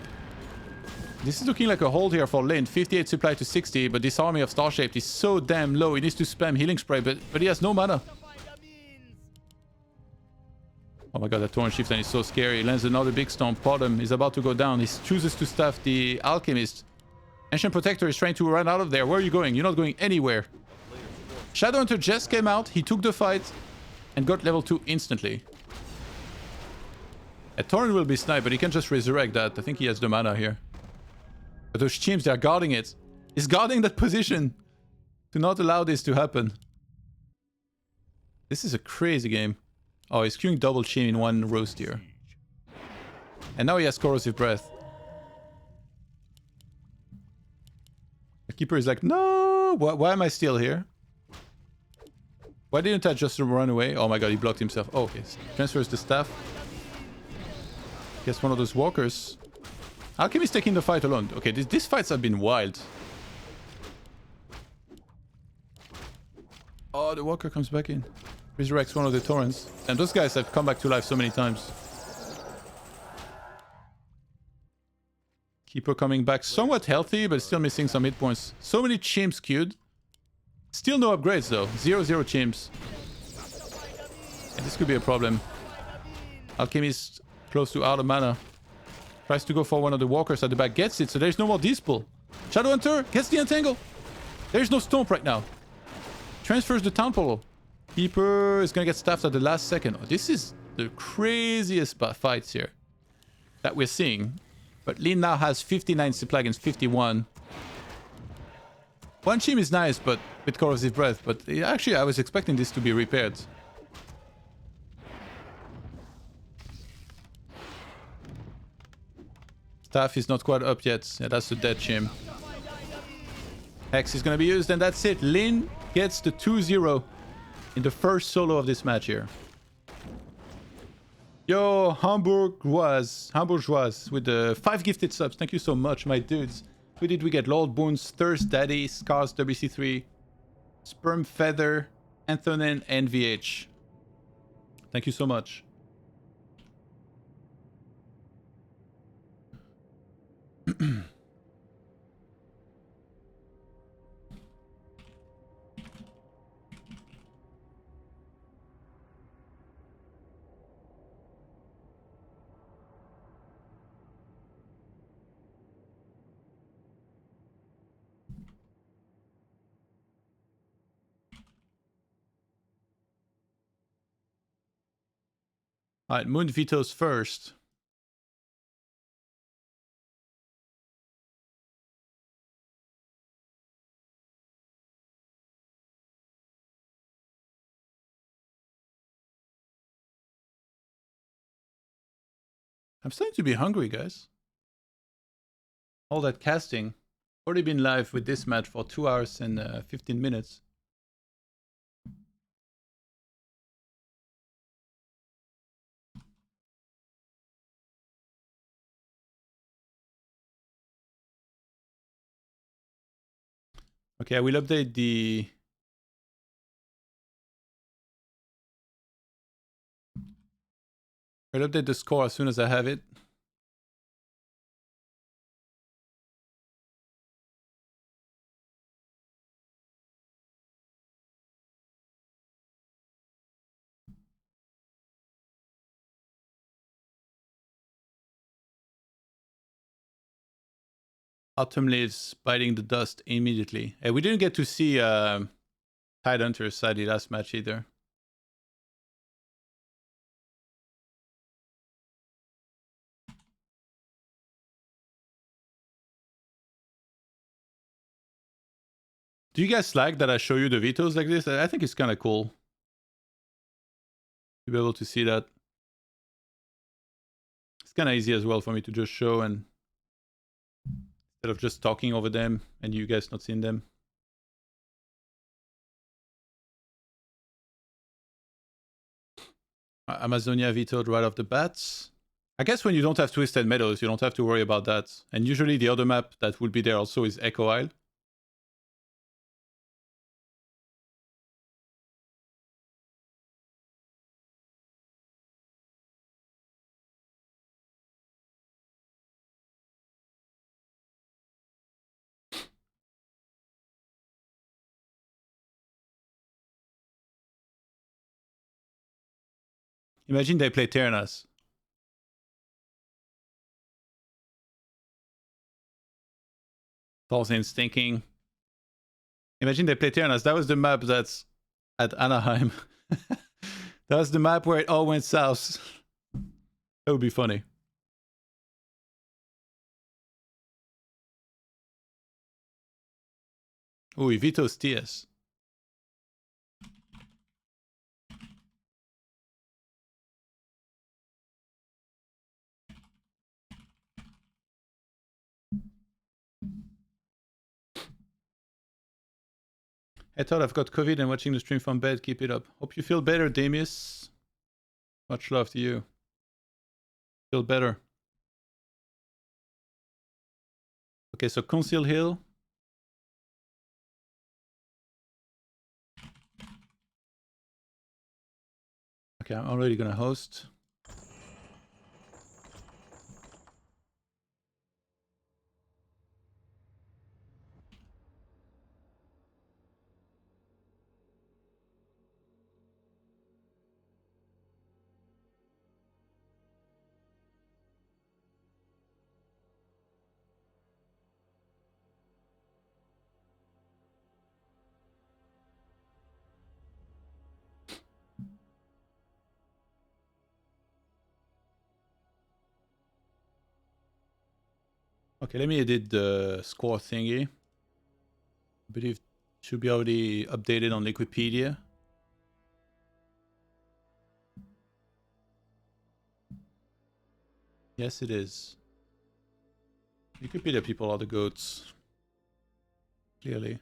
Speaker 1: This is looking like a hold here for Lin. 58 supply to 60, but this army of Starshaped is so damn low. He needs to spam healing spray, but he has no mana. Oh my god, that Thorzain Chieftain is so scary. He lands another big stomp. Bottom is about to go down. He chooses to staff the Alchemist. Ancient Protector is trying to run out of there. Where are you going? You're not going anywhere. Shadowhunter just came out. He took the fight and got level 2 instantly. A Thorzain will be sniped, but he can just resurrect that. I think he has the mana here. But those chimps, they're guarding it. He's guarding that position to not allow this to happen. This is a crazy game. Oh, he's queuing double chim in one roast here. And now he has Corrosive Breath. The Keeper is like, no! Why am I still here? Why didn't I just run away? Oh my god, he blocked himself. Oh, okay. Transfers the staff. Gets one of those walkers. Alchemist taking the fight alone. Okay, these fights have been wild. Oh, the walker comes back in. Resurrects one of the Thorzains. And those guys have come back to life so many times. Keeper coming back somewhat healthy, but still missing some hit points. So many chimps queued. Still no upgrades though. 0-0 chimps. And this could be a problem. Alchemist close to out of mana. Tries to go for one of the walkers at the back. Gets it, so there's no more Dispel. Shadowhunter gets the entangle. There's no Stomp right now. Transfers the Town Polo. Keeper is going to get staffed at the last second. Oh, this is the craziest fights here that we're seeing. But Lin now has 59 supply against 51. One chim is nice, but with Corrosive Breath. But actually, I was expecting this to be repaired. Staff is not quite up yet. Yeah, that's the dead chim. Hex is going to be used, and that's it. Lin gets the 2-0 in the first solo of this match here. Yo, Hambourgeoise with the 5 gifted subs. Thank you so much, my dudes. Who did we get? Lord Boons, Thirst Daddy, Scars WC3, Sperm Feather, Antonin, and VH. Thank you so much. All right, Moon vetoes first. I'm starting to be hungry, guys. All that casting. Already been live with this match for 2 hours and 15 minutes. Okay, I will update the... I'll update the score as soon as I have it. Autumn leaves biting the dust immediately. Hey, we didn't get to see Tidehunter's side last match either. Do you guys like that I show you the vetoes like this? I think it's kind of cool to be able to see that. It's kind of easy as well for me to just show and instead of just talking over them and you guys not seeing them. Amazonia vetoed right off the bat. I guess when you don't have Twisted Meadows, you don't have to worry about that. And usually the other map that will be there also is Echo Isle. Imagine they play Ternas. Thorzain's thinking. Imagine they play Ternas. That was the map that's at Anaheim. That was the map where it all went south. That would be funny. Oh, he vetoes TS. I thought I've got COVID and watching the stream from bed. Keep it up. Hope you feel better, Damius. Much love to you. Feel better. Okay, so Conceal Hill. Okay, I'm already gonna host. Okay, let me edit the score thingy. I believe it should be already updated on Wikipedia. Yes, it is. Wikipedia people are the goats. Clearly.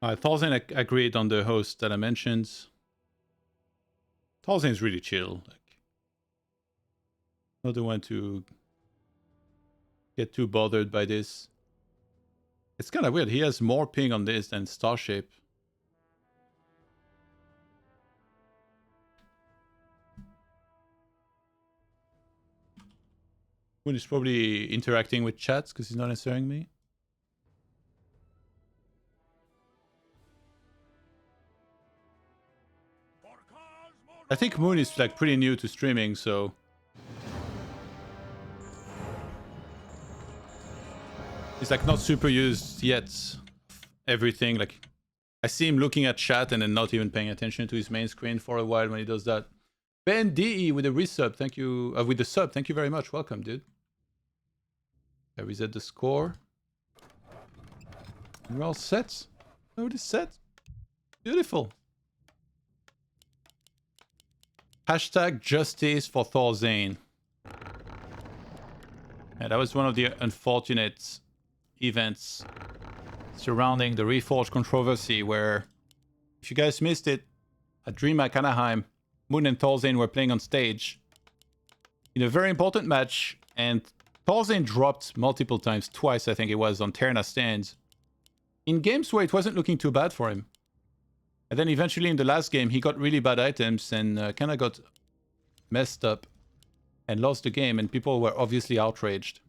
Speaker 1: Thorzain agreed on the host that I mentioned. Thorzain's really chill. Like, not the one to get too bothered by this. It's kind of weird. He has more ping on this than Starshape. Moon is probably interacting with chats because he's not answering me. I think Moon is like pretty new to streaming, so he's like not super used yet. Everything like I see him looking at chat and then not even paying attention to his main screen for a while when he does that. Ben DE with a resub, thank you. With the sub, thank you very much. Welcome, dude. I reset the score. We're all set. Oh, it is set. Beautiful. Hashtag justice for Thorzain. Yeah, that was one of the unfortunate events surrounding the Reforged controversy where, if you guys missed it, at DreamHack Anaheim, Moon and Thorzain were playing on stage in a very important match, and Thorzain dropped multiple times, twice I think it was, on Terna stands, in games where it wasn't looking too bad for him. And then eventually in the last game, he got really bad items and kind of got messed up and lost the game, and people were obviously outraged.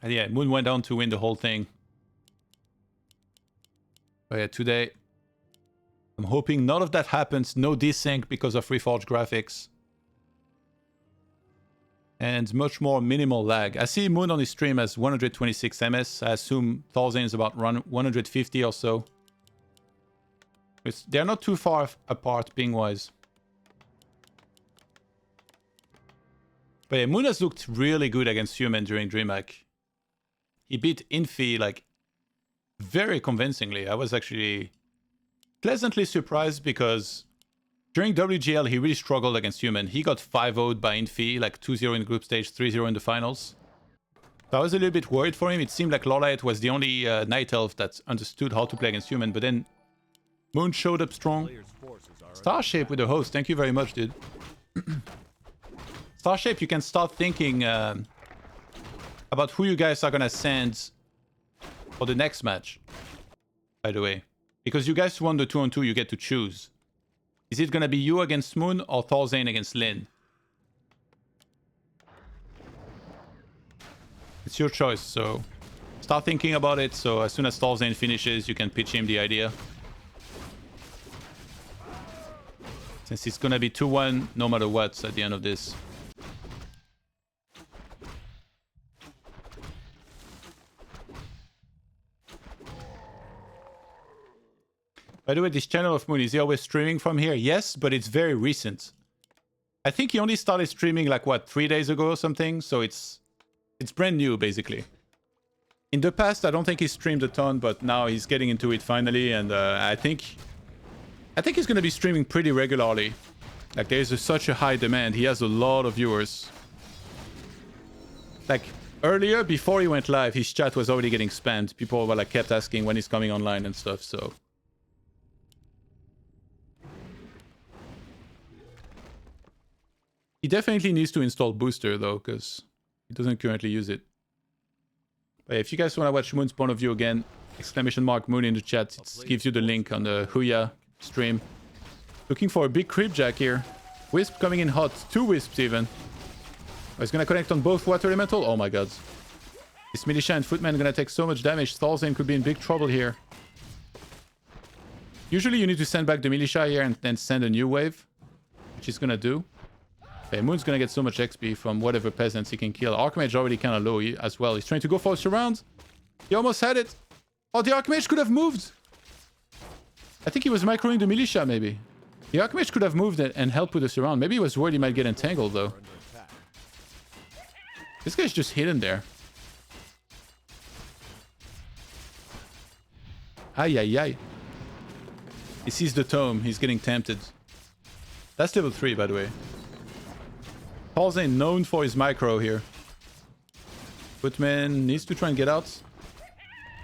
Speaker 1: And yeah, Moon went on to win the whole thing. But yeah, today, I'm hoping none of that happens. No desync because of Reforged graphics. And much more minimal lag. I see Moon on his stream as 126 ms. I assume Thorzain is about 150 or so. They're not too far apart ping-wise. But yeah, Moon has looked really good against Human during DreamHack. He beat Infi like very convincingly. I was actually pleasantly surprised because during WGL he really struggled against Human. He got 5-0'd by Infi, like 2-0 in group stage, 3-0 in the finals. So I was a little bit worried for him. It seemed like Lorlight was the only Night Elf that understood how to play against Human, but then Moon showed up strong. Starshaped with the host. Thank you very much, dude. Starshaped, you can start thinking about who you guys are going to send for the next match, by the way. Because you guys won the 2-on-2, you get to choose. Is it going to be you against Moon or Thorzain against Lin? It's your choice, so start thinking about it. So as soon as Thorzain finishes, you can pitch him the idea. Since it's gonna be 2-1 no matter what at the end of this. By the way, this channel of Moon, is he always streaming from here? Yes, but it's very recent. I think he only started streaming like, what, 3 days ago or something? So it's brand new, basically. In the past, I don't think he streamed a ton, but now he's getting into it finally, and I think he's going to be streaming pretty regularly. Like, there's such a high demand. He has a lot of viewers. Like, earlier, before he went live, his chat was already getting spammed. People were like, kept asking when he's coming online and stuff, so... He definitely needs to install Booster, though, because he doesn't currently use it. But yeah, if you guys want to watch Moon's point of view again, !Moon in the chat. It gives you the link on the Huya stream. Looking for a big creep jack here. Wisp coming in hot. 2 wisps even. Oh, he's gonna connect on both water elemental. Oh my god. This militia and footman gonna take so much damage. Thorzain could be in big trouble here. Usually you need to send back the militia here and then send a new wave, which he's gonna do. Okay, Moon's gonna get so much XP from whatever peasants he can kill. Archmage already kind of low as well. He's trying to go for a surround. He almost had it. Oh, the Archmage could have moved. I think he was microing the militia, maybe. The Archmage could have moved and helped with the surround. Maybe he was worried he might get entangled, though. This guy's just hidden there. Ay, ay, ay. He sees the tome. He's getting tempted. That's level 3, by the way. Thorzain known for his micro here. Footman needs to try and get out.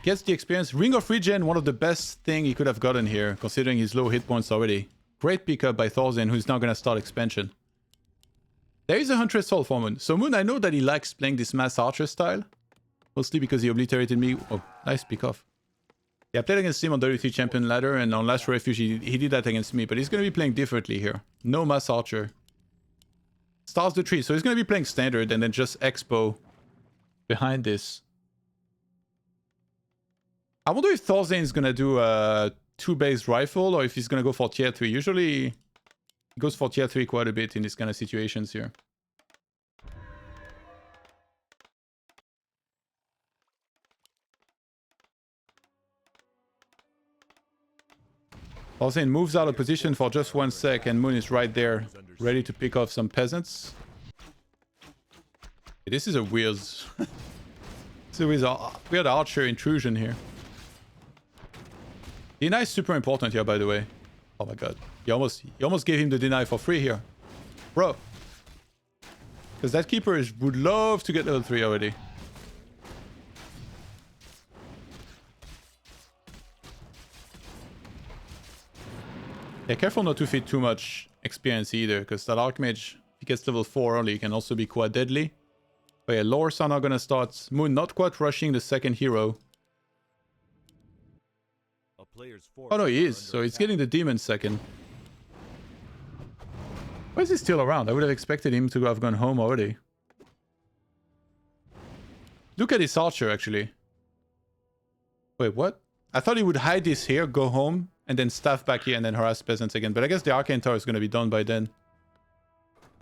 Speaker 1: Gets the experience. Ring of Regen, one of the best thing he could have gotten here, considering his low hit points already. Great pickup by Thorzain, who's now going to start expansion. There is a Huntress Soul for Moon. So Moon, I know that he likes playing this Mass Archer style. Mostly because he obliterated me. Oh, nice pick off. Yeah, I played against him on W3 Champion Ladder, and on Last Refuge he did that against me. But he's going to be playing differently here. No Mass Archer. Stars the tree. So he's going to be playing Standard and then just Expo behind this. I wonder if Thorzain is going to do a 2-based rifle or if he's going to go for tier 3. Usually he goes for tier 3 quite a bit in this kind of situations here. Thorzain moves out of position for just 1 sec and Moon is right there, ready to pick off some peasants. This is a weird... it's a weird archer intrusion here. Deny is super important here, by the way. Oh my god. You almost gave him the deny for free here. Bro. Because that keeper would love to get level 3 already. Yeah, careful not to feed too much experience either, because that Archmage, if he gets level 4 early, can also be quite deadly. But yeah, lores are not gonna start. Moon not quite rushing the second hero. Oh no, he is. So he's getting the demon second. Why is he still around? I would have expected him to have gone home already. Look at this archer, actually. Wait, what? I thought he would hide this here, go home, and then staff back here and then harass peasants again. But I guess the Arcane Tower is going to be done by then.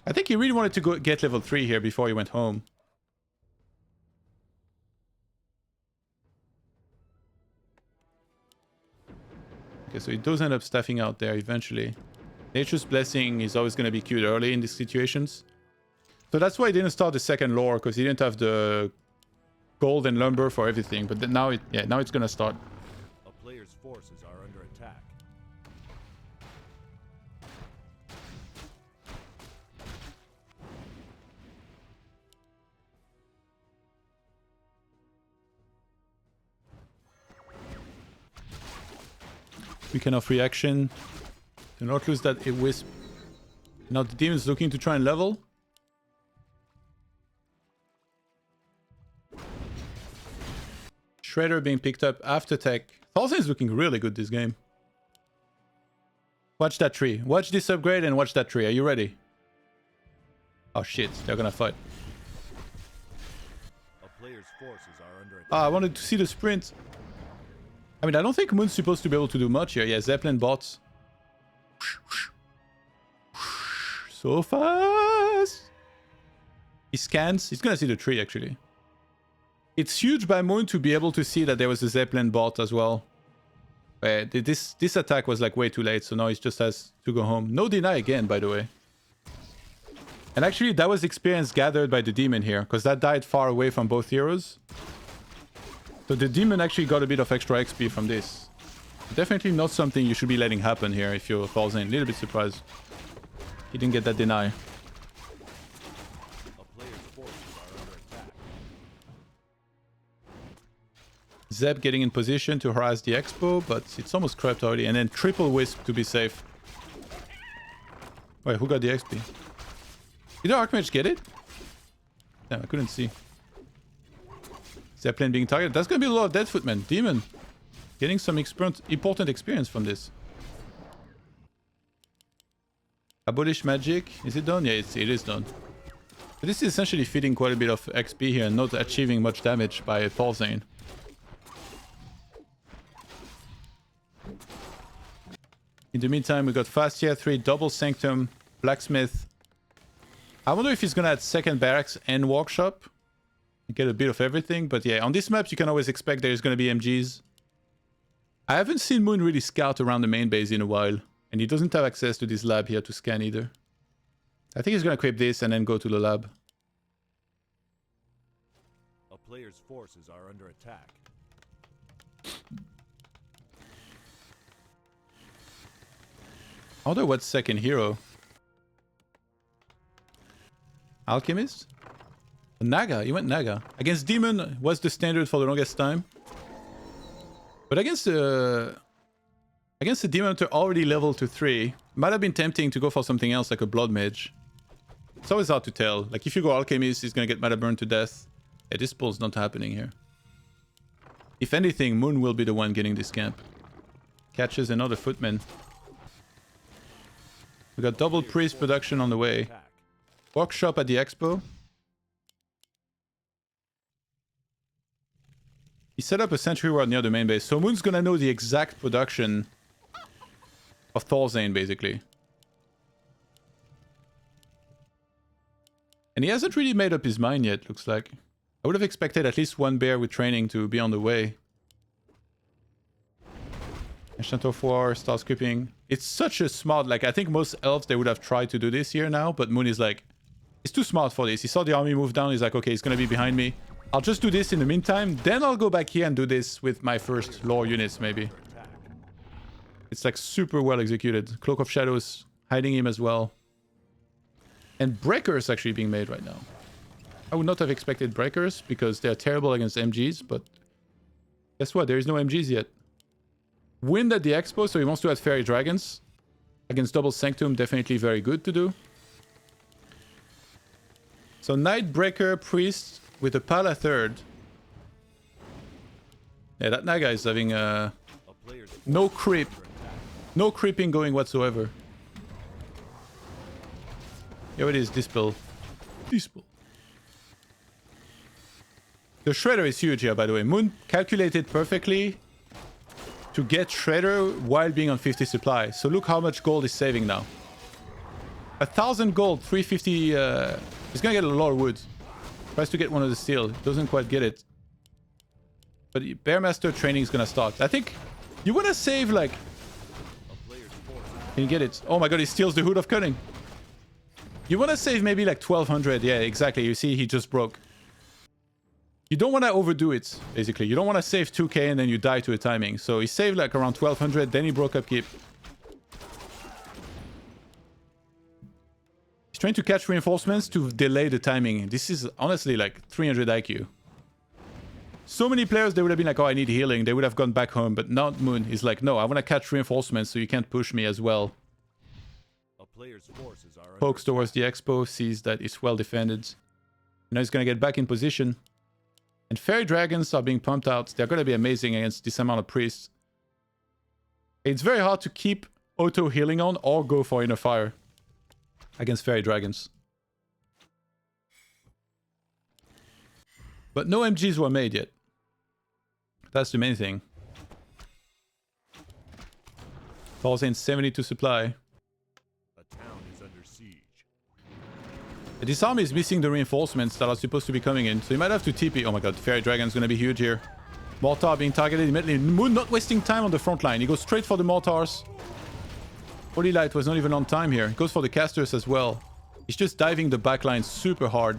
Speaker 1: I think he really wanted to go get level 3 here before he went home. Okay, so he does end up staffing out there eventually. Nature's Blessing is always going to be queued early in these situations. So that's why he didn't start the second lore, because he didn't have the gold and lumber for everything. But then now it's going to start.
Speaker 2: A player's forces are under attack.
Speaker 1: Weekend of reaction. Do not lose that wisp. Now the demon's looking to try and level. Shredder being picked up after tech. Thorzain is looking really good this game. Watch that tree. Watch this upgrade and watch that tree. Are you ready? Oh shit, they're gonna fight.
Speaker 2: A player's forces are under attack.
Speaker 1: Ah, I wanted to see the sprint. I mean, I don't think Moon's supposed to be able to do much here. Yeah, Zeppelin bots. So fast. He scans. He's gonna see the tree, actually. It's huge by Moon to be able to see that there was a Zeppelin bot as well. This attack was like way too late, so now he just has to go home. No deny again, by the way. And actually, that was experience gathered by the demon here, because that died far away from both heroes. So the demon actually got a bit of extra XP from this. Definitely not something you should be letting happen here if you're Thorzain. A little bit surprised he didn't get that deny.
Speaker 2: A player's forces are under attack.
Speaker 1: Zeb getting in position to harass the Expo, but it's almost crept already. And then triple Wisp to be safe. Wait, who got the XP? Did the Archmage get it? Damn, I couldn't see. Zeppelin being targeted. That's gonna be a lot of Deadfoot, man. Demon. Getting some important experience from this. Abolish magic. Is it done? Yeah, it is done. But this is essentially feeding quite a bit of XP here and not achieving much damage by Thorzain. In the meantime, we got fast tier 3, double Sanctum, Blacksmith. I wonder if he's gonna add second barracks and workshop. Get a bit of everything, but yeah, on this map you can always expect there's gonna be MGs. I haven't seen Moon really scout around the main base in a while, and he doesn't have access to this lab here to scan either. I think he's gonna equip this and then go to the lab.
Speaker 2: A player's forces are under attack.
Speaker 1: I wonder what's second hero. Alchemist? Naga, he went Naga. Against Demon was the standard for the longest time. But against the Demon Hunter already leveled to 3, might have been tempting to go for something else like a Blood Mage. It's always hard to tell. Like if you go Alchemist, he's gonna get mana burned to death. Yeah, this pull's not happening here. If anything, Moon will be the one getting this camp. Catches another Footman. We got double priest production on the way. Workshop at the expo. He set up a sentry ward near the main base. So Moon's gonna know the exact production of Thorzain, basically. And he hasn't really made up his mind yet, looks like. I would have expected at least one bear with training to be on the way. Ancient of War, Stars Creeping. It's such a smart, like, I think most elves, they would have tried to do this here now, but Moon is like, he's too smart for this. He saw the army move down, he's like, okay, he's gonna be behind me. I'll just do this in the meantime, then I'll go back here and do this with my first lore units, maybe. It's like super well executed. Cloak of Shadows, hiding him as well. And Breakers actually being made right now. I would not have expected Breakers, because they're terrible against MGs, but guess what, there is no MGs yet. Wind at the expo, so he wants to add Fairy Dragons. Against Double Sanctum, definitely very good to do. So Knight, Breaker, Priest with a Pala third. Yeah, that Naga is having no creep. No creeping going whatsoever. Here it is, Dispel. Dispel. The Shredder is huge here, by the way. Moon calculated perfectly to get Shredder while being on 50 supply. So look how much gold is saving now. 1,000 gold, 350... he's gonna get a lot of wood. Tries to get one of the steel. Doesn't quite get it. But Bearmaster training is gonna start. I think you wanna save like... Can you get it? Oh my god, he steals the Hood of Cunning. You wanna save maybe like 1,200. Yeah, exactly. You see, he just broke. You don't want to overdo it, basically. You don't want to save 2k and then you die to a timing. So he saved like around 1,200, then he broke upkeep. He's trying to catch reinforcements to delay the timing. This is honestly like 300 IQ. So many players, they would have been like, oh, I need healing. They would have gone back home, but not Moon. He's like, no, I want to catch reinforcements so you can't push me as well.
Speaker 2: A player's forces are
Speaker 1: Pokes towards the expo, sees that it's well defended. Now he's going to get back in position. And Fairy Dragons are being pumped out. They're going to be amazing against this amount of priests. It's very hard to keep auto healing on or go for Inner Fire against Fairy Dragons. But no MGs were made yet. That's the main thing. Thorzain 72 supply.
Speaker 2: A town is under siege.
Speaker 1: This army is missing the reinforcements that are supposed to be coming in, so you might have to TP. Oh my god, Fairy Dragon's gonna be huge here. Mortar being targeted immediately. Moon not wasting time on the front line. He goes straight for the mortars. Holy Light was not even on time here. He goes for the casters as well. He's just diving the backline super hard.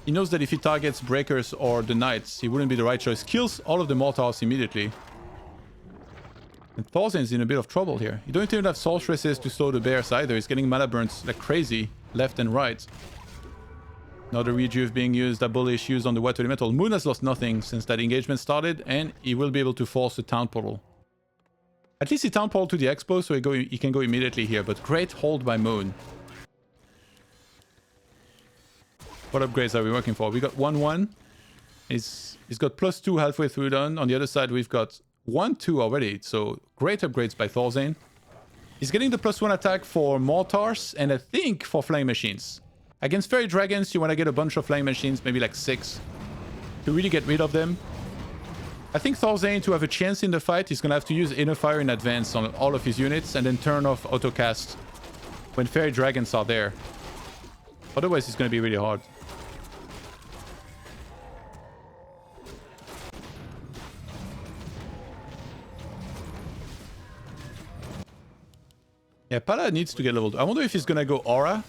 Speaker 1: He knows that if he targets Breakers or the Knights, he wouldn't be the right choice. Kills all of the mortars immediately. And Thorzain's in a bit of trouble here. You don't even have Sorceresses to slow the bears either. He's getting mana burns like crazy, left and right. Another rejuve being used, Abolish used on the Water Elemental. Moon has lost nothing since that engagement started, and he will be able to force a Town Portal. At least he Town Portal to the Expo, so he can go immediately here, but great hold by Moon. What upgrades are we working for? We got 1-1. He's got +2 halfway through done. On the other side, we've got 1-2 already, so great upgrades by Thorzain. He's getting the +1 attack for Mortars, and I think for Flying Machines. Against Fairy Dragons, you want to get a bunch of Flying Machines, maybe like 6, to really get rid of them. I think Thorzain, to have a chance in the fight, he's going to have to use Inner Fire in advance on all of his units, and then turn off Autocast when Fairy Dragons are there. Otherwise, it's going to be really hard. Yeah, Pala needs to get leveled. I wonder if he's gonna go Aura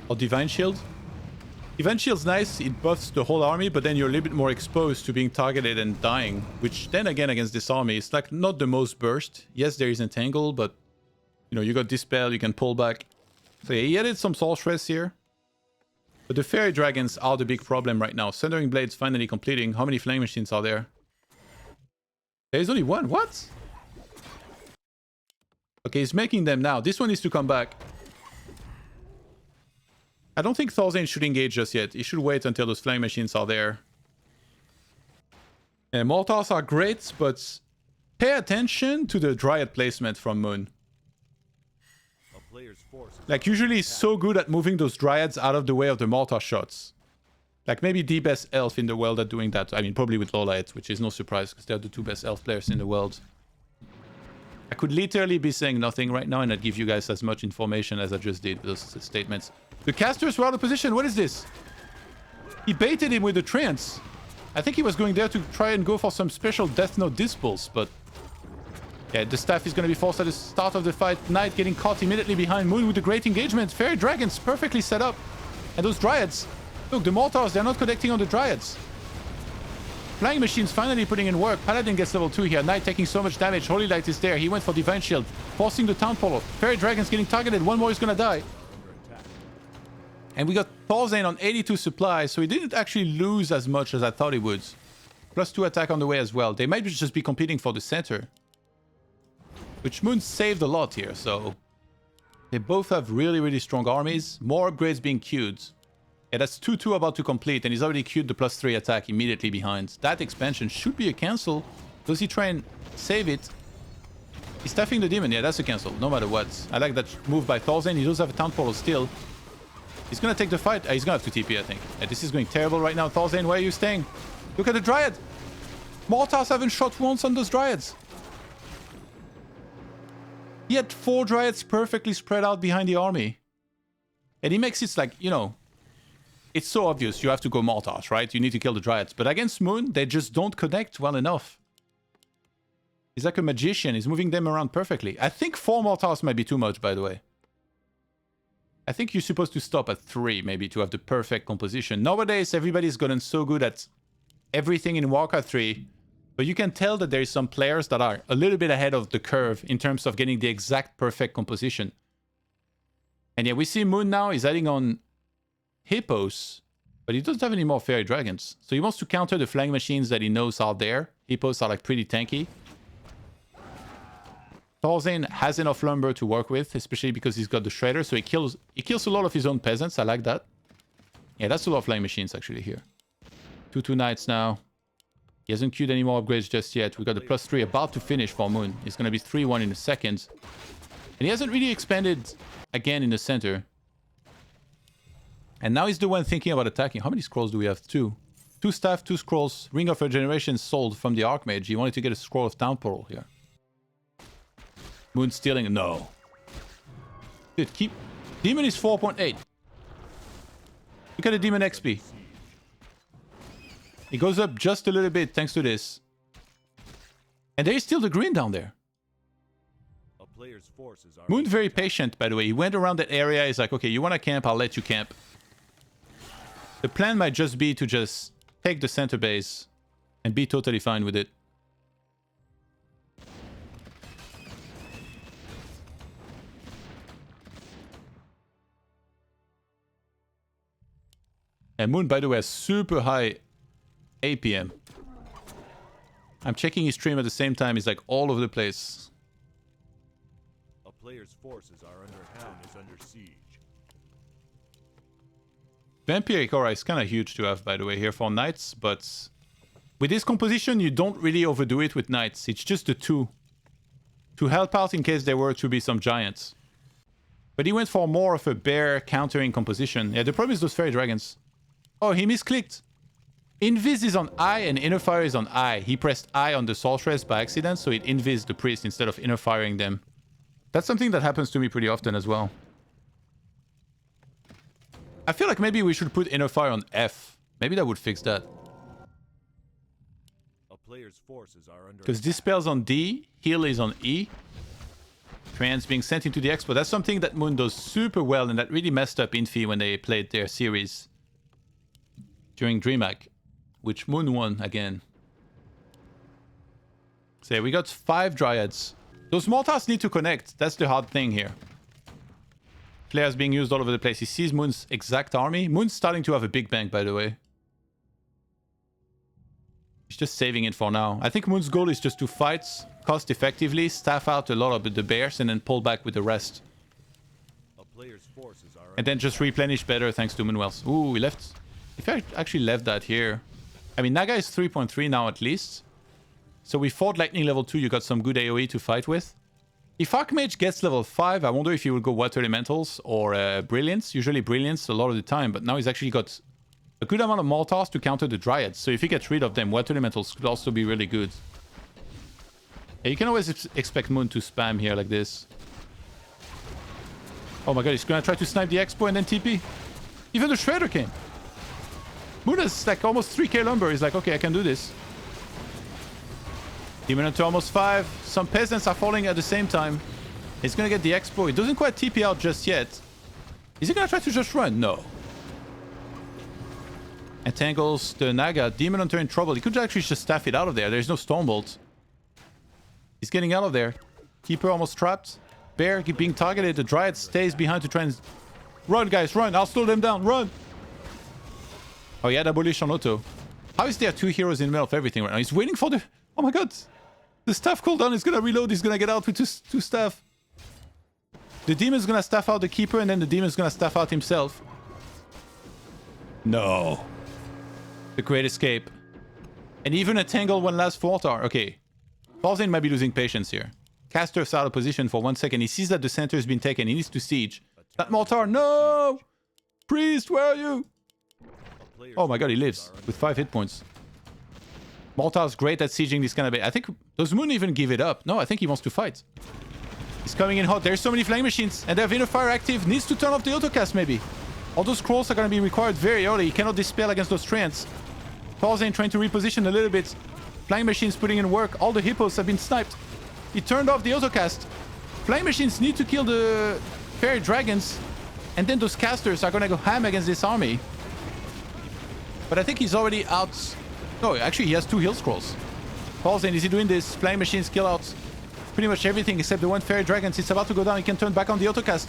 Speaker 1: or Divine Shield. Divine Shield's nice, it buffs the whole army, but then you're a little bit more exposed to being targeted and dying, which then again against this army, it's like not the most burst. Yes, there is Entangle, but you know, you got Dispel, you can pull back. So yeah, he added some Sorceress here. But the Fairy Dragons are the big problem right now. Sundering Blades finally completing. How many Flame Machines are there? There's only one. What? Okay, he's making them now. This one needs to come back. I don't think Thorzain should engage just yet. He should wait until those flying machines are there. And mortars are great, but pay attention to the Dryad placement from Moon. Like, usually he's so good at moving those Dryads out of the way of the mortar shots. Like, maybe the best elf in the world at doing that. I mean, probably with Lolite, which is no surprise, because they're the two best elf players in the world. I could literally be saying nothing right now, and I'd give you guys as much information as I just did with those statements. The casters were out of position. What is this? He baited him with the trance. I think he was going there to try and go for some special Death Note dispels, but... yeah, the staff is going to be forced at the start of the fight. Knight getting caught immediately behind Moon with a great engagement. Fairy Dragons perfectly set up. And those Dryads. Look, the Mortars, they're not connecting on the Dryads. Flying Machines finally putting in work. Paladin gets level 2 here. Knight taking so much damage. Holy Light is there. He went for Divine Shield, forcing the Town Portal. Fairy Dragons getting targeted. One more is going to die. And we got Thorzain on 82 supply, so he didn't actually lose as much as I thought he would. Plus 2 attack on the way as well. They might just be competing for the center. Which Moon saved a lot here, so... they both have really, really strong armies. More upgrades being queued. Yeah, that's 2-2 about to complete, and he's already queued the plus 3 attack immediately behind. That expansion should be a cancel. Does he try and save it? He's stuffing the demon. Yeah, that's a cancel, no matter what. I like that move by Thorzain. He does have a Town Portal still. He's gonna take the fight. He's gonna have to TP, I think. Yeah, this is going terrible right now. Thorzain, where are you staying? Look at the Dryad! Mortars haven't shot once on those Dryads. He had 4 Dryads perfectly spread out behind the army. And he makes it like, you know... it's so obvious you have to go Mortars, right? You need to kill the Dryads. But against Moon, they just don't connect well enough. He's like a magician. He's moving them around perfectly. I think 4 Mortars might be too much, by the way. I think you're supposed to stop at 3, maybe, to have the perfect composition. Nowadays, everybody's gotten so good at everything in Warcraft 3. But you can tell that there is some players that are a little bit ahead of the curve in terms of getting the exact perfect composition. And yeah, we see Moon now is adding on Hippos, but he doesn't have any more Fairy Dragons. So he wants to counter the flying machines that he knows are there. Hippos are like pretty tanky. Thorzain has enough lumber to work with, especially because he's got the Shredder, so he kills a lot of his own peasants. I like that. Yeah, that's a lot of flying machines actually here. 2-2 Knights now. He hasn't queued any more upgrades just yet. We got the plus 3 about to finish for Moon. It's going to be 3-1 in a second. And he hasn't really expanded again in the center. And now he's the one thinking about attacking. How many scrolls do we have? 2. 2 staff, 2 scrolls. Ring of Regeneration sold from the Archmage. He wanted to get a scroll of Town Portal here. Moon stealing. No. Dude, keep... Demon is 4.8. Look at the Demon XP. It goes up just a little bit thanks to this. And there is still the green down there. Moon very patient, by the way. He went around that area. He's like, okay, you want to camp? I'll let you camp. The plan might just be to just take the center base and be totally fine with it. And Moon, by the way, has super high APM. I'm checking his stream at the same time. He's like all over the place.
Speaker 2: A player's forces are under town is under siege.
Speaker 1: Vampiric Aura is kind of huge to have, by the way, here for Knights, but with this composition, you don't really overdo it with Knights. It's just the 2 to help out in case there were to be some giants. But he went for more of a bear countering composition. Yeah, the problem is those Fairy Dragons. Oh, he misclicked. Invis is on I and Inner Fire is on I. He pressed I on the Sorceress by accident, so it invis the priest instead of Inner Firing them. That's something that happens to me pretty often as well. I feel like maybe we should put Inner Fire on F. Maybe that would fix that. Because Dispel's on D, Heal is on E. Trance being sent into the X, but that's something that Moon does super well, and that really messed up Infi when they played their series during DreamHack, which Moon won again. So yeah, we got 5 Dryads. Those Mortars need to connect. That's the hard thing here. Flares being used all over the place. He sees Moon's exact army. Moon's starting to have a big bank, by the way. He's just saving it for now. I think Moon's goal is just to fight cost effectively, staff out a lot of the bears, and then pull back with the rest.
Speaker 2: A player's forces are
Speaker 1: And then just replenish better thanks to Moonwells. Ooh, he left. If I actually left that here. I mean, Naga is 3.3 now at least. So we fought Lightning level 2, you got some good AoE to fight with. If Archmage gets level 5, I wonder if he will go Water Elementals or Brilliance. Usually Brilliance a lot of the time, but now he's actually got a good amount of Mortars to counter the Dryads. So if he gets rid of them, Water Elementals could also be really good. Yeah, you can always expect Moon to spam here like this. Oh my god, he's gonna try to snipe the Expo and then TP. Even the Shredder came. Moon has like almost 3k lumber. He's like, okay, I can do this. Demon Hunter almost 5. Some peasants are falling at the same time. He's gonna get the Expo. He doesn't quite TP out just yet. Is he gonna try to just run? No. Entangles the Naga. Demon Hunter in trouble. He could actually just staff it out of there. There's no Stormbolt. He's getting out of there. Keeper almost trapped. Bear being targeted. The Dryad stays behind to try and... Run, guys, run. I'll slow them down. Run. Oh, he had Abolish on auto. How is there 2 heroes in the middle of everything right now? He's waiting for the... Oh my god. The staff cooldown is gonna reload. He's gonna get out with two staff. The demon's gonna staff out the keeper, and then the demon's gonna staff out himself. No. The Great Escape. And even a Tangle one last Mortar. Okay. Thorzain might be losing patience here. Caster's out of position for 1 second. He sees that the center has been taken. He needs to siege. That Mortar, no! Priest, where are you? Oh my god, he lives with 5 hit points. Mortar's great at sieging this kind of base. I think... Does Moon even give it up? No, I think he wants to fight. He's coming in hot. There's so many flying machines. And they have Inner Fire active. Needs to turn off the autocast, maybe. All those scrolls are going to be required very early. He cannot dispel against those treants. Thorzain trying to reposition a little bit. Flying machines putting in work. All the hippos have been sniped. He turned off the autocast. Flying machines need to kill the fairy dragons. And then those casters are going to go ham against this army. But I think he's already out... No, actually, he has 2 heal scrolls. Thorzain, is he doing this? Flying machines kill out pretty much everything except the one fairy dragons. It's about to go down. He can turn back on the autocast.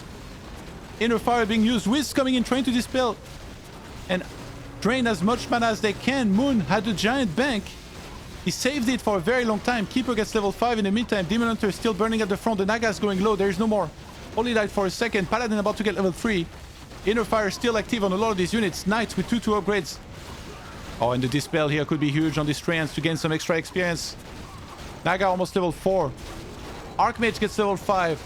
Speaker 1: Inner Fire being used. Wiz coming in, trying to dispel. And drain as much mana as they can. Moon had a giant bank. He saved it for a very long time. Keeper gets level 5 in the meantime. Demon Hunter is still burning at the front. The Naga is going low. There is no more. Only died for a second. Paladin about to get level 3. Inner Fire still active on a lot of these units. Knights with 2 upgrades. Oh, and the Dispel here could be huge on these Treants to gain some extra experience. Naga almost level 4. Archmage gets level 5.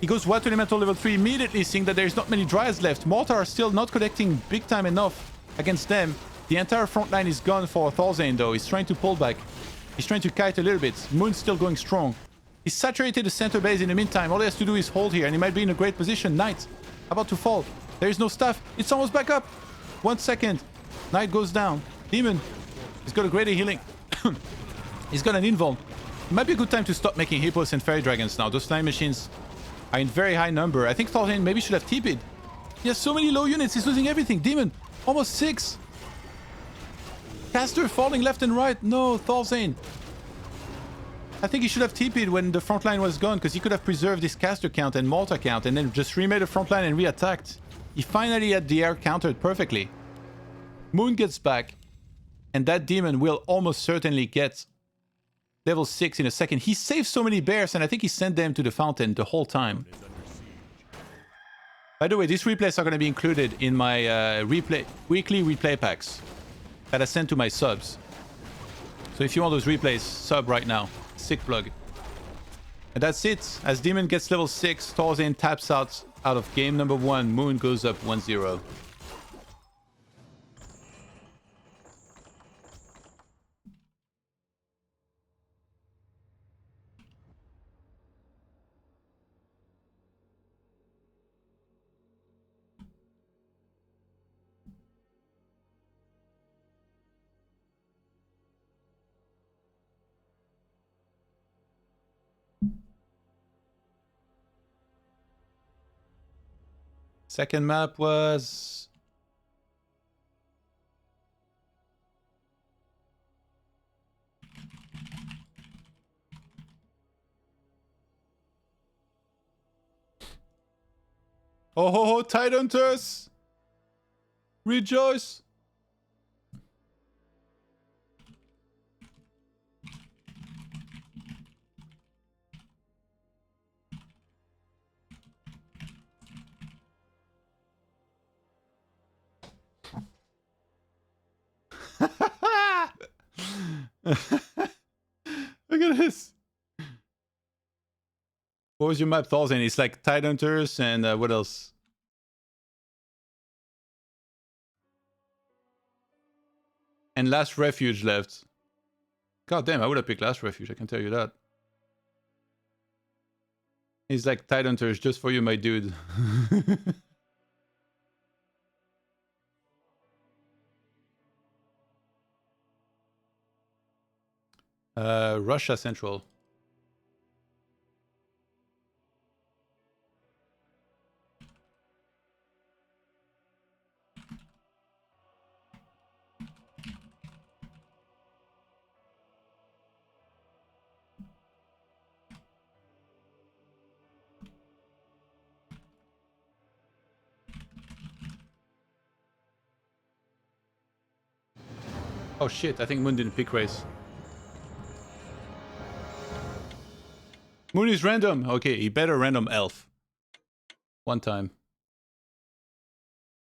Speaker 1: He goes Water Elemental level 3 immediately, seeing that there's not many Dryads left. Mortar are still not connecting big time enough against them. The entire front line is gone for Thorzain, though. He's trying to pull back. He's trying to kite a little bit. Moon's still going strong. He's saturated the center base in the meantime. All he has to do is hold here, and he might be in a great position. Knight about to fall. There is no staff. It's almost back up. 1 second. Knight goes down. Demon. He's got a greater healing. He's got an invuln. It might be a good time to stop making hippos and fairy dragons now. Those flying machines are in very high number. I think Thorzain maybe should have TP'd. He has so many low units. He's losing everything. Demon. Almost 6. Caster falling left and right. No, Thorzain. I think he should have TP'd when the front line was gone, because he could have preserved his caster count and mortar count and then just remade the front line and re-attacked. He finally had the air countered perfectly. Moon gets back, and that demon will almost certainly get level 6 in a second. He saved so many bears, and I think he sent them to the fountain the whole time. By the way, these replays are going to be included in my weekly replay packs that I send to my subs. So if you want those replays, sub right now. Sick plug. And that's it. As Demon gets level 6, Thorzain taps out of game number 1. Moon goes up 1-0. Second map was... Oh ho ho, Tidehunters! Rejoice! Look at this. What was your map, Thorzain? It's like Tidehunters and what else? And Last Refuge left. God damn, I would have picked Last Refuge, I can tell you that. He's like Tidehunters just for you, my dude. Russia Central. Oh shit, I think Moon didn't pick race. Moon is random. Okay, he better random elf. One time.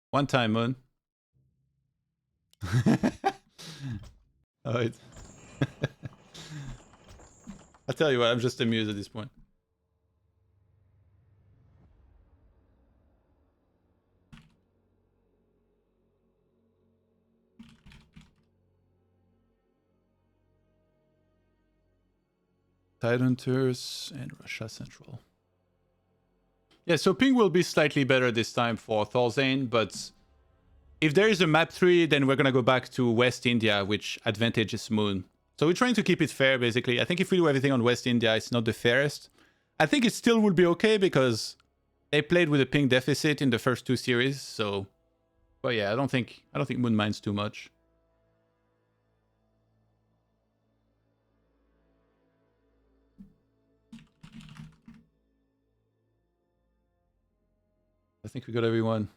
Speaker 1: One time, Moon. Alright. I'll tell you what, I'm just amused at this point. Tidehunters and Russia Central. Yeah, so ping will be slightly better this time for Thorzain, but if there is a map 3, then we're gonna go back to West India, which advantages Moon. So we're trying to keep it fair, basically. I think if we do everything on West India, it's not the fairest. I think it still would be okay because they played with a ping deficit in the first 2 series, so... But yeah, I don't think Moon minds too much. I think we got everyone.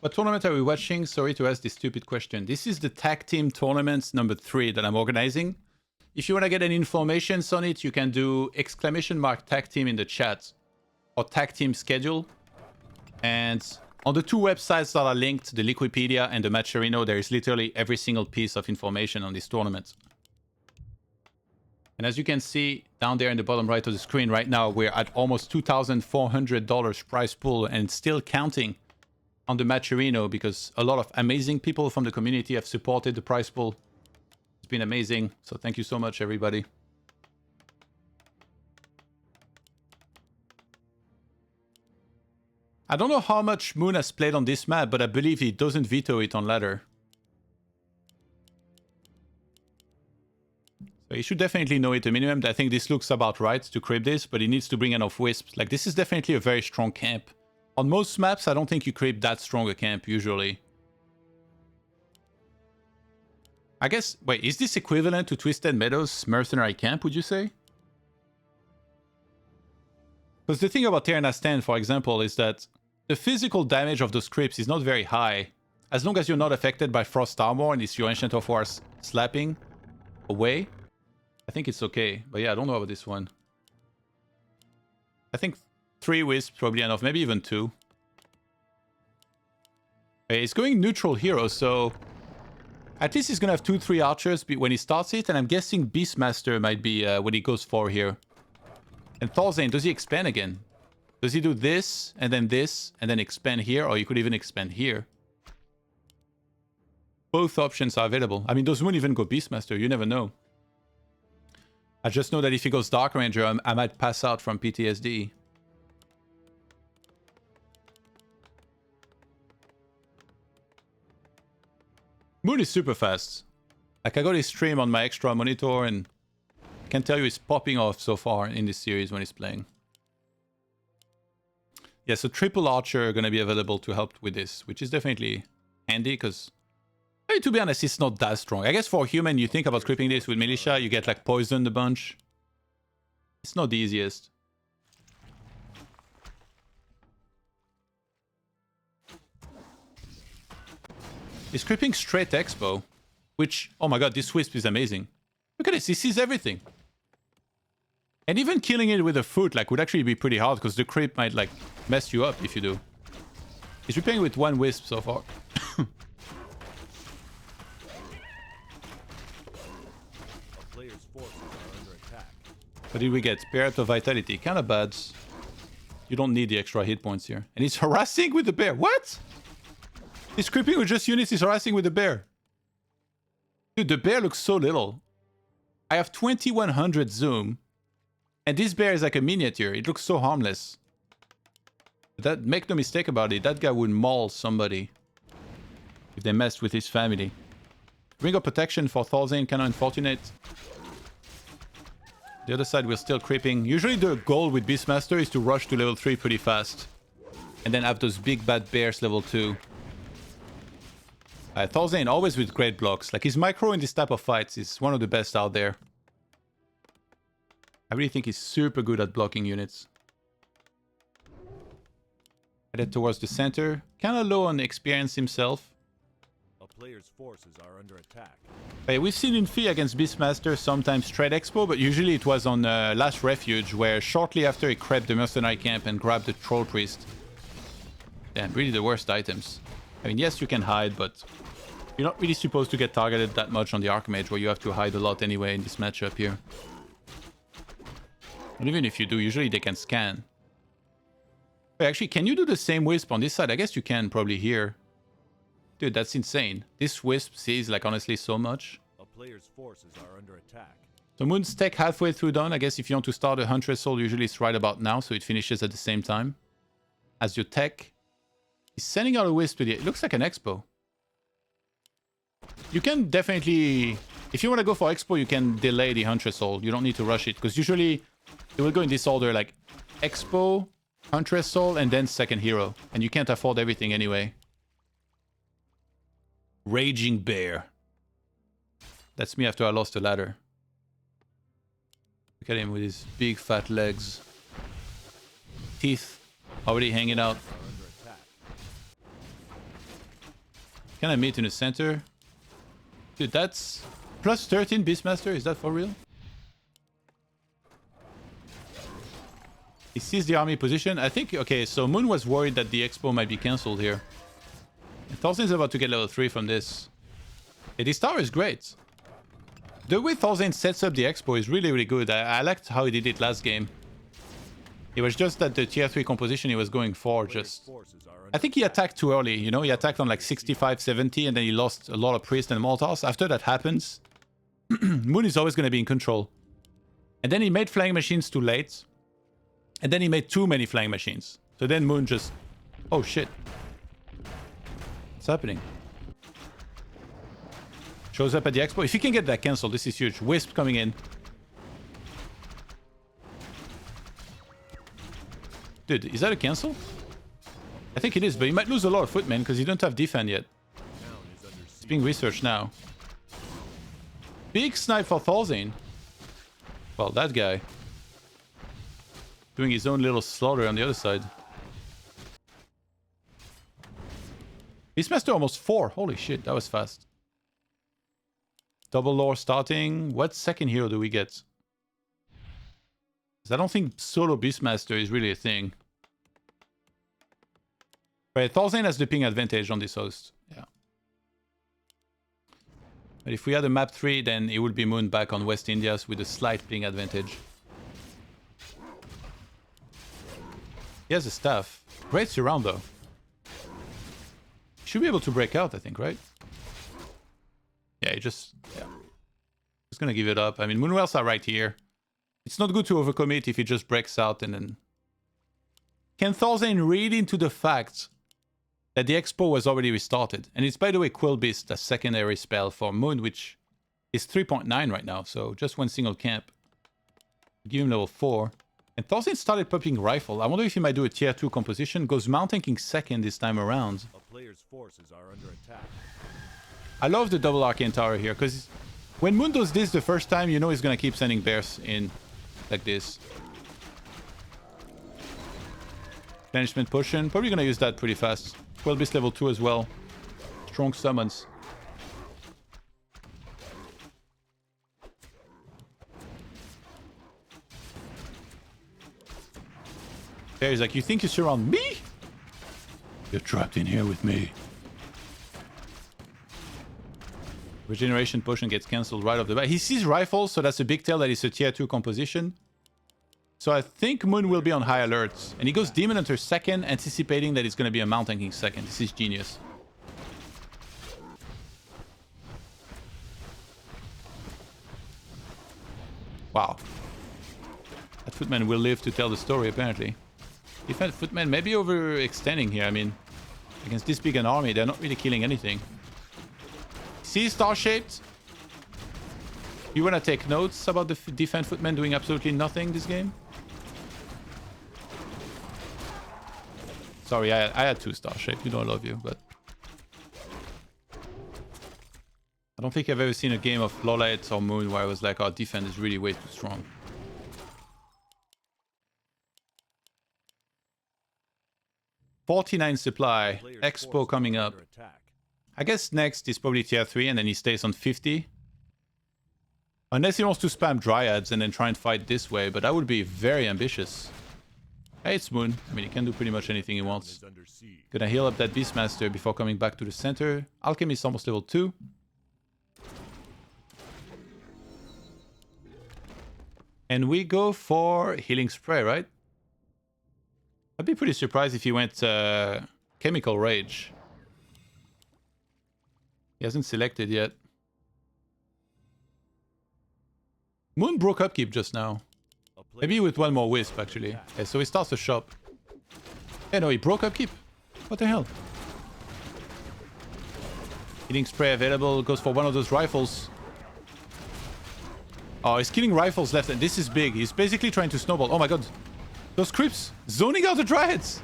Speaker 1: What tournament are we watching? Sorry to ask this stupid question. This is the tag team tournament number 3 that I'm organizing. If you want to get any information on it, you can do !tag team in the chat or tag team schedule. And on the 2 websites that are linked, the Liquipedia and the Matcherino, there is literally every single piece of information on this tournament. And as you can see down there in the bottom right of the screen right now, we're at almost $2,400 prize pool and still counting on the Matcherino because a lot of amazing people from the community have supported the prize pool. It's been amazing. So thank you so much, everybody. I don't know how much Moon has played on this map, but I believe he doesn't veto it on ladder. So he should definitely know it a minimum. I think this looks about right to creep this, but he needs to bring enough wisps. Like, this is definitely a very strong camp. On most maps, I don't think you creep that strong a camp, usually. I guess... Wait, is this equivalent to Twisted Meadows' Mercenary Camp, would you say? Because the thing about Terranas 10, for example, is that the physical damage of those creeps is not very high. As long as you're not affected by Frost Armor and it's your Ancient of Wars slapping away, I think it's okay. But yeah, I don't know about this one. I think 3 wisps probably enough, maybe even 2. Okay, it's going neutral hero, so at least he's gonna have 2-3 archers when he starts it, and I'm guessing Beastmaster might be when he goes 4 here. And Thorzain, does he expand again? Does he do this, and then expand here, or you could even expand here? Both options are available. I mean, does Moon even go Beastmaster? You never know. I just know that if he goes Dark Ranger, I might pass out from PTSD. Moon is super fast. Like, I got his stream on my extra monitor, and I can tell you it's popping off so far in this series when he's playing. Yeah, so triple archer are going to be available to help with this, which is definitely handy because, I mean, to be honest, it's not that strong. I guess for a human, you think about creeping this with militia, you get like poisoned a bunch. It's not the easiest. He's creeping straight Expo, which, oh my god, this wisp is amazing. Look at this, he sees everything. And even killing it with a foot like would actually be pretty hard because the creep might like mess you up if you do. He's replaying with 1 wisp so far.
Speaker 2: A player's forces are under attack.
Speaker 1: What did we get? Spirit of Vitality. Kind of bad. You don't need the extra hit points here. And he's harassing with the bear. What? He's creeping with just units. He's harassing with the bear. Dude, the bear looks so little. I have 2100 zoom. And this bear is like a miniature. It looks so harmless. But that, make no mistake about it. That guy would maul somebody. If they messed with his family. Ring of Protection for Thorzain. Kind of unfortunate. The other side, we're still creeping. Usually the goal with Beastmaster is to rush to level 3 pretty fast. And then have those big bad bears level 2. Thorzain always with great blocks. Like his micro in this type of fights is one of the best out there. I really think he's super good at blocking units. Headed towards the center. Kind of low on experience himself.
Speaker 2: A player's forces are under attack.
Speaker 1: We've seen in Fee against Beastmaster sometimes Trade Expo, but usually it was on Last Refuge, where shortly after he crept the mercenary camp and grabbed the Troll Priest. Damn, really the worst items. I mean, yes, you can hide, but you're not really supposed to get targeted that much on the Archmage, where you have to hide a lot anyway in this matchup here. And even if you do, usually they can scan. Wait, actually, can you do the same Wisp on this side? I guess you can probably here. Dude, that's insane. This Wisp sees, like, honestly, so much.
Speaker 2: A player's forces are under attack.
Speaker 1: So Moon's tech halfway through done. I guess if you want to start a Huntress Soul, usually it's right about now, so it finishes at the same time as your tech. He's sending out a Wisp to the... It looks like an Expo. You can definitely... If you want to go for Expo, you can delay the Huntress Soul. You don't need to rush it, because usually it will go in this order, like Expo, Huntress Soul, and then second hero. And you can't afford everything anyway. Raging Bear. That's me after I lost the ladder. Look at him with his big fat legs. Teeth already hanging out. Can I meet in the center? Dude, that's plus 13 Beastmaster. Is that for real? He sees the army position. I think, okay, so Moon was worried that the Expo might be cancelled here. Thorzain's about to get level 3 from this. Yeah, this tower is great. The way Thorzain sets up the Expo is really, really good. I liked how he did it last game. It was just that the tier 3 composition he was going for just... I think he attacked too early, you know? He attacked on like 65, 70, and then he lost a lot of Priest and Mortars. After that happens, Moon is always going to be in control. And then he made Flying Machines too late. And then he made too many Flying Machines. So then Moon just... Oh, shit. What's happening? Shows up at the Expo. If you can get that cancelled, this is huge. Wisp coming in. Dude, is that a cancel? I think it is, but you might lose a lot of footmen because you don't have defend yet. It's being researched now. Big snipe for Thorzain. Well, that guy. Doing his own little slaughter on the other side. Beastmaster almost 4. Holy shit, that was fast. Double lore starting. What second hero do we get? I don't think solo Beastmaster is really a thing. Right, Thorzain has the ping advantage on this host. Yeah. But if we had a map 3, then it would be Moon back on West Indias with a slight ping advantage. He has a staff. Great surround though. Should be able to break out, I think, right? Yeah, he just... Yeah. Just gonna give it up. I mean, Moonwells are right here. It's not good to overcommit if he just breaks out and then... Can Thorzain read into the fact that the Expo was already restarted? And it's, by the way, Quill Beast, a secondary spell for Moon, which is 3.9 right now. So just one single camp. Give him level 4. And Thorzain started popping Rifle. I wonder if he might do a tier 2 composition. Goes Mountain King second this time around.
Speaker 2: A player's forces are under attack.
Speaker 1: I love the double Arcane Tower here, because when Moon does this the first time, you know he's going to keep sending bears in like this. Banishment Potion. Probably going to use that pretty fast. Quill Beast level 2 as well. Strong summons. There, he's like, you think you surround me? You're trapped in here with me. Regeneration potion gets cancelled right off the bat. He sees rifles, so that's a big tell that it's a tier 2 composition. So I think Moon will be on high alert. And he goes Demon Hunter second, anticipating that it's going to be a Mount Tanking second. This is genius. Wow. That Footman will live to tell the story, apparently. Defense Footman may be overextending here. I mean, against this big an army, they're not really killing anything. See, Starshaped? You want to take notes about the Defense Footman doing absolutely nothing this game? Sorry, I had 2 Starshaped. You know I love you, but... I don't think I've ever seen a game of Lolite or Moon where I was like, our defense is really way too strong. $49 supply. Expo coming up. I guess next is probably tier 3 and then he stays on 50. Unless he wants to spam Dryads and then try and fight this way, but that would be very ambitious. Hey, it's Moon. I mean, he can do pretty much anything he wants. Gonna heal up that Beastmaster before coming back to the center. Alchemist almost level 2. And we go for Healing Spray, right? I'd be pretty surprised if he went Chemical Rage. He hasn't selected yet. Moon broke upkeep just now. Maybe with one more Wisp, actually. Okay, so he starts the shop. Yeah, no, he broke upkeep. What the hell? Healing Spray available. Goes for one of those rifles. Oh, he's killing rifles left. And this is big. He's basically trying to snowball. Oh my god. Those creeps. Zoning out the Dryads.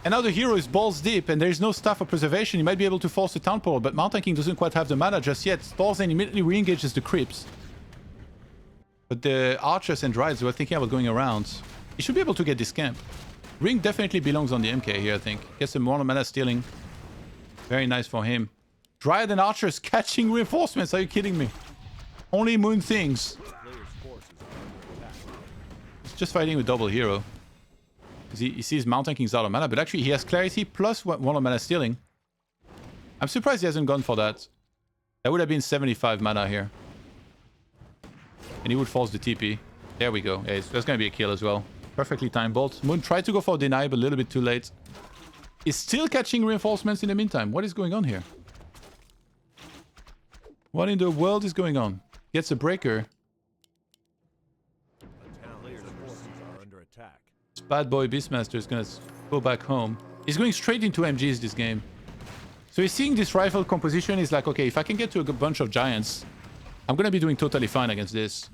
Speaker 1: And now the hero is balls deep. And there's no Staff of Preservation. He might be able to force the Town Portal. But Mount Tanking doesn't quite have the mana just yet. Thorzain immediately re-engages the creeps. But the archers and Dryads were thinking about going around. He should be able to get this camp. Ring definitely belongs on the MK here, I think. Gets some more mana stealing. Very nice for him. Dryad and archers catching reinforcements. Are you kidding me? Only Moon things. He's just fighting with double hero. Because he sees Mount Tanking's out of mana. But actually he has clarity plus one of mana stealing. I'm surprised he hasn't gone for that. That would have been 75 mana here. And he would force the TP. There we go. Yeah, that's going to be a kill as well. Perfectly timed bolt. Moon tried to go for deny, but a little bit too late. He's still catching reinforcements in the meantime. What is going on here? What in the world is going on? Gets a breaker. This bad boy Beastmaster is going to go back home. He's going straight into MGs this game. So he's seeing this rifle composition. He's like, okay, if I can get to a bunch of giants, I'm going to be doing totally fine against this.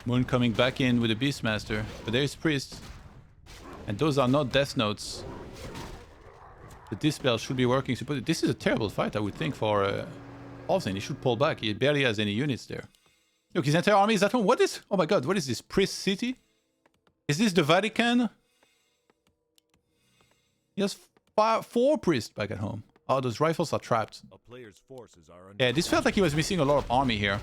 Speaker 1: Moon coming back in with a Beastmaster. But there's Priest. And those are not Death Notes. The Dispel should be working. This is a terrible fight, I would think, for Thorzain. He should pull back. He barely has any units there. Look, his entire army is at home. What is... Oh my god, what is this? Priest City? Is this the Vatican? He has 4 priests back at home. Oh, those rifles are trapped. Yeah, this felt like he was missing a lot of army here.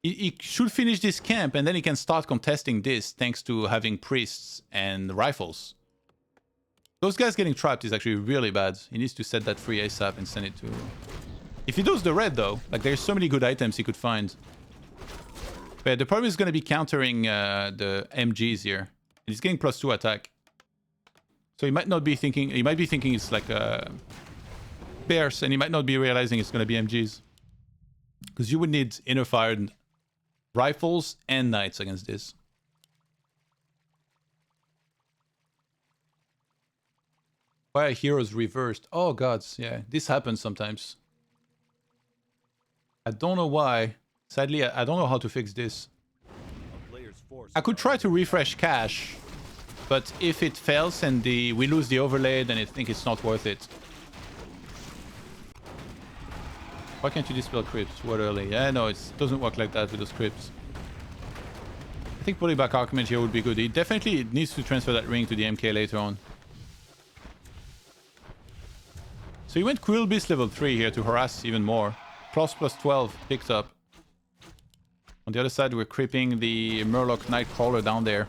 Speaker 1: He should finish this camp and then he can start contesting this thanks to having priests and rifles. Those guys getting trapped is actually really bad. He needs to set that free ASAP and send it to... If he does the red though, like there's so many good items he could find. But yeah, the problem is going to be countering the MGs here. And he's getting +2 attack. So he might not be thinking... He might be thinking it's like bears, and he might not be realizing it's going to be MGs. Because you would need inner fired rifles and knights against this. Why are heroes reversed? Oh gods, yeah. This happens sometimes. I don't know why. Sadly, I don't know how to fix this. I could try to refresh cache. But if it fails and we lose the overlay, then I think it's not worth it. Why can't you dispel crypts? What early? Yeah, no, it doesn't work like that with those crypts. I think pulling back Archimage here would be good. He definitely needs to transfer that ring to the MK later on. So he went Quill Beast level 3 here to harass even more. plus 12 picked up. On the other side, we're creeping the Murloc Nightcrawler down there.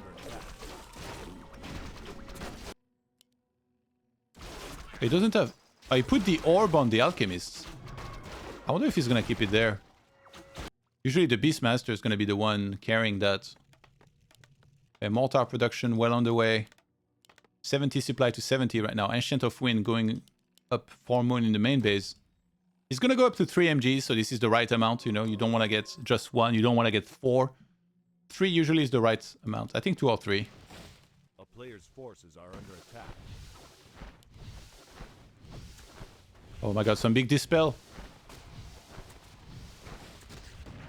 Speaker 1: He doesn't have... Oh, he put the orb on the Alchemist. I wonder if he's gonna keep it there. Usually the Beastmaster is gonna be the one carrying that. Mortar production well underway. 70 supply to 70 right now. Ancient of Wind going up 4 moon in the main base. He's gonna go up to 3 MGs, so this is the right amount, you know. You don't want to get just 1, you don't want to get 4. 3 usually is the right amount. I think 2 or 3.
Speaker 2: A player's forces are under attack.
Speaker 1: Oh my god, some big dispel.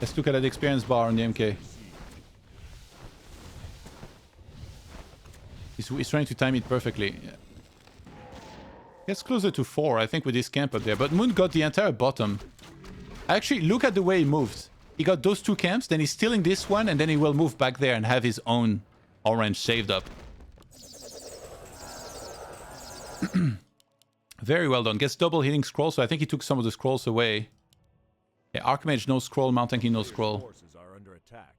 Speaker 1: Let's look at that experience bar on the MK. He's trying to time it perfectly. Gets closer to 4, I think, with this camp up there. But Moon got the entire bottom. Actually, look at the way he moved. He got those 2 camps, then he's stealing this one, and then he will move back there and have his own orange saved up. Very well done. Gets double hitting scroll, so I think he took some of the scrolls away. Yeah, Archmage no scroll, Mountain King no scroll.
Speaker 2: Forces are under attack.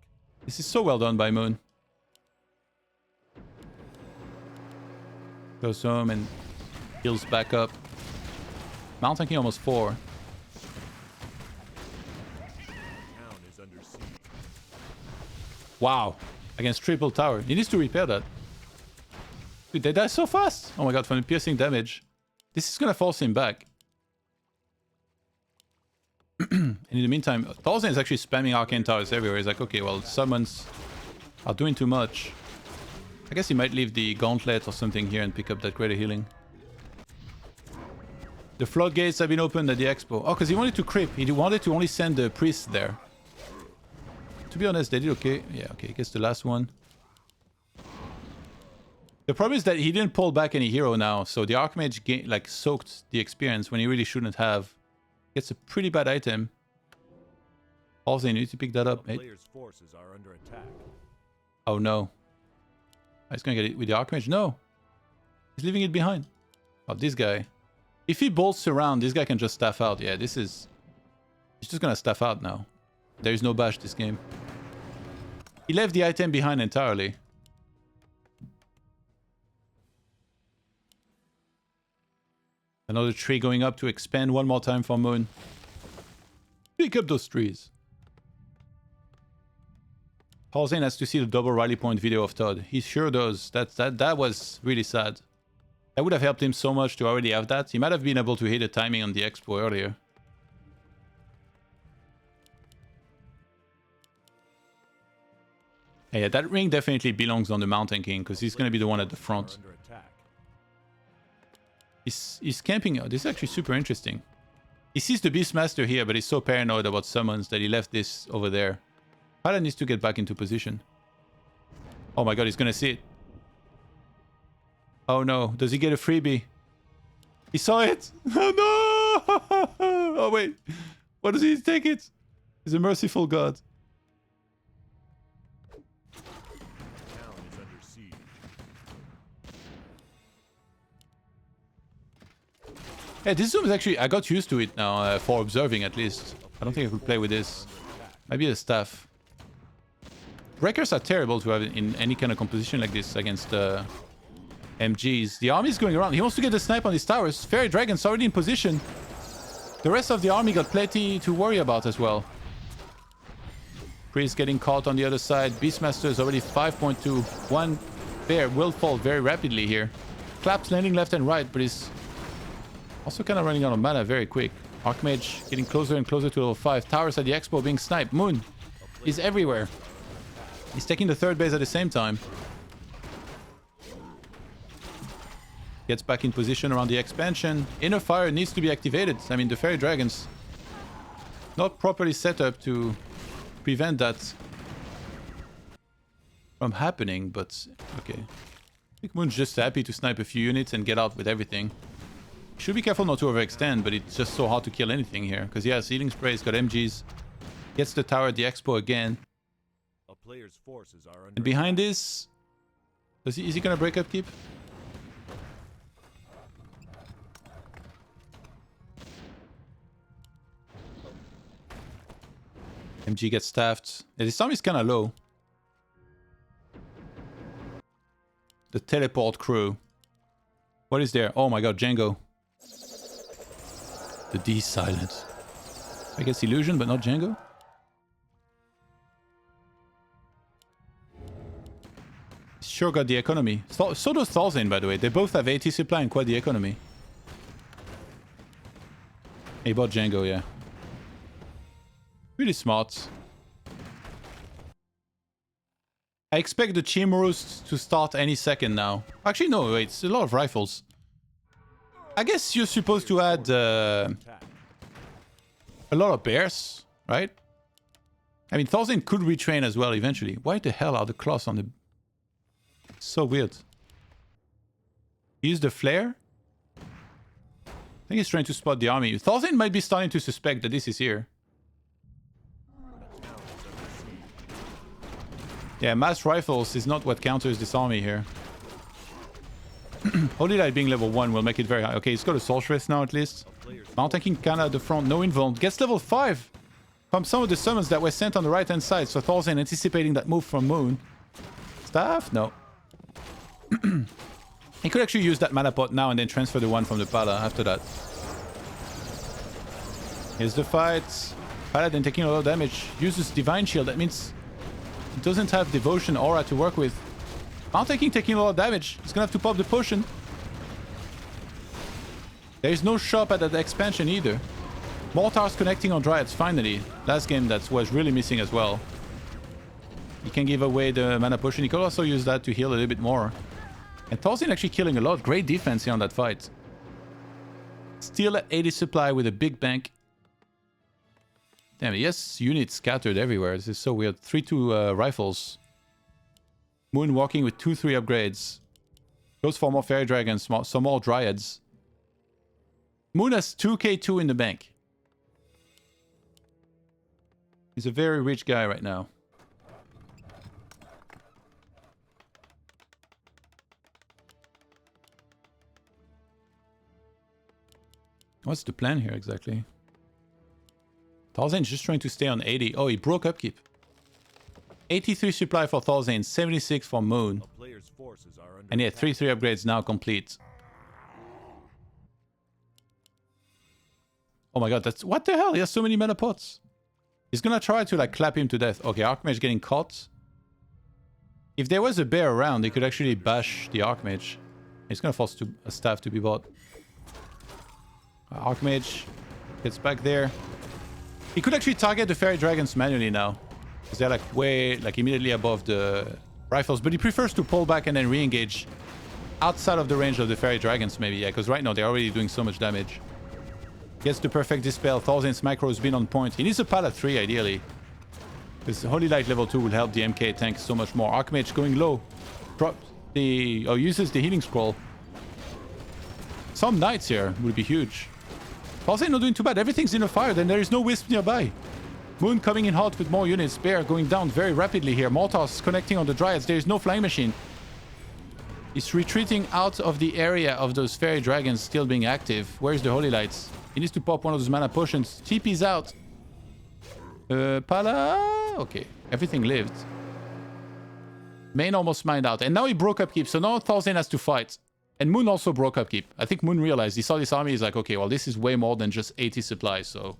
Speaker 1: This is so well done by Moon. Goes home and heals back up. Mountain King almost 4.
Speaker 2: Town is under siege.
Speaker 1: Wow. Against triple tower. He needs to repair that. Dude, they die so fast. Oh my god, from the piercing damage. This is gonna force him back. And in the meantime, Thorzain is actually spamming arcane towers everywhere. He's like, okay, well, summons are doing too much. I guess he might leave the gauntlet or something here and pick up that greater healing. The floodgates have been opened at the expo. Oh, because he wanted to creep. He wanted to only send the priest there. To be honest, they did okay. Yeah, okay, gets the last one. The problem is that he didn't pull back any hero now, so the Archmage like soaked the experience when he really shouldn't have. Gets a pretty bad item. Also, you need to pick that up, mate.
Speaker 2: Player's forces are under attack.
Speaker 1: Oh no. He's gonna get it with the Archmage? No. He's leaving it behind. Oh, this guy. If he bolts around, this guy can just staff out. Yeah, this is... He's just gonna staff out now. There is no bash this game. He left the item behind entirely. Another tree going up to expand one more time for Moon. Pick up those trees. Thorzain has to see the double rally point video of Todd. He sure does. That was really sad. That would have helped him so much to already have that. He might have been able to hit the timing on the expo earlier. Yeah, that ring definitely belongs on the Mountain King because he's going to be the one at the front. He's camping. Oh, this is actually super interesting. He sees the Beastmaster here, but he's so paranoid about summons that he left this over there. Pilot needs to get back into position. Oh my god, he's gonna see it. Oh no, does he get a freebie? He saw it! Oh no! Oh wait, what does he take it? He's a merciful god.
Speaker 2: Town is under siege.
Speaker 1: Yeah, this zoom is actually... I got used to it now, for observing at least. I don't think I could play with this. Maybe a staff. Breakers are terrible to have in any kind of composition like this against MGs. The army is going around. He wants to get the snipe on his towers. Fairy Dragon's already in position. The rest of the army got plenty to worry about as well. Priest getting caught on the other side. Beastmaster is already 5.2. One bear will fall very rapidly here. Claps landing left and right, but he's also kind of running out of mana very quick. Archmage getting closer and closer to level 5. Towers at the expo being sniped. Moon is everywhere. He's taking the third base at the same time. Gets back in position around the expansion. Inner fire needs to be activated. I mean, the Fairy Dragon's not properly set up to prevent that from happening, but okay. I think Moon's just happy to snipe a few units and get out with everything. Should be careful not to overextend, but it's just so hard to kill anything here. Because yeah, Sealing Spray, he's got MGs. Gets the tower at the expo again.
Speaker 2: A player's forces are under
Speaker 1: And behind this... is he gonna break up keep? MG gets staffed. Yeah, this army is kind of low. The teleport crew. What is there? Oh my god, Django. The D silent. I guess Illusion, but not Django? Sure got the economy. So does Thorzain, by the way. They both have 80 supply and quite the economy. He bought Django, yeah. Really smart. I expect the Chimorus to start any second now. Actually, no, wait, it's a lot of rifles. I guess you're supposed to add a lot of bears, right? I mean, Thorzain could retrain as well eventually. Why the hell are the claws on the... So weird. Use the flare? I think he's trying to spot the army. Thorzain might be starting to suspect that this is here. Yeah, mass rifles is not what counters this army here. Holy Light being level 1 will make it very high. Okay, he's got a Sorceress now at least. Mountain kinda at the front, no invuln. Gets level 5 from some of the summons that were sent on the right hand side. So Thorzain anticipating that move from Moon. Staff? No. He could actually use that mana pot now and then transfer the one from the Pala after that. Here's the fight. Paladin taking a lot of damage. Uses Divine Shield. That means it doesn't have Devotion Aura to work with. Mountain King taking a lot of damage. He's gonna have to pop the potion. There is no shop at that expansion either. Mortars connecting on Dryads finally. Last game that was really missing as well. He can give away the mana potion. He could also use that to heal a little bit more. And Thorzain actually killing a lot. Great defense here on that fight. Still at 80 supply with a big bank. Damn, yes, units scattered everywhere. This is so weird. 3-2 rifles. Moon walking with 2-3 upgrades. Goes for more Fairy Dragons, some more Dryads. Moon has 2k2 in the bank. He's a very rich guy right now. What's the plan here exactly? Thorzain's just trying to stay on 80. Oh, he broke upkeep. 83 supply for Thorzain, 76 for Moon. And yeah, 3-3 upgrades now complete. Oh my god, that's... What the hell? He has so many mana pots. He's gonna try to like clap him to death. Okay, Archmage getting caught. If there was a bear around, he could actually bash the Archmage. He's gonna force a staff to be bought. Archmage gets back there. He could actually target the Fairy Dragons manually now. Because they're like way, like immediately above the rifles. But he prefers to pull back and then re-engage outside of the range of the Fairy Dragons maybe. Yeah, because right now they're already doing so much damage. Gets the perfect Dispel. Thorzain's macro has been on point. He needs a Pala 3 ideally. Because Holy Light level 2 will help the MK tank so much more. Archmage going low. Drop the... Oh, uses the Healing Scroll. Some Knights here would be huge. Thorzain not doing too bad. Everything's in a fire. Then there is no Wisp nearby. Moon coming in hot with more units. Bear going down very rapidly here. Mortars connecting on the Dryads. There is no Flying Machine. He's retreating out of the area of those Fairy Dragons still being active. Where's the Holy Lights? He needs to pop one of those mana potions. TP's out. Pala... Okay. Everything lived. Main almost mined out. And now he broke upkeep. So now Thorzain has to fight. And Moon also broke upkeep. I think Moon realized. He saw this army. He's like, okay, well, this is way more than just 80 supplies. So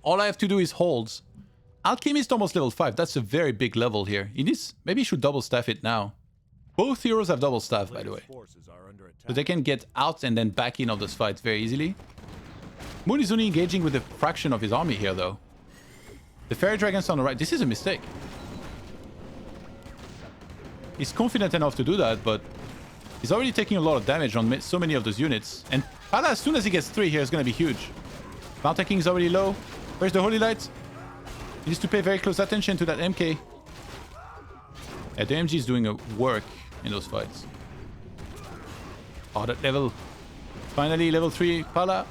Speaker 1: all I have to do is hold. Alchemist almost level 5. That's a very big level here. He needs... Maybe he should double staff it now. Both heroes have double staff, by the way. So they can get out and then back in of this fight very easily. Moon is only engaging with a fraction of his army here, though. The Fairy Dragons on the right. This is a mistake. He's confident enough to do that, but he's already taking a lot of damage on so many of those units. And Pala, as soon as he gets 3 here, is going to be huge. Mountain King is already low. Where's the Holy Light? He needs to pay very close attention to that MK. Yeah, the MG is doing a work in those fights. Oh, that level. Finally, level 3 Pala.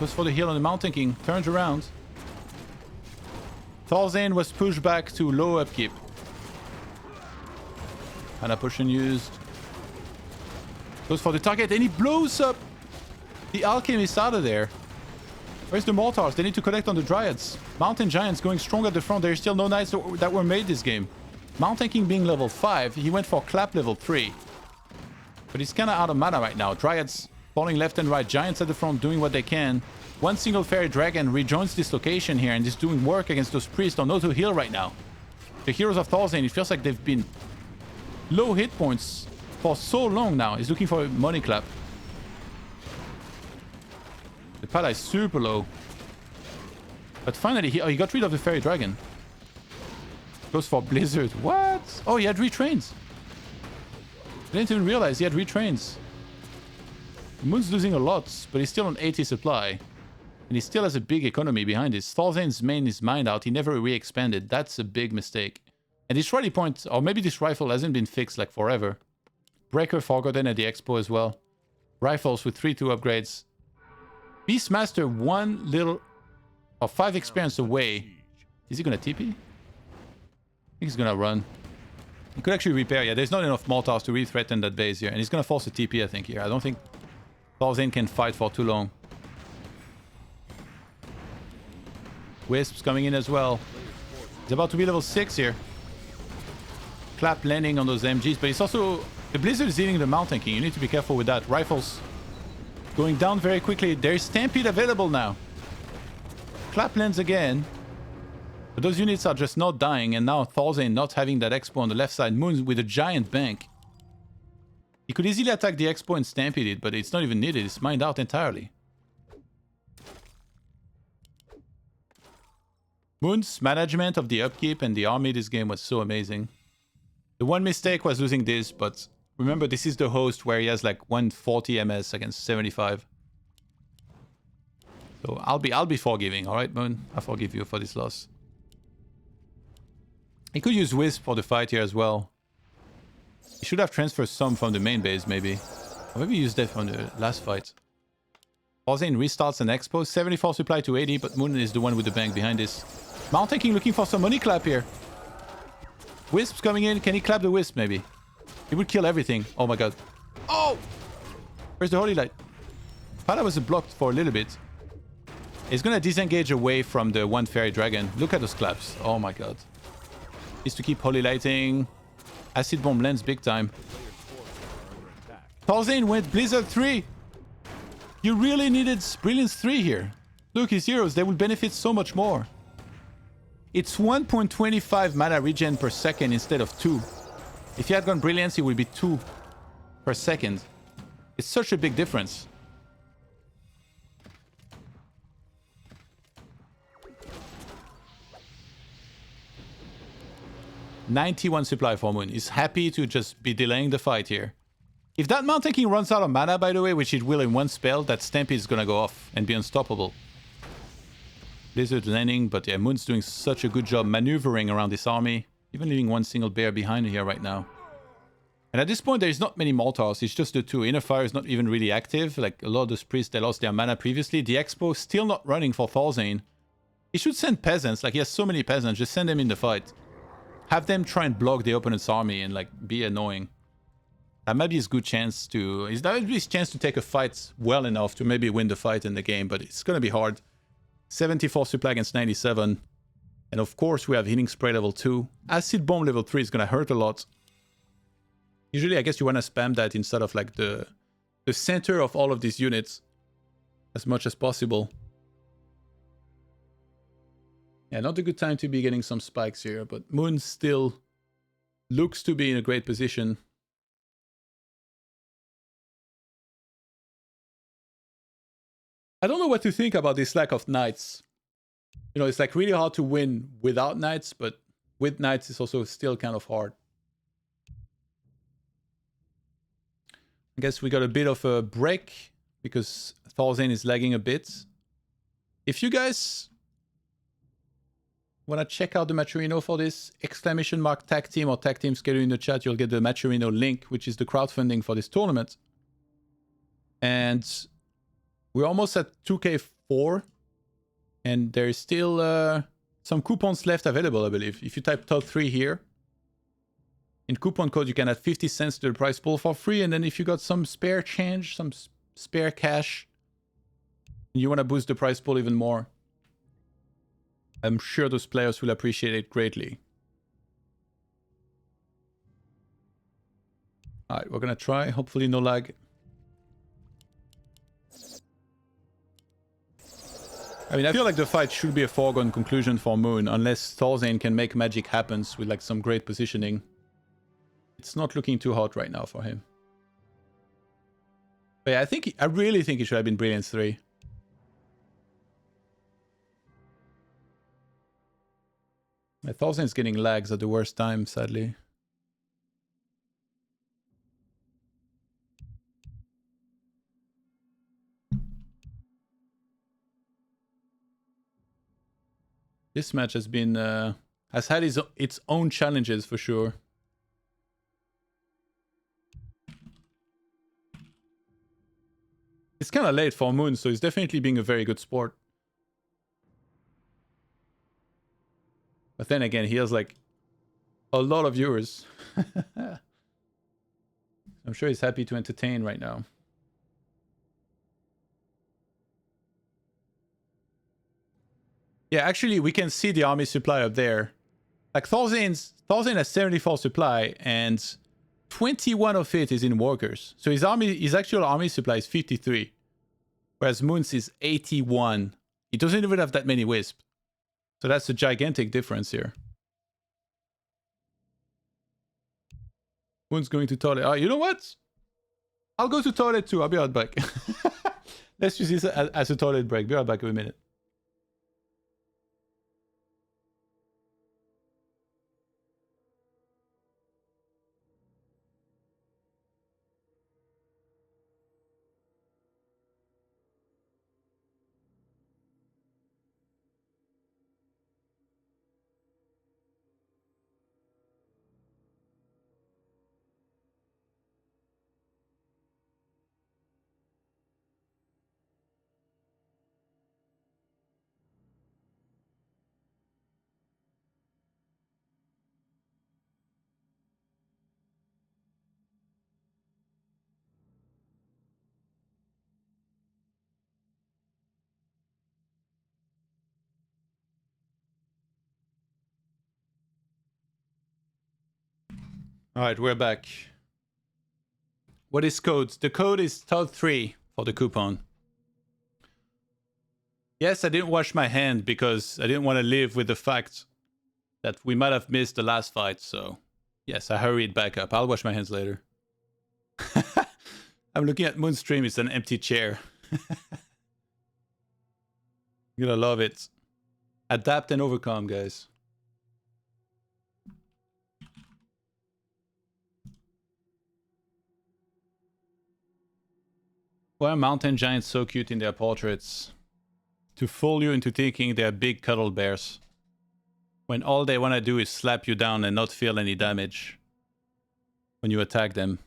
Speaker 1: Goes for the heal on the Mountain King. Turns around. Thorzain was pushed back to low upkeep. Mana potion used. Goes for the target and he blows up the Alchemist out of there. Where's the mortars? They need to collect on the dryads. Mountain giants going strong at the front. There's still no knights that were made this game. Mountain King being level 5, he went for clap level 3. But he's kind of out of mana right now. Dryads falling left and right. Giants at the front doing what they can. One single fairy dragon rejoins this location here and is doing work against those priests. Don't know to heal right now. The heroes of Thorzain, it feels like they've been low hit points for so long now. He's looking for a money clap. The Pala is super low. But finally, he got rid of the fairy dragon. Goes for Blizzard. What? Oh, he had retrains. I didn't even realize he had retrains. Moon's losing a lot, but he's still on 80 supply. And he still has a big economy behind this. Thorzain's main is mined out. He never re-expanded. That's a big mistake. And this rally point, or maybe this rifle hasn't been fixed like forever. Breaker forgotten at the expo as well. Rifles with 3-2 upgrades. Beastmaster 1 little... or 5 experience away. Is he gonna TP? I think he's gonna run. He could actually repair. Yeah, there's not enough mortars to really threaten that base here. And he's gonna force a TP, I think, here. I don't think Thorzain can fight for too long. Wisps coming in as well. He's about to be level 6 here. Clap landing on those MGs, but it's also... the Blizzard is eating the Mountain King. You need to be careful with that. Rifles going down very quickly. There's Stampede available now. Clap lands again. But those units are just not dying, and now Thorzain not having that expo on the left side. Moon with a giant bank. He could easily attack the expo and stampede it, but it's not even needed. It's mined out entirely. Moon's management of the upkeep and the army this game was so amazing. The one mistake was losing this, but remember this is the host where he has like 140 MS against 75. So I'll be forgiving, alright Moon? I forgive you for this loss. He could use Wisp for the fight here as well. He should have transferred some from the main base maybe. Or maybe use that from the last fight. Thorzain restarts an expo, 74 supply to 80, but Moon is the one with the bank behind this. Mountain King looking for some money clap here. Wisps coming in. Can he clap the Wisp maybe? He would kill everything. Oh my god. Oh! Where's the Holy Light? Pala was blocked for a little bit. He's gonna disengage away from the one fairy dragon. Look at those claps. Oh my god. Needs to keep Holy Lighting. Acid Bomb lands big time. Thorzain went Blizzard 3. You really needed Brilliance 3 here. Look, his heroes, they will benefit so much more. It's 1.25 mana regen per second instead of 2. If he had gone Brilliance, it would be 2 per second. It's such a big difference. $91 supply for Moon. He's happy to just be delaying the fight here. If that Mountain King runs out of mana, by the way, which it will in one spell, that Stampede is gonna go off and be unstoppable. Blizzard landing, but yeah, Moon's doing such a good job maneuvering around this army. Even leaving one single bear behind here right now. And at this point, there's not many mortars. It's just the two. Inner Fire is not even really active. Like a lot of those priests, they lost their mana previously. The Expo still not running for Thorzain. He should send peasants. Like he has so many peasants. Just send them in the fight. Have them try and block the opponent's army and like be annoying. That might be his good chance to... That might be his chance to take a fight well enough to maybe win the fight in the game. But it's going to be hard. 74 supply against 97. And of course we have Healing Spray level 2. Acid Bomb level 3 is going to hurt a lot. Usually I guess you want to spam that instead of like the center of all of these units. As much as possible. Yeah, not a good time to be getting some spikes here. But Moon still looks to be in a great position. I don't know what to think about this lack of knights. You know, it's like really hard to win without knights, but with knights it's also still kind of hard. I guess we got a bit of a break because Thorzain is lagging a bit. If you guys want to check out the Maturino for this, exclamation mark tag team or tag team schedule in the chat, you'll get the Maturino link, which is the crowdfunding for this tournament. And we're almost at 2K4, and there's still some coupons left available, I believe. If you type TOD3 here, in coupon code, you can add 50 cents to the prize pool for free, and then if you got some spare change, some spare cash, You want to boost the prize pool even more. I'm sure those players will appreciate it greatly. Alright, we're gonna try. Hopefully no lag. I mean, I feel like the fight should be a foregone conclusion for Moon, unless Thorzain can make magic happen with like some great positioning. It's not looking too hot right now for him. But yeah, I really think he should have been Brilliance 3. Thorzain's getting lags at the worst time, sadly. This match has been has had its own challenges for sure. It's kind of late for Moon, so he's definitely being a very good sport. But then again, he has like a lot of viewers. I'm sure he's happy to entertain right now. Yeah, actually, we can see the army supply up there. Like Thorzain has 74 supply, and 21 of it is in workers. So his actual army supply is 53, whereas Moon's is 81. He doesn't even have that many wisps. So that's a gigantic difference here. Moon's going to toilet. Oh, you know what? I'll go to toilet too. I'll be right back. Let's use this as a toilet break. Be right back in a minute. All right, we're back. What is code? The code is ToD3 for the coupon. Yes, I didn't wash my hand because I didn't want to live with the fact that we might have missed the last fight, so yes, I hurried back up. I'll wash my hands later. I'm looking at Moon's stream. It's an empty chair. You're gonna love it. Adapt and overcome, guys. Why are mountain giants so cute in their portraits? To fool you into thinking they're big cuddle bears, when all they want to do is slap you down and not feel any damage when you attack them.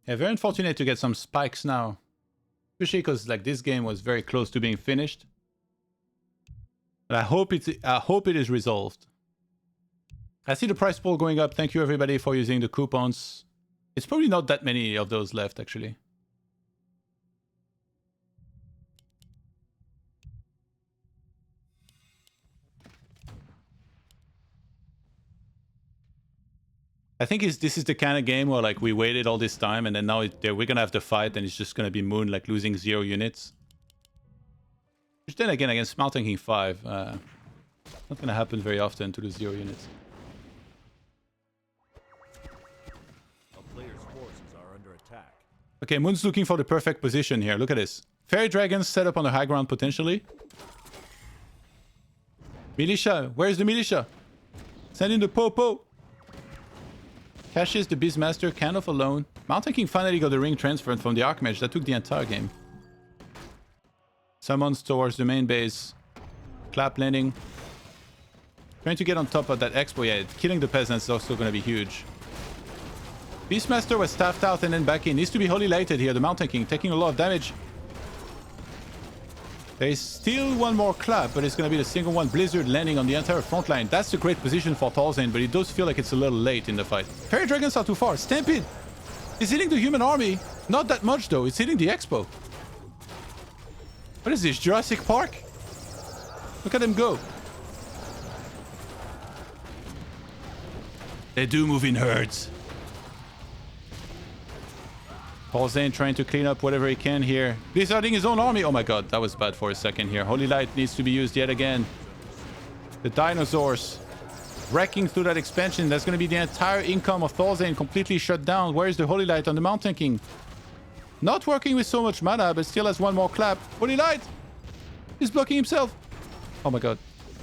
Speaker 1: Yeah, very unfortunate to get some spikes now, especially because like this game was very close to being finished. But I hope it is resolved. I see the price pool going up. Thank you everybody for using the coupons. It's probably not that many of those left actually. I think this is the kind of game where like we waited all this time and then now we're gonna have to fight and it's just gonna be Moon like losing 0 units. Which then again, against Smart Tanking 5, not gonna happen very often to lose 0 units.
Speaker 2: A player's forces are under attack.
Speaker 1: Okay, Moon's looking for the perfect position here. Look at this. Fairy Dragons set up on the high ground potentially. Militia, where's the militia? Send in the Popo. Cassius, the Beastmaster, kind of alone. Mountain King finally got the ring transferred from the Archmage. That took the entire game. Summons towards the main base. Clap landing. Trying to get on top of that expo. Yeah, killing the peasants is also going to be huge. Beastmaster was staffed out and then back in. Needs to be Holy Lighted here. The Mountain King taking a lot of damage. There's still one more clap, but it's going to be the single one Blizzard landing on the entire front line. That's a great position for Thorzain, but it does feel like it's a little late in the fight. Fairy Dragons are too far. Stampede is hitting the human army. Not that much, though. It's hitting the Expo. What is this, Jurassic Park? Look at them go. They do move in herds. Thorzain trying to clean up whatever he can here. Blizzarding his own army. Oh my god, that was bad for a second here. Holy Light needs to be used yet again. The dinosaurs wrecking through that expansion. That's going to be the entire income of Thorzain completely shut down. Where is the Holy Light on the Mountain King? Not working with so much mana, but still has one more clap. Holy Light! He's blocking himself. Oh my god.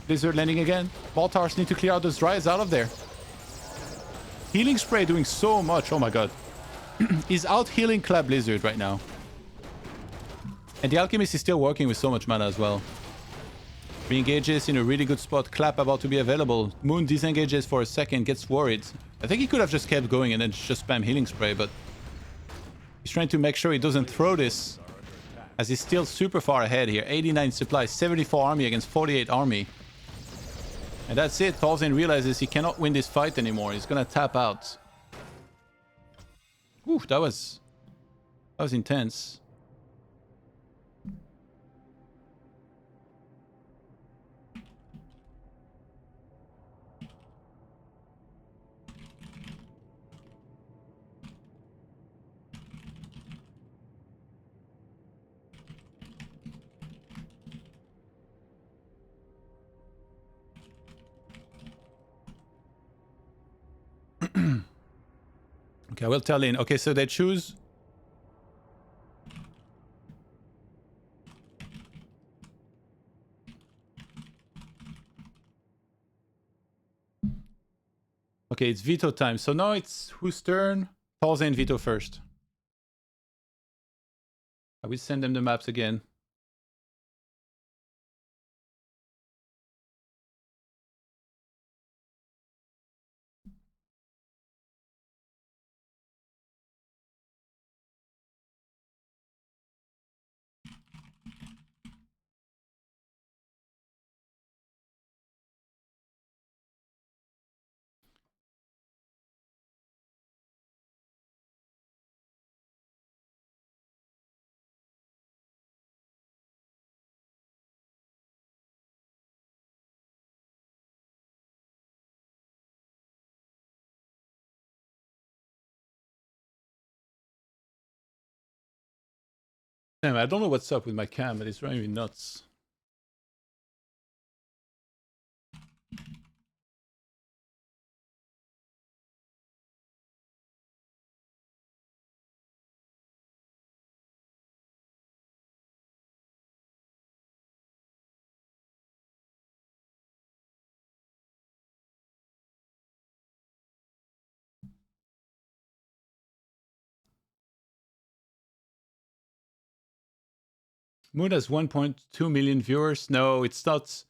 Speaker 1: Blizzard landing again. Baltars need to clear out those Dryads out of there. Healing Spray doing so much. Oh my god. He's out healing Clap Blizzard right now. And the Alchemist is still working with so much mana as well. Re-engages in a really good spot. Clap about to be available. Moon disengages for a second, gets worried. I think he could have just kept going and then just spam Healing Spray, but he's trying to make sure he doesn't throw this, as he's still super far ahead here. 89 supply, 74 army against 48 army. And that's it. Thorzain realizes he cannot win this fight anymore. He's gonna tap out. Ooh, that was intense. Okay, I will tell in. Okay, so they choose. Okay, it's veto time. So now it's whose turn? Thorzain veto first. I will send them the maps again. Damn, I don't know what's up with my cam, but it's driving me nuts. Moon has 1.2 million viewers. No, it's not.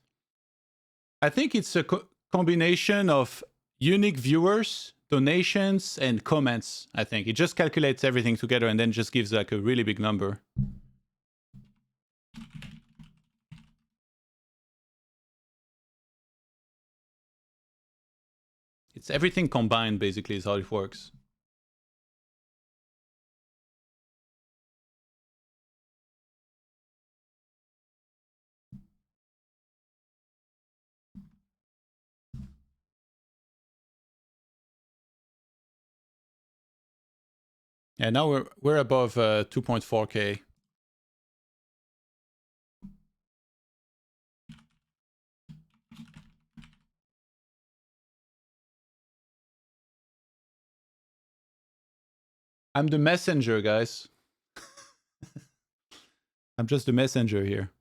Speaker 1: I think it's a combination of unique viewers, donations, and comments. I think it just calculates everything together and then just gives like a really big number. It's everything combined, basically, is how it works. And now we're above 2.4K. I'm the messenger, guys. I'm just the messenger here.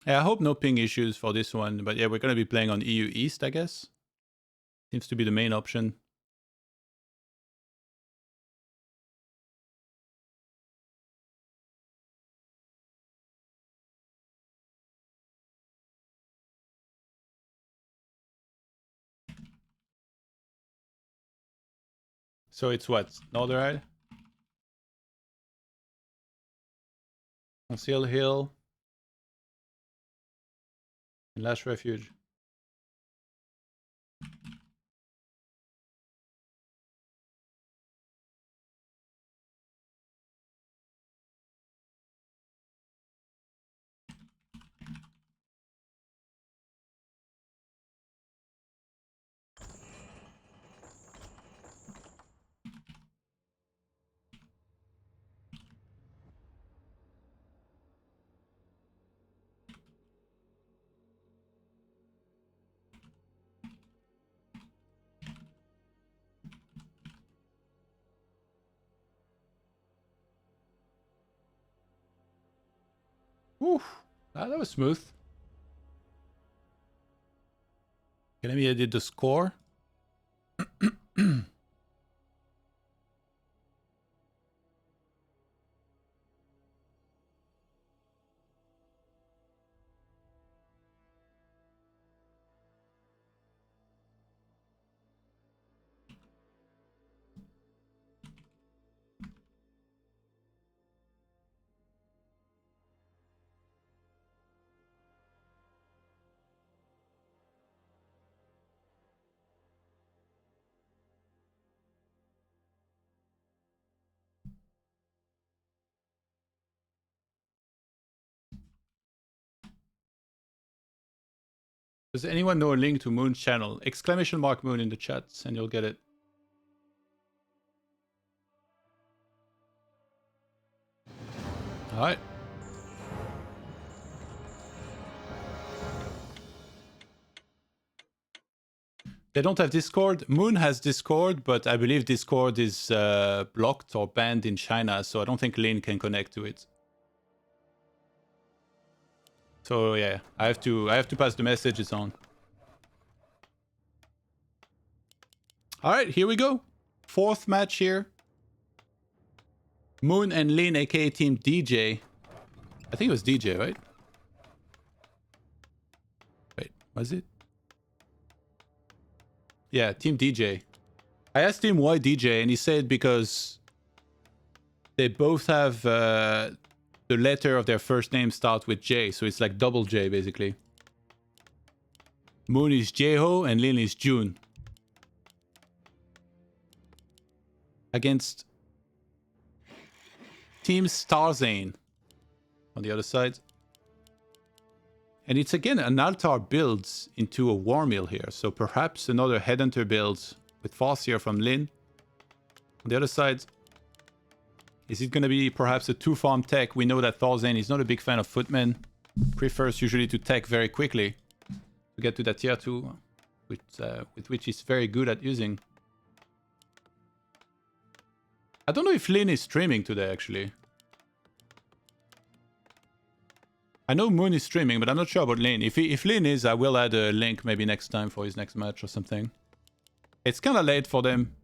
Speaker 1: Yeah, I hope no ping issues for this one, but yeah, we're going to be playing on EU East, I guess. Seems to be the main option. So it's what? Northeride? Conceal Hill. And Last Refuge. Whew. Ah, that was smooth. Can I edit the score? Does anyone know a link to Moon's channel? Exclamation mark Moon in the chat and you'll get it. Alright. They don't have Discord. Moon has Discord, but I believe Discord is blocked or banned in China, so I don't think Lin can connect to it. So yeah, I have to pass the messages on. Alright, here we go. Fourth match here. Moon and Lin, aka Team DJ. I think it was DJ, right? Wait, was it? Yeah, Team DJ. I asked him why DJ, and he said because they both have the letter of their first name start with J, so it's like double J basically. Moon is Jeho and Lin is June. Against Team Thorzain on the other side. And it's again an altar build into a war mill here. So perhaps another headhunter build with Farseer from Lin. On the other side, is it going to be perhaps a 2-farm tech? We know that Thorzain is not a big fan of footmen. Prefers usually to tech very quickly to get to that tier 2, with which he's very good at using. I don't know if Lin is streaming today, actually. I know Moon is streaming, but I'm not sure about Lin. If Lin is, I will add a link maybe next time for his next match or something. It's kind of late for them.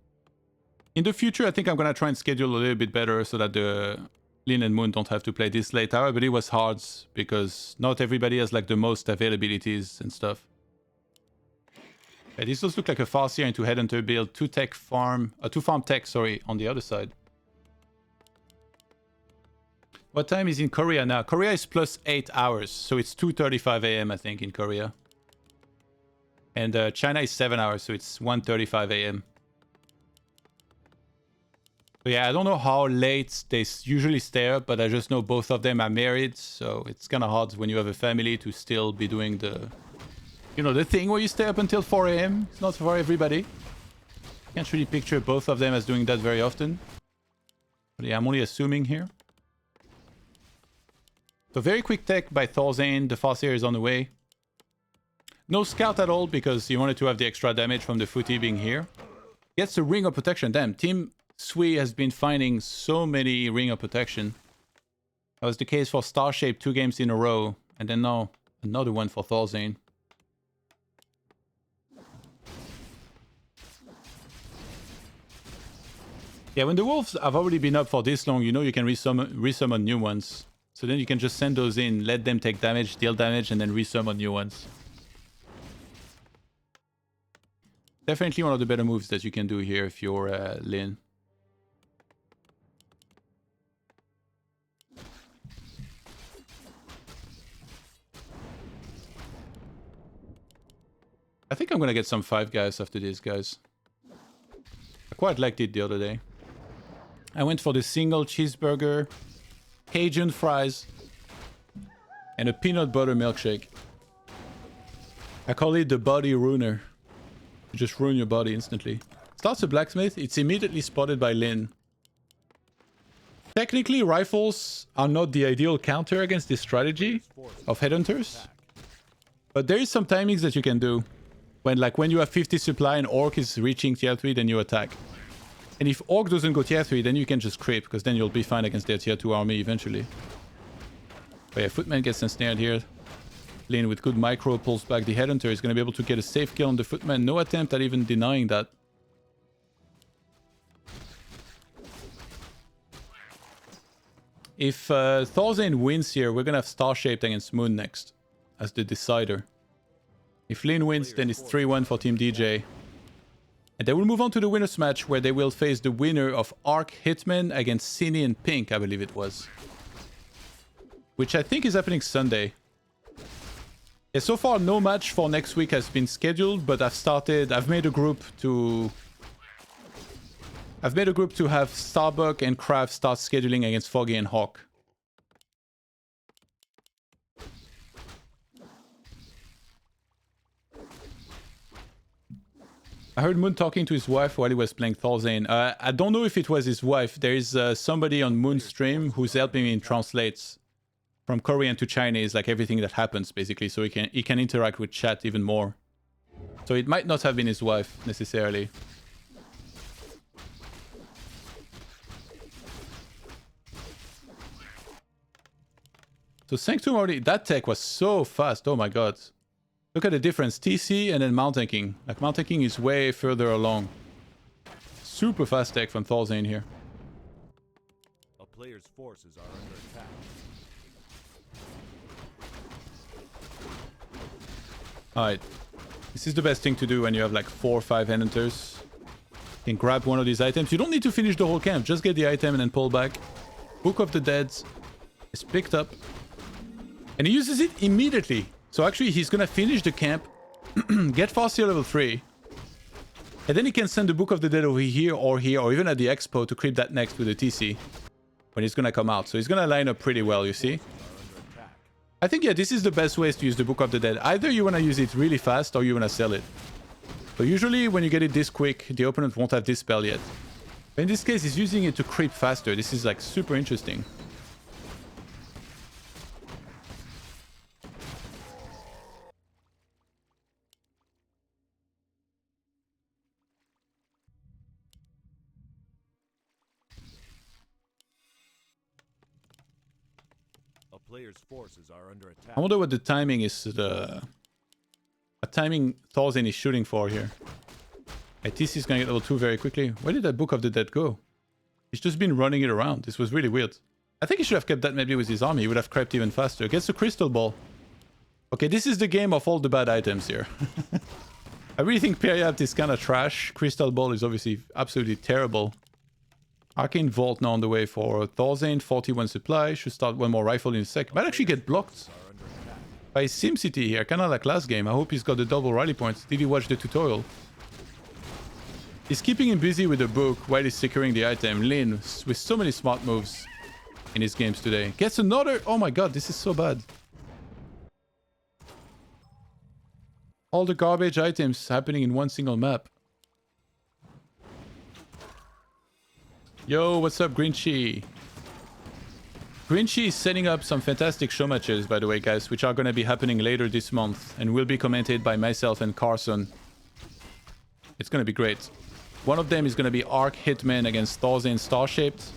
Speaker 1: In the future, I think I'm going to try and schedule a little bit better so that the Lin and Moon don't have to play this late hour, but it was hard because not everybody has like the most availabilities and stuff. Yeah, this does look like a Farseer into Headhunter build, 2-farm tech, sorry, on the other side. What time is in Korea now? Korea is plus 8 hours, so it's 2:35 AM, I think, in Korea. And China is 7 hours, so it's 1:35 AM. So yeah, I don't know how late they usually stay up, but I just know both of them are married, so it's kind of hard when you have a family to still be doing the... You know, the thing where you stay up until 4 AM. It's not for everybody. Can't really picture both of them as doing that very often. But yeah, I'm only assuming here. So very quick tech by Thorzain. The Farseer is on the way. No scout at all because he wanted to have the extra damage from the footy being here. Gets the Ring of Protection. Damn, Team Sui has been finding so many Ring of Protection. That was the case for Starshaped 2 games in a row. And then now another one for Thorzain. Yeah, when the wolves have already been up for this long, you know you can resummon new ones. So then you can just send those in, let them take damage, deal damage, and then resummon new ones. Definitely one of the better moves that you can do here if you're Lin. I think I'm gonna get some 5 guys after this, guys. I quite liked it the other day. I went for the single cheeseburger, Cajun fries, and a peanut butter milkshake. I call it the body ruiner. You just ruin your body instantly. Starts a blacksmith, it's immediately spotted by Lin. Technically, rifles are not the ideal counter against this strategy of headhunters. But there is some timings that you can do. When you have 50 supply and Orc is reaching tier 3, then you attack. And if Orc doesn't go tier 3, then you can just creep, because then you'll be fine against their tier 2 army eventually. But yeah, Footman gets ensnared here. Lin with good micro pulls back the headhunter. Is going to be able to get a safe kill on the Footman. No attempt at even denying that. If Thorzain wins here, we're going to have Starshaped against Moon next as the decider. If Lin wins, then it's 3-1 for Team DJ. And they will move on to the winner's match, where they will face the winner of Arc Hitman against Cine and Pink, I believe it was. Which I think is happening Sunday. Yeah, so far no match for next week has been scheduled, but I've made a group to have Starbuck and Kraft start scheduling against Foggy and Hawk. I heard Moon talking to his wife while he was playing Thorzain. I don't know if it was his wife. There is somebody on Moon's stream who's helping me translate from Korean to Chinese, like everything that happens, basically, so he can interact with chat even more. So it might not have been his wife, necessarily. So Sanctum already... That tech was so fast, oh my god. Look at the difference, TC and then Mountain King. Like, Mountain King is way further along. Super fast tech from Thorzain here.
Speaker 2: A player's forces are under attack.
Speaker 1: Alright. This is the best thing to do when you have like 4 or 5 headhunters. You can grab one of these items. You don't need to finish the whole camp. Just get the item and then pull back. Book of the Dead is picked up. And he uses it immediately. So actually, he's gonna finish the camp, get Farseer level 3, and then he can send the Book of the Dead over here, or even at the Expo to creep that next with the TC when he's gonna come out. So he's gonna line up pretty well, you see. I think, yeah, this is the best ways to use the Book of the Dead. Either you wanna use it really fast, or you wanna sell it. So usually, when you get it this quick, the opponent won't have this spell yet. But in this case, he's using it to creep faster. This is like super interesting.
Speaker 2: Player's forces are under attack.
Speaker 1: I wonder what the timing is. What timing Thorzain is shooting for here. TC is gonna get level 2 very quickly. Where did that Book of the Dead go? He's just been running it around. This was really weird. I think he should have kept that maybe with his army. He would have crept even faster. Gets a crystal ball. Okay, this is the game of all the bad items here. I really think Periapt is kind of trash. Crystal ball is obviously absolutely terrible. Arcane Vault now on the way for Thorzain, 41 supply. Should start one more rifle in a sec. Might actually get blocked by SimCity here, kind of like last game. I hope he's got the double rally points. Did he watch the tutorial? He's keeping him busy with the book while he's securing the item. Lin, with so many smart moves in his games today. Gets another... Oh my god, this is so bad. All the garbage items happening in one single map. Yo, what's up, Grinchy? Grinchy is setting up some fantastic show matches, by the way, guys, which are going to be happening later this month and will be commented by myself and Carson. It's going to be great. One of them is going to be Arc Hitman against Thorzain Starshaped.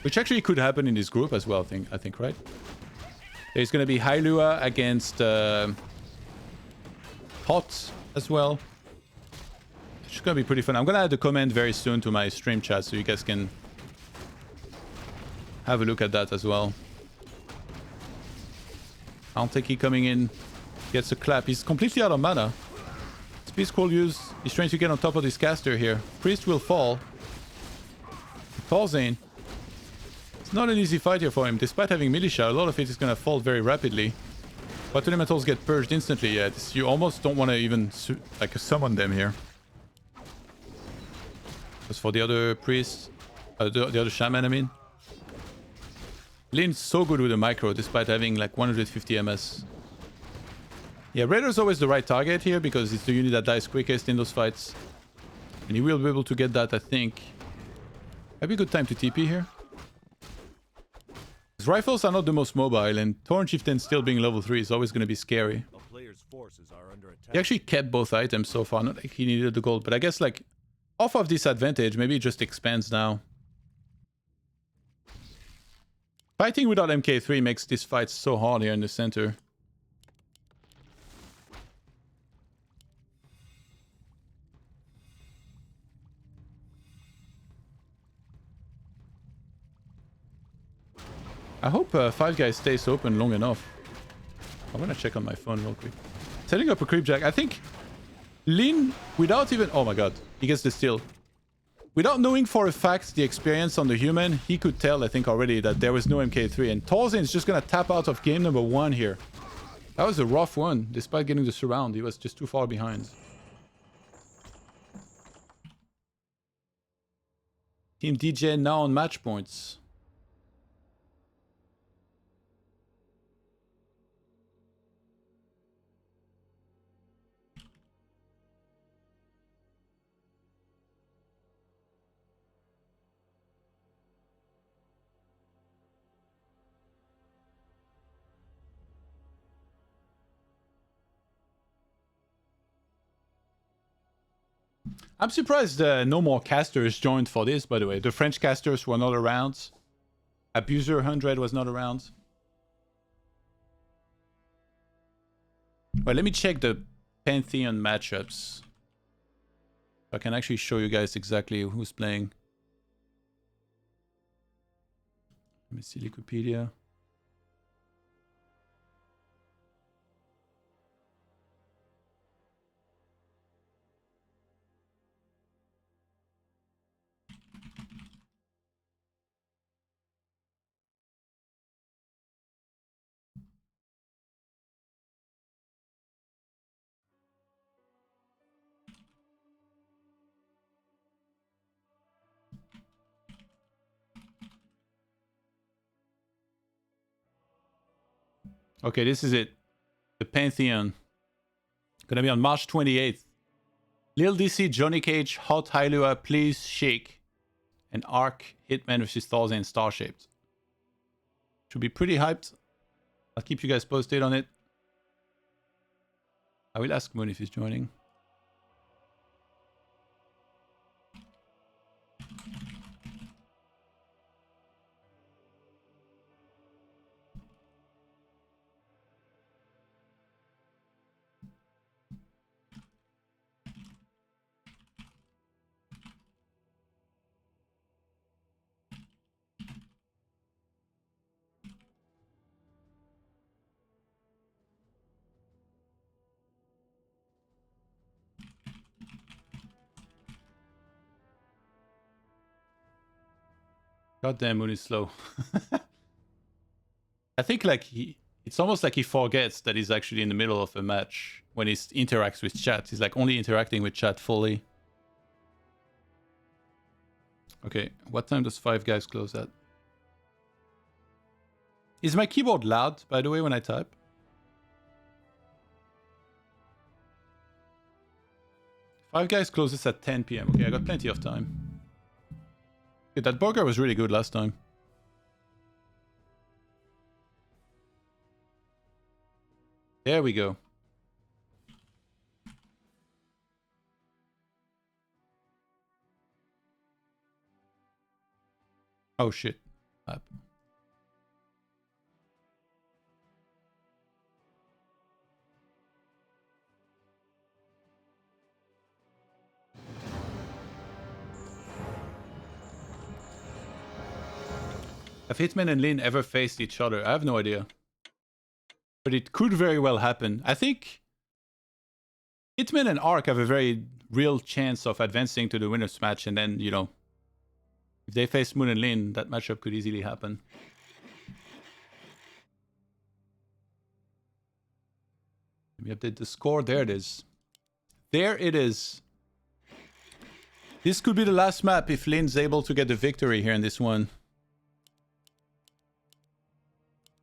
Speaker 1: Which actually could happen in this group as well, I think, right? There's going to be Hailua against Hot as well. It's gonna be pretty fun. I'm gonna add a comment very soon to my stream chat so you guys can have a look at that as well. Anteki coming in. Gets a clap. He's completely out of mana. Speed Scroll use. He's trying to get on top of this caster here. Priest will fall. Thorzain. It's not an easy fight here for him. Despite having Militia, a lot of it is going to fall very rapidly. But elementals get purged instantly. Yeah, you almost don't want to even like summon them here. As for the other priest, the other shaman, I mean. Lin's so good with the micro despite having like 150 MS. Yeah, Raider's always the right target here because it's the unit that dies quickest in those fights. And he will be able to get that, I think. Might be a good time to TP here. His rifles are not the most mobile, and Thorn Chieftain still being level 3 is always going to be scary.
Speaker 2: A player's forces are under attack.
Speaker 1: He actually kept both items so far, not like he needed the gold, but I guess like off of this advantage, maybe it just expands now. Fighting without MK3 makes this fight so hard here in the center. I hope Five Guys stays open long enough. I'm gonna check on my phone real quick. Setting up a creep jack. I think Lin, without even... Oh my god, he gets the steal. Without knowing for a fact the experience on the human, he could tell, I think, already that there was no MK3. And Thorzain is just gonna tap out of game number 1 here. That was a rough one. Despite getting the surround, he was just too far behind. Team DJ now on match points. I'm surprised no more casters joined for this, by the way. The French casters were not around. Abuser 100 was not around. Well, let me check the Pantheon matchups. I can actually show you guys exactly who's playing. Let me see Wikipedia. Okay, this is it. The Pantheon. Gonna be on March 28th. Lil DC, Johnny Cage, Hot Hylua, Please Shake, and Arc Hitman vs Thorzain Starshaped. Should be pretty hyped. I'll keep you guys posted on it. I will ask Moon if he's joining. Goddamn, Moon is slow. I think like it's almost like he forgets that he's actually in the middle of a match when he interacts with chat. He's like only interacting with chat fully. Okay, what time does Five Guys close at? Is my keyboard loud, by the way, when I type? Five Guys closes at 10 PM. Okay, I got plenty of time. Okay, that burger was really good last time. There we go. Oh shit. Up. Have Hitman and Lin ever faced each other? I have no idea. But it could very well happen. I think Hitman and Ark have a very real chance of advancing to the winner's match, and then, you know, if they face Moon and Lin, that matchup could easily happen. Let me update the score. There it is. There it is. This could be the last map if Lin's able to get the victory here in this one.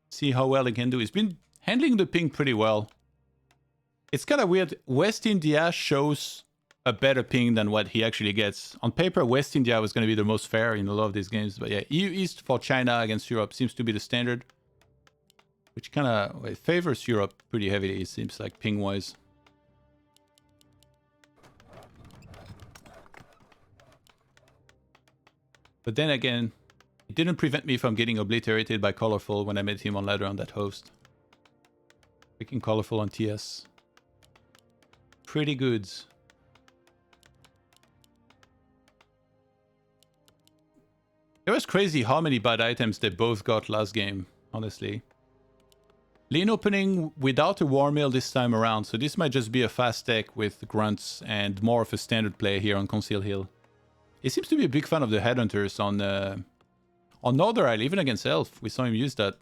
Speaker 1: See how well he can do. He's been handling the ping pretty well. It's kind of weird. West India shows a better ping than what he actually gets. On paper, West India was going to be the most fair in a lot of these games. But yeah, EU East for China against Europe seems to be the standard. Which kind of favors Europe pretty heavily, it seems like, ping-wise. But then again, it didn't prevent me from getting obliterated by Colorful when I met him on ladder on that host. Freaking Colorful on TS. Pretty good. It was crazy how many bad items they both got last game, honestly. Lane opening without a war mail this time around, so this might just be a fast tech with grunts and more of a standard play here on Conceal Hill. He seems to be a big fan of the Headhunters on Northern Isle, even against Elf. We saw him use that.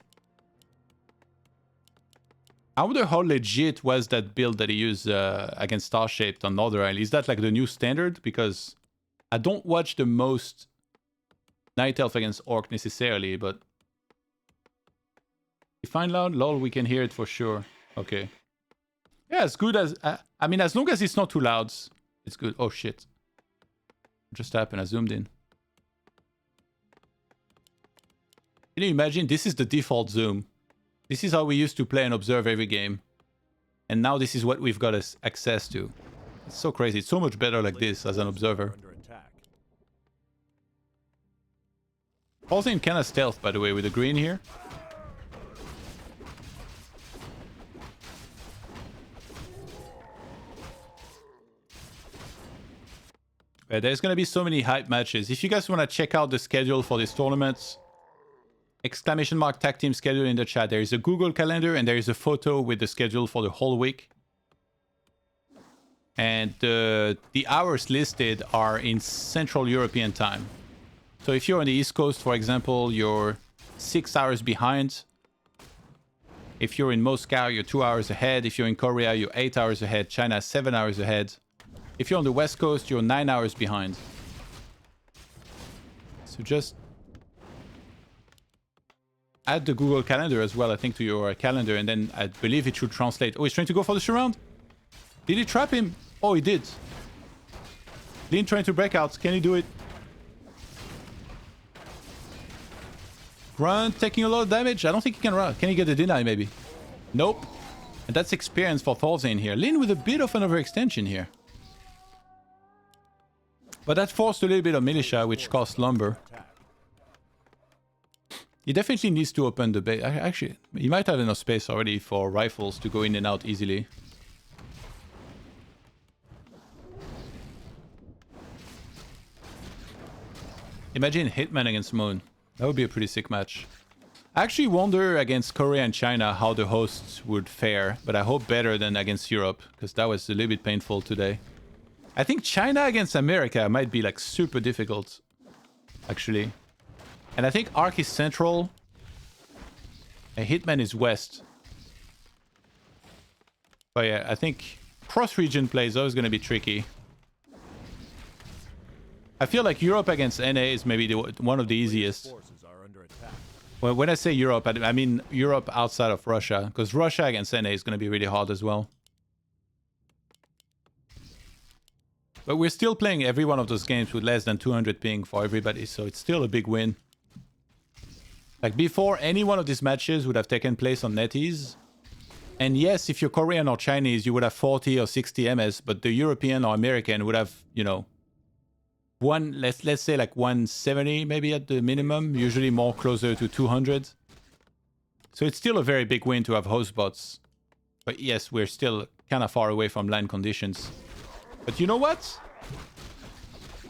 Speaker 1: I wonder how legit was that build that he used against Starshaped on Northern Isle. Is that like the new standard? Because I don't watch the most Night Elf against Orc necessarily, but... Define loud? Lol, we can hear it for sure. Okay. Yeah, as good as... I mean, as long as it's not too loud, it's good. Oh, shit. What just happened? I zoomed in. Can you imagine? This is the default zoom. This is how we used to play and observe every game. And now this is what we've got access to. It's so crazy. It's so much better like this as an observer. Thorzain kind of stealth, by the way, with the green here. There's going to be so many hype matches. If you guys want to check out the schedule for these tournaments, exclamation mark tag team schedule in the chat. There is a Google calendar and there is a photo with the schedule for the whole week. And the hours listed are in Central European time. So if you're on the East Coast, for example, you're 6 hours behind. If you're in Moscow, you're 2 hours ahead. If you're in Korea, you're 8 hours ahead. China, 7 hours ahead. If you're on the West Coast, you're 9 hours behind. So just add the Google Calendar as well, I think, to your calendar, and then I believe it should translate. Oh, he's trying to go for the surround. Did he trap him? Oh, he did. Lin trying to break out. Can he do it? Grunt taking a lot of damage. I don't think he can run. Can he get the deny, maybe? Nope. And that's experience for Thorzain here. Lin with a bit of an overextension here. But that forced a little bit of militia, which cost lumber. He definitely needs to open the base. Actually, he might have enough space already for rifles to go in and out easily. Imagine Hitman against Moon. That would be a pretty sick match. I actually wonder against Korea and China how the hosts would fare, but I hope better than against Europe, because that was a little bit painful today. I think China against America might be like super difficult, actually. And I think Ark is central, and Hitman is west. But yeah, I think cross-region play is always going to be tricky. I feel like Europe against NA is maybe one of the easiest. Well, when I say Europe, I mean Europe outside of Russia, because Russia against NA is going to be really hard as well. But we're still playing every one of those games with less than 200 ping for everybody, so it's still a big win. Like before, any one of these matches would have taken place on NetEase. And yes, if you're Korean or Chinese, you would have 40 or 60 MS, but the European or American would have, you know, let's say like 170 maybe at the minimum, usually more closer to 200. So it's still a very big win to have host bots. But yes, we're still kind of far away from LAN conditions. But you know what?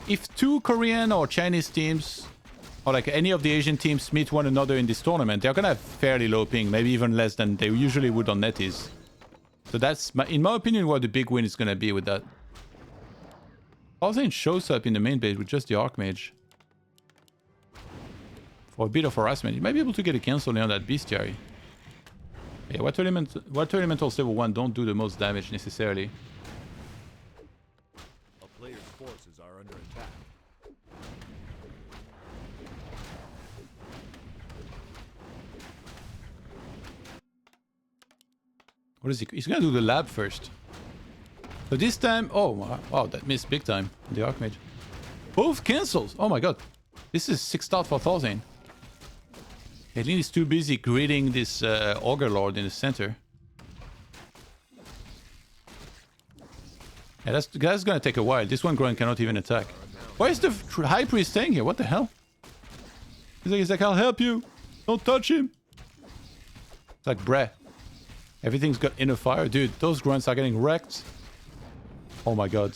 Speaker 1: If two Korean or Chinese teams or like any of the Asian teams meet one another in this tournament, they're gonna have fairly low ping, maybe even less than they usually would on NetEase. So that's, in my opinion, what the big win is gonna be with that. Thorzain shows up in the main base with just the Archmage. For a bit of harassment. He might be able to get a cancel on that Bestiary. Yeah, Water Elementals level 1 don't do the most damage necessarily.
Speaker 2: A player's forces are under attack.
Speaker 1: What is he? He's gonna do the lab first. So this time... Oh, wow, that missed big time. The Archmage. Both cancels! Oh my god. This is 6 start for Thorzain. Caitlyn is too busy greeting this Augur Lord in the center. Yeah, that's gonna take a while. This one grunt cannot even attack. Why is the High Priest staying here? What the hell? He's like, I'll help you. Don't touch him. It's like, bruh. Everything's got inner fire. Dude, those grunts are getting wrecked. Oh my god.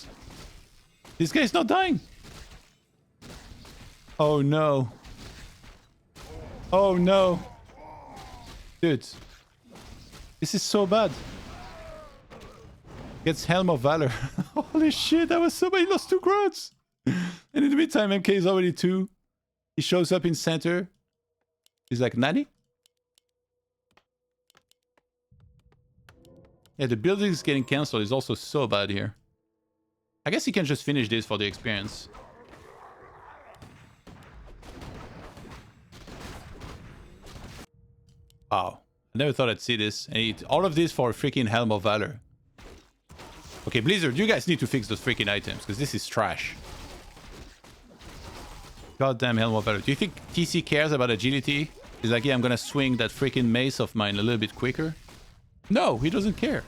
Speaker 1: This guy's not dying. Oh no. Oh no. Dude. This is so bad. Gets Helm of Valor. Holy shit, that was so bad. He lost 2 grunts. And in the meantime, MK is already 2. He shows up in center. He's like, Nanny? Yeah, the building's getting cancelled is also so bad here. I guess he can just finish this for the experience. Wow. I never thought I'd see this. And all of this for a freaking Helm of Valor. Okay, Blizzard, you guys need to fix those freaking items, because this is trash. Goddamn Helm of Valor. Do you think TC cares about agility? He's like, yeah, I'm gonna swing that freaking mace of mine a little bit quicker. No, he doesn't care.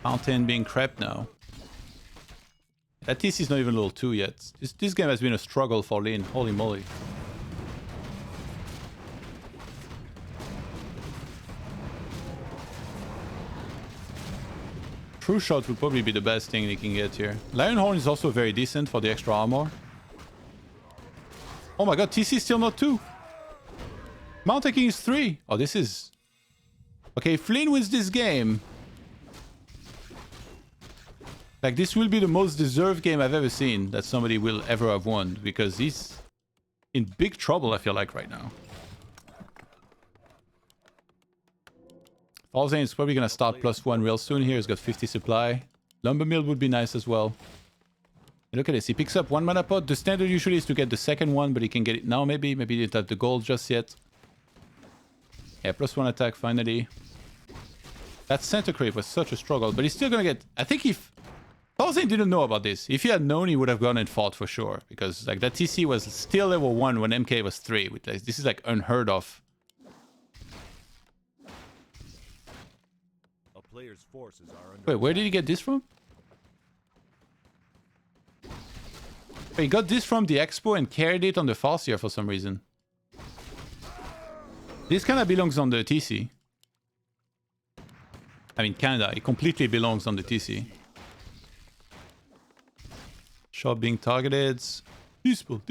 Speaker 1: Fountain being crept now. That TC is not even level 2 yet. This game has been a struggle for Lin. Holy moly. True Shot would probably be the best thing they can get here. Lionhorn is also very decent for the extra armor. Oh my god, TC is still not 2. Mountain King is 3. Oh, this is... Okay, if Flynn wins this game... Like, this will be the most deserved game I've ever seen that somebody will ever have won. Because he's in big trouble, I feel like, right now. Thorzain is probably going to start +1 real soon here. He's got 50 supply. Lumber Mill would be nice as well. And look at this. He picks up 1 mana pot. The standard usually is to get the second one, but he can get it now maybe. Maybe he didn't have the gold just yet. Yeah, +1 attack finally. That center creep was such a struggle, but he's still going to get... I think if... Thorzain didn't know about this. If he had known, he would have gone and fought for sure. Because like that TC was still level 1 when MK was 3. With like, this is like unheard of.
Speaker 2: A player's forces are under
Speaker 1: Wait, where did he get this from? Wait, he got this from the expo and carried it on the Farseer for some reason. This kinda belongs on the TC. I mean, kinda. It completely belongs on the TC. Shop being targeted. Dispel.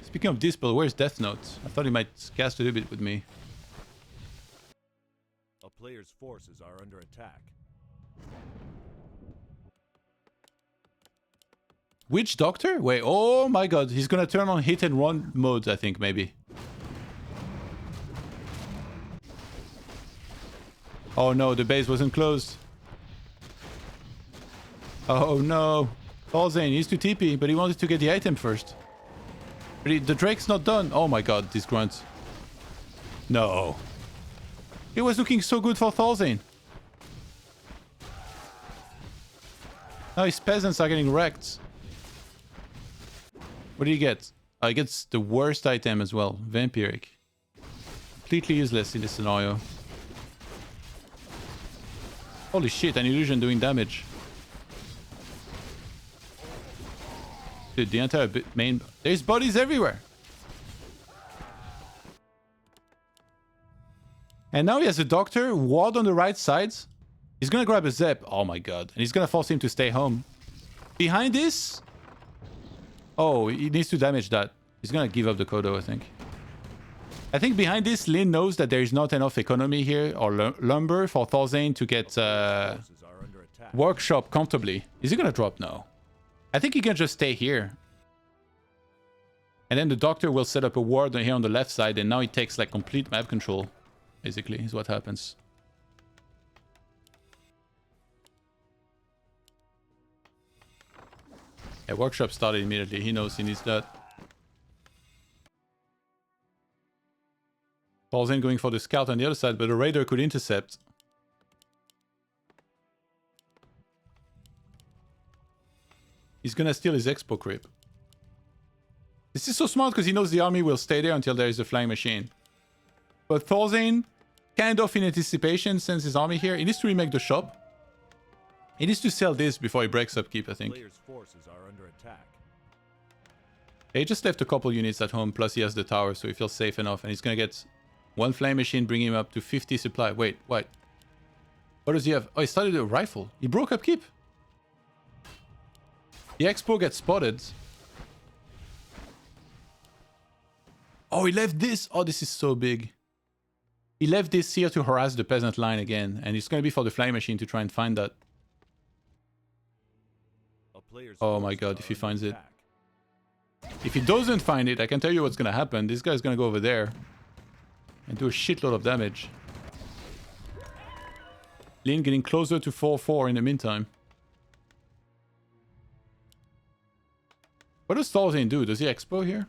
Speaker 1: Speaking of Dispel, where's Death Note? I thought he might cast a little bit with me.
Speaker 2: A player's forces are under attack.
Speaker 1: Witch Doctor? Wait, oh my god. He's gonna turn on hit and run mode, I think, maybe. Oh no, the base wasn't closed. Oh no. Thorzain needs to TP, but he wanted to get the item first. But the Drake's not done. Oh my god, this grunt. No. It was looking so good for Thorzain. Now his peasants are getting wrecked. What do you get? Oh, he gets the worst item as well. Vampiric. Completely useless in this scenario. Holy shit, an illusion doing damage. Dude, the entire main... There's bodies everywhere. And now he has a doctor, ward on the right side. He's gonna grab a Zep. Oh my god. And he's gonna force him to stay home. Behind this... Oh, he needs to damage that. He's gonna give up the Kodo, I think. I think behind this, Lin knows that there is not enough economy here, or lumber, for Thorzain to get workshop comfortably. Is he gonna drop? No. I think he can just stay here. And then the doctor will set up a ward here on the left side, and now he takes like complete map control. Basically, is what happens. Yeah, workshop started immediately. He knows he needs that. Thorzain going for the scout on the other side, but the raider could intercept. He's gonna steal his expo creep. This is so smart because he knows the army will stay there until there is a flying machine. But Thorzain, kind of in anticipation, sends his army here. He needs to remake the shop. He needs to sell this before he breaks upkeep, I think.
Speaker 2: Players' forces are under attack.
Speaker 1: He just left a couple units at home, plus he has the tower, so he feels safe enough. And he's gonna get one flame machine, bring him up to 50 supply. Wait, what? What does he have? Oh, he started a rifle. He broke upkeep. The expo gets spotted. Oh, he left this. Oh, this is so big. He left this here to harass the peasant line again. And it's going to be for the flying machine to try and find that. Oh my god, if he finds it. If he doesn't find it, I can tell you what's going to happen. This guy's going to go over there and do a shitload of damage. Lin getting closer to 4-4 in the meantime. What does Thorzain do? Does he expo here?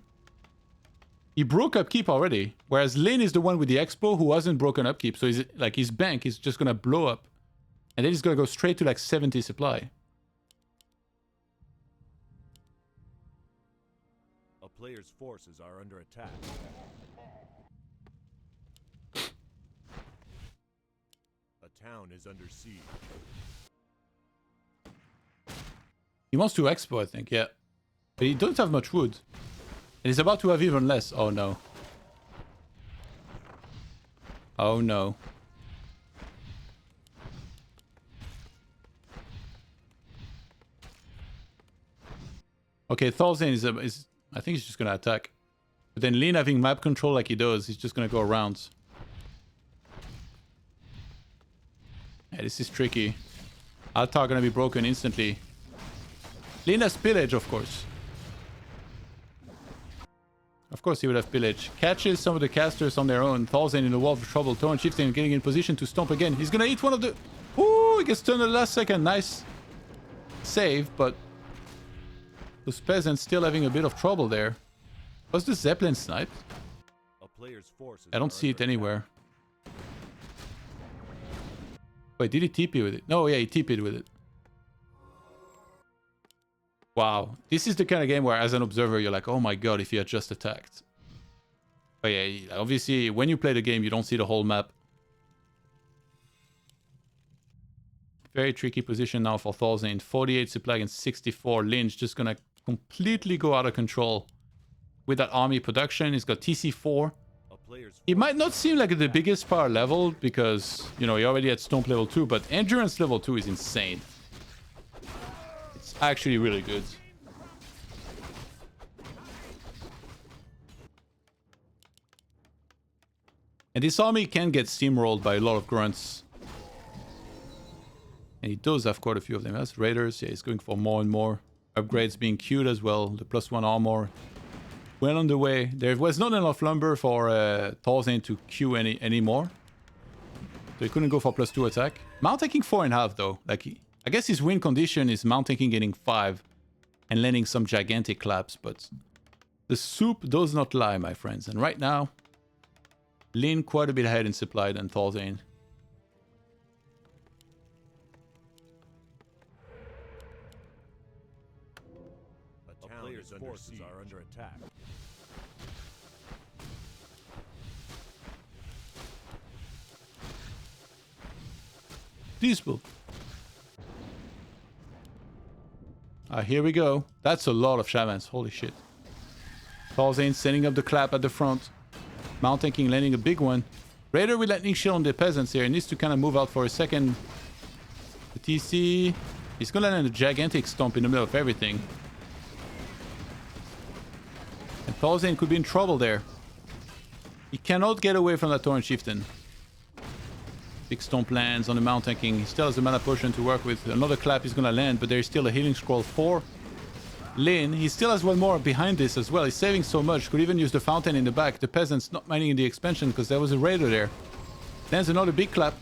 Speaker 1: He broke upkeep already, whereas Lin is the one with the expo who hasn't broken upkeep. So he's, like, his bank is just gonna blow up. And then he's gonna go straight to like 70 supply.
Speaker 2: A player's forces are under attack. A town is under siege.
Speaker 1: He wants to expo, I think, yeah. But he doesn't have much wood. And he's about to have even less. Oh no. Oh no. Okay, Thorzain is I think he's just gonna attack. But then Lin having map control like he does, he's just gonna go around. Yeah, this is tricky. Altar gonna be broken instantly. Lin has pillage, of course. Of course he would have pillage. Catches some of the casters on their own. Thorzain in a world of trouble. Torrent shifting and getting in position to stomp again. He's gonna eat one of the... Ooh, he gets turned at the last second. Nice save, but... those peasants still having a bit of trouble there. Was the Zeppelin sniped?
Speaker 2: A player's forces
Speaker 1: I don't see it anywhere. Wait, did he TP with it? No, yeah, he TP'd with it. Wow, this is the kind of game where as an observer you're like, oh my god, if he had just attacked. But yeah, obviously when you play the game you don't see the whole map. Very tricky position now for Thorzain. 48 supply against 64. Lynch just gonna completely go out of control with that army production. He's got TC4. It might not seem like the biggest power level because, you know, he already had Stomp level 2, but Endurance level 2 is insane. Actually really good. And this army can get steamrolled by a lot of grunts. And he does have quite a few of them. That's raiders. Yeah, he's going for more and more upgrades being queued as well. The +1 armor well on the way. There was not enough lumber for Thorzain to queue anymore. So he couldn't go for +2 attack. Mount taking 4.5 though. Like I guess his win condition is Mount taking getting 5 and landing some gigantic claps, but the soup does not lie, my friends. And right now, Lin quite a bit ahead in supply than Thorzain.
Speaker 2: A player's forces are under attack.
Speaker 1: Peaceful. Here we go. That's a lot of shamans. Holy shit. Thorzain setting up the clap at the front. Mountain King landing a big one. Raider with Lightning Shield on the peasants here. He needs to kind of move out for a second. The TC. He's gonna land a gigantic stomp in the middle of everything. And Thorzain could be in trouble there. He cannot get away from that Torrent Chieftain. Big stomp lands on the Mountain King. He still has a mana potion to work with. Another clap is gonna land, but there's still a healing scroll for Lin. He still has one more behind this as well. He's saving so much. Could even use the fountain in the back. The peasants not minding the expansion because there was a raider there. Lands another big clap.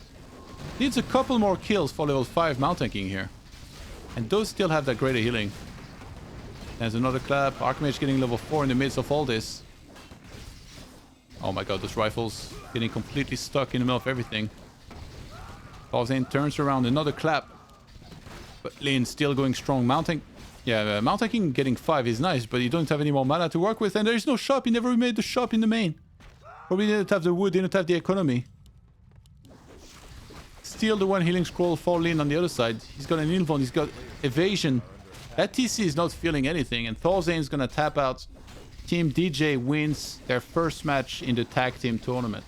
Speaker 1: Needs a couple more kills for level 5 Mountain King here. And those still have that greater healing. There's another clap. Archmage getting level 4 in the midst of all this. Oh my god, those rifles getting completely stuck in the middle of everything. Thorzain turns around, another clap. But Lin still going strong. Mountain King getting 5 is nice, but you don't have any more mana to work with. And there is no shop. He never made the shop in the main. Probably didn't have the wood, didn't have the economy. Still the one healing scroll for Lin on the other side. He's got an invuln, he's got evasion. That TC is not feeling anything, and Thorzain's gonna tap out. Team DJ wins their first match in the tag team tournament.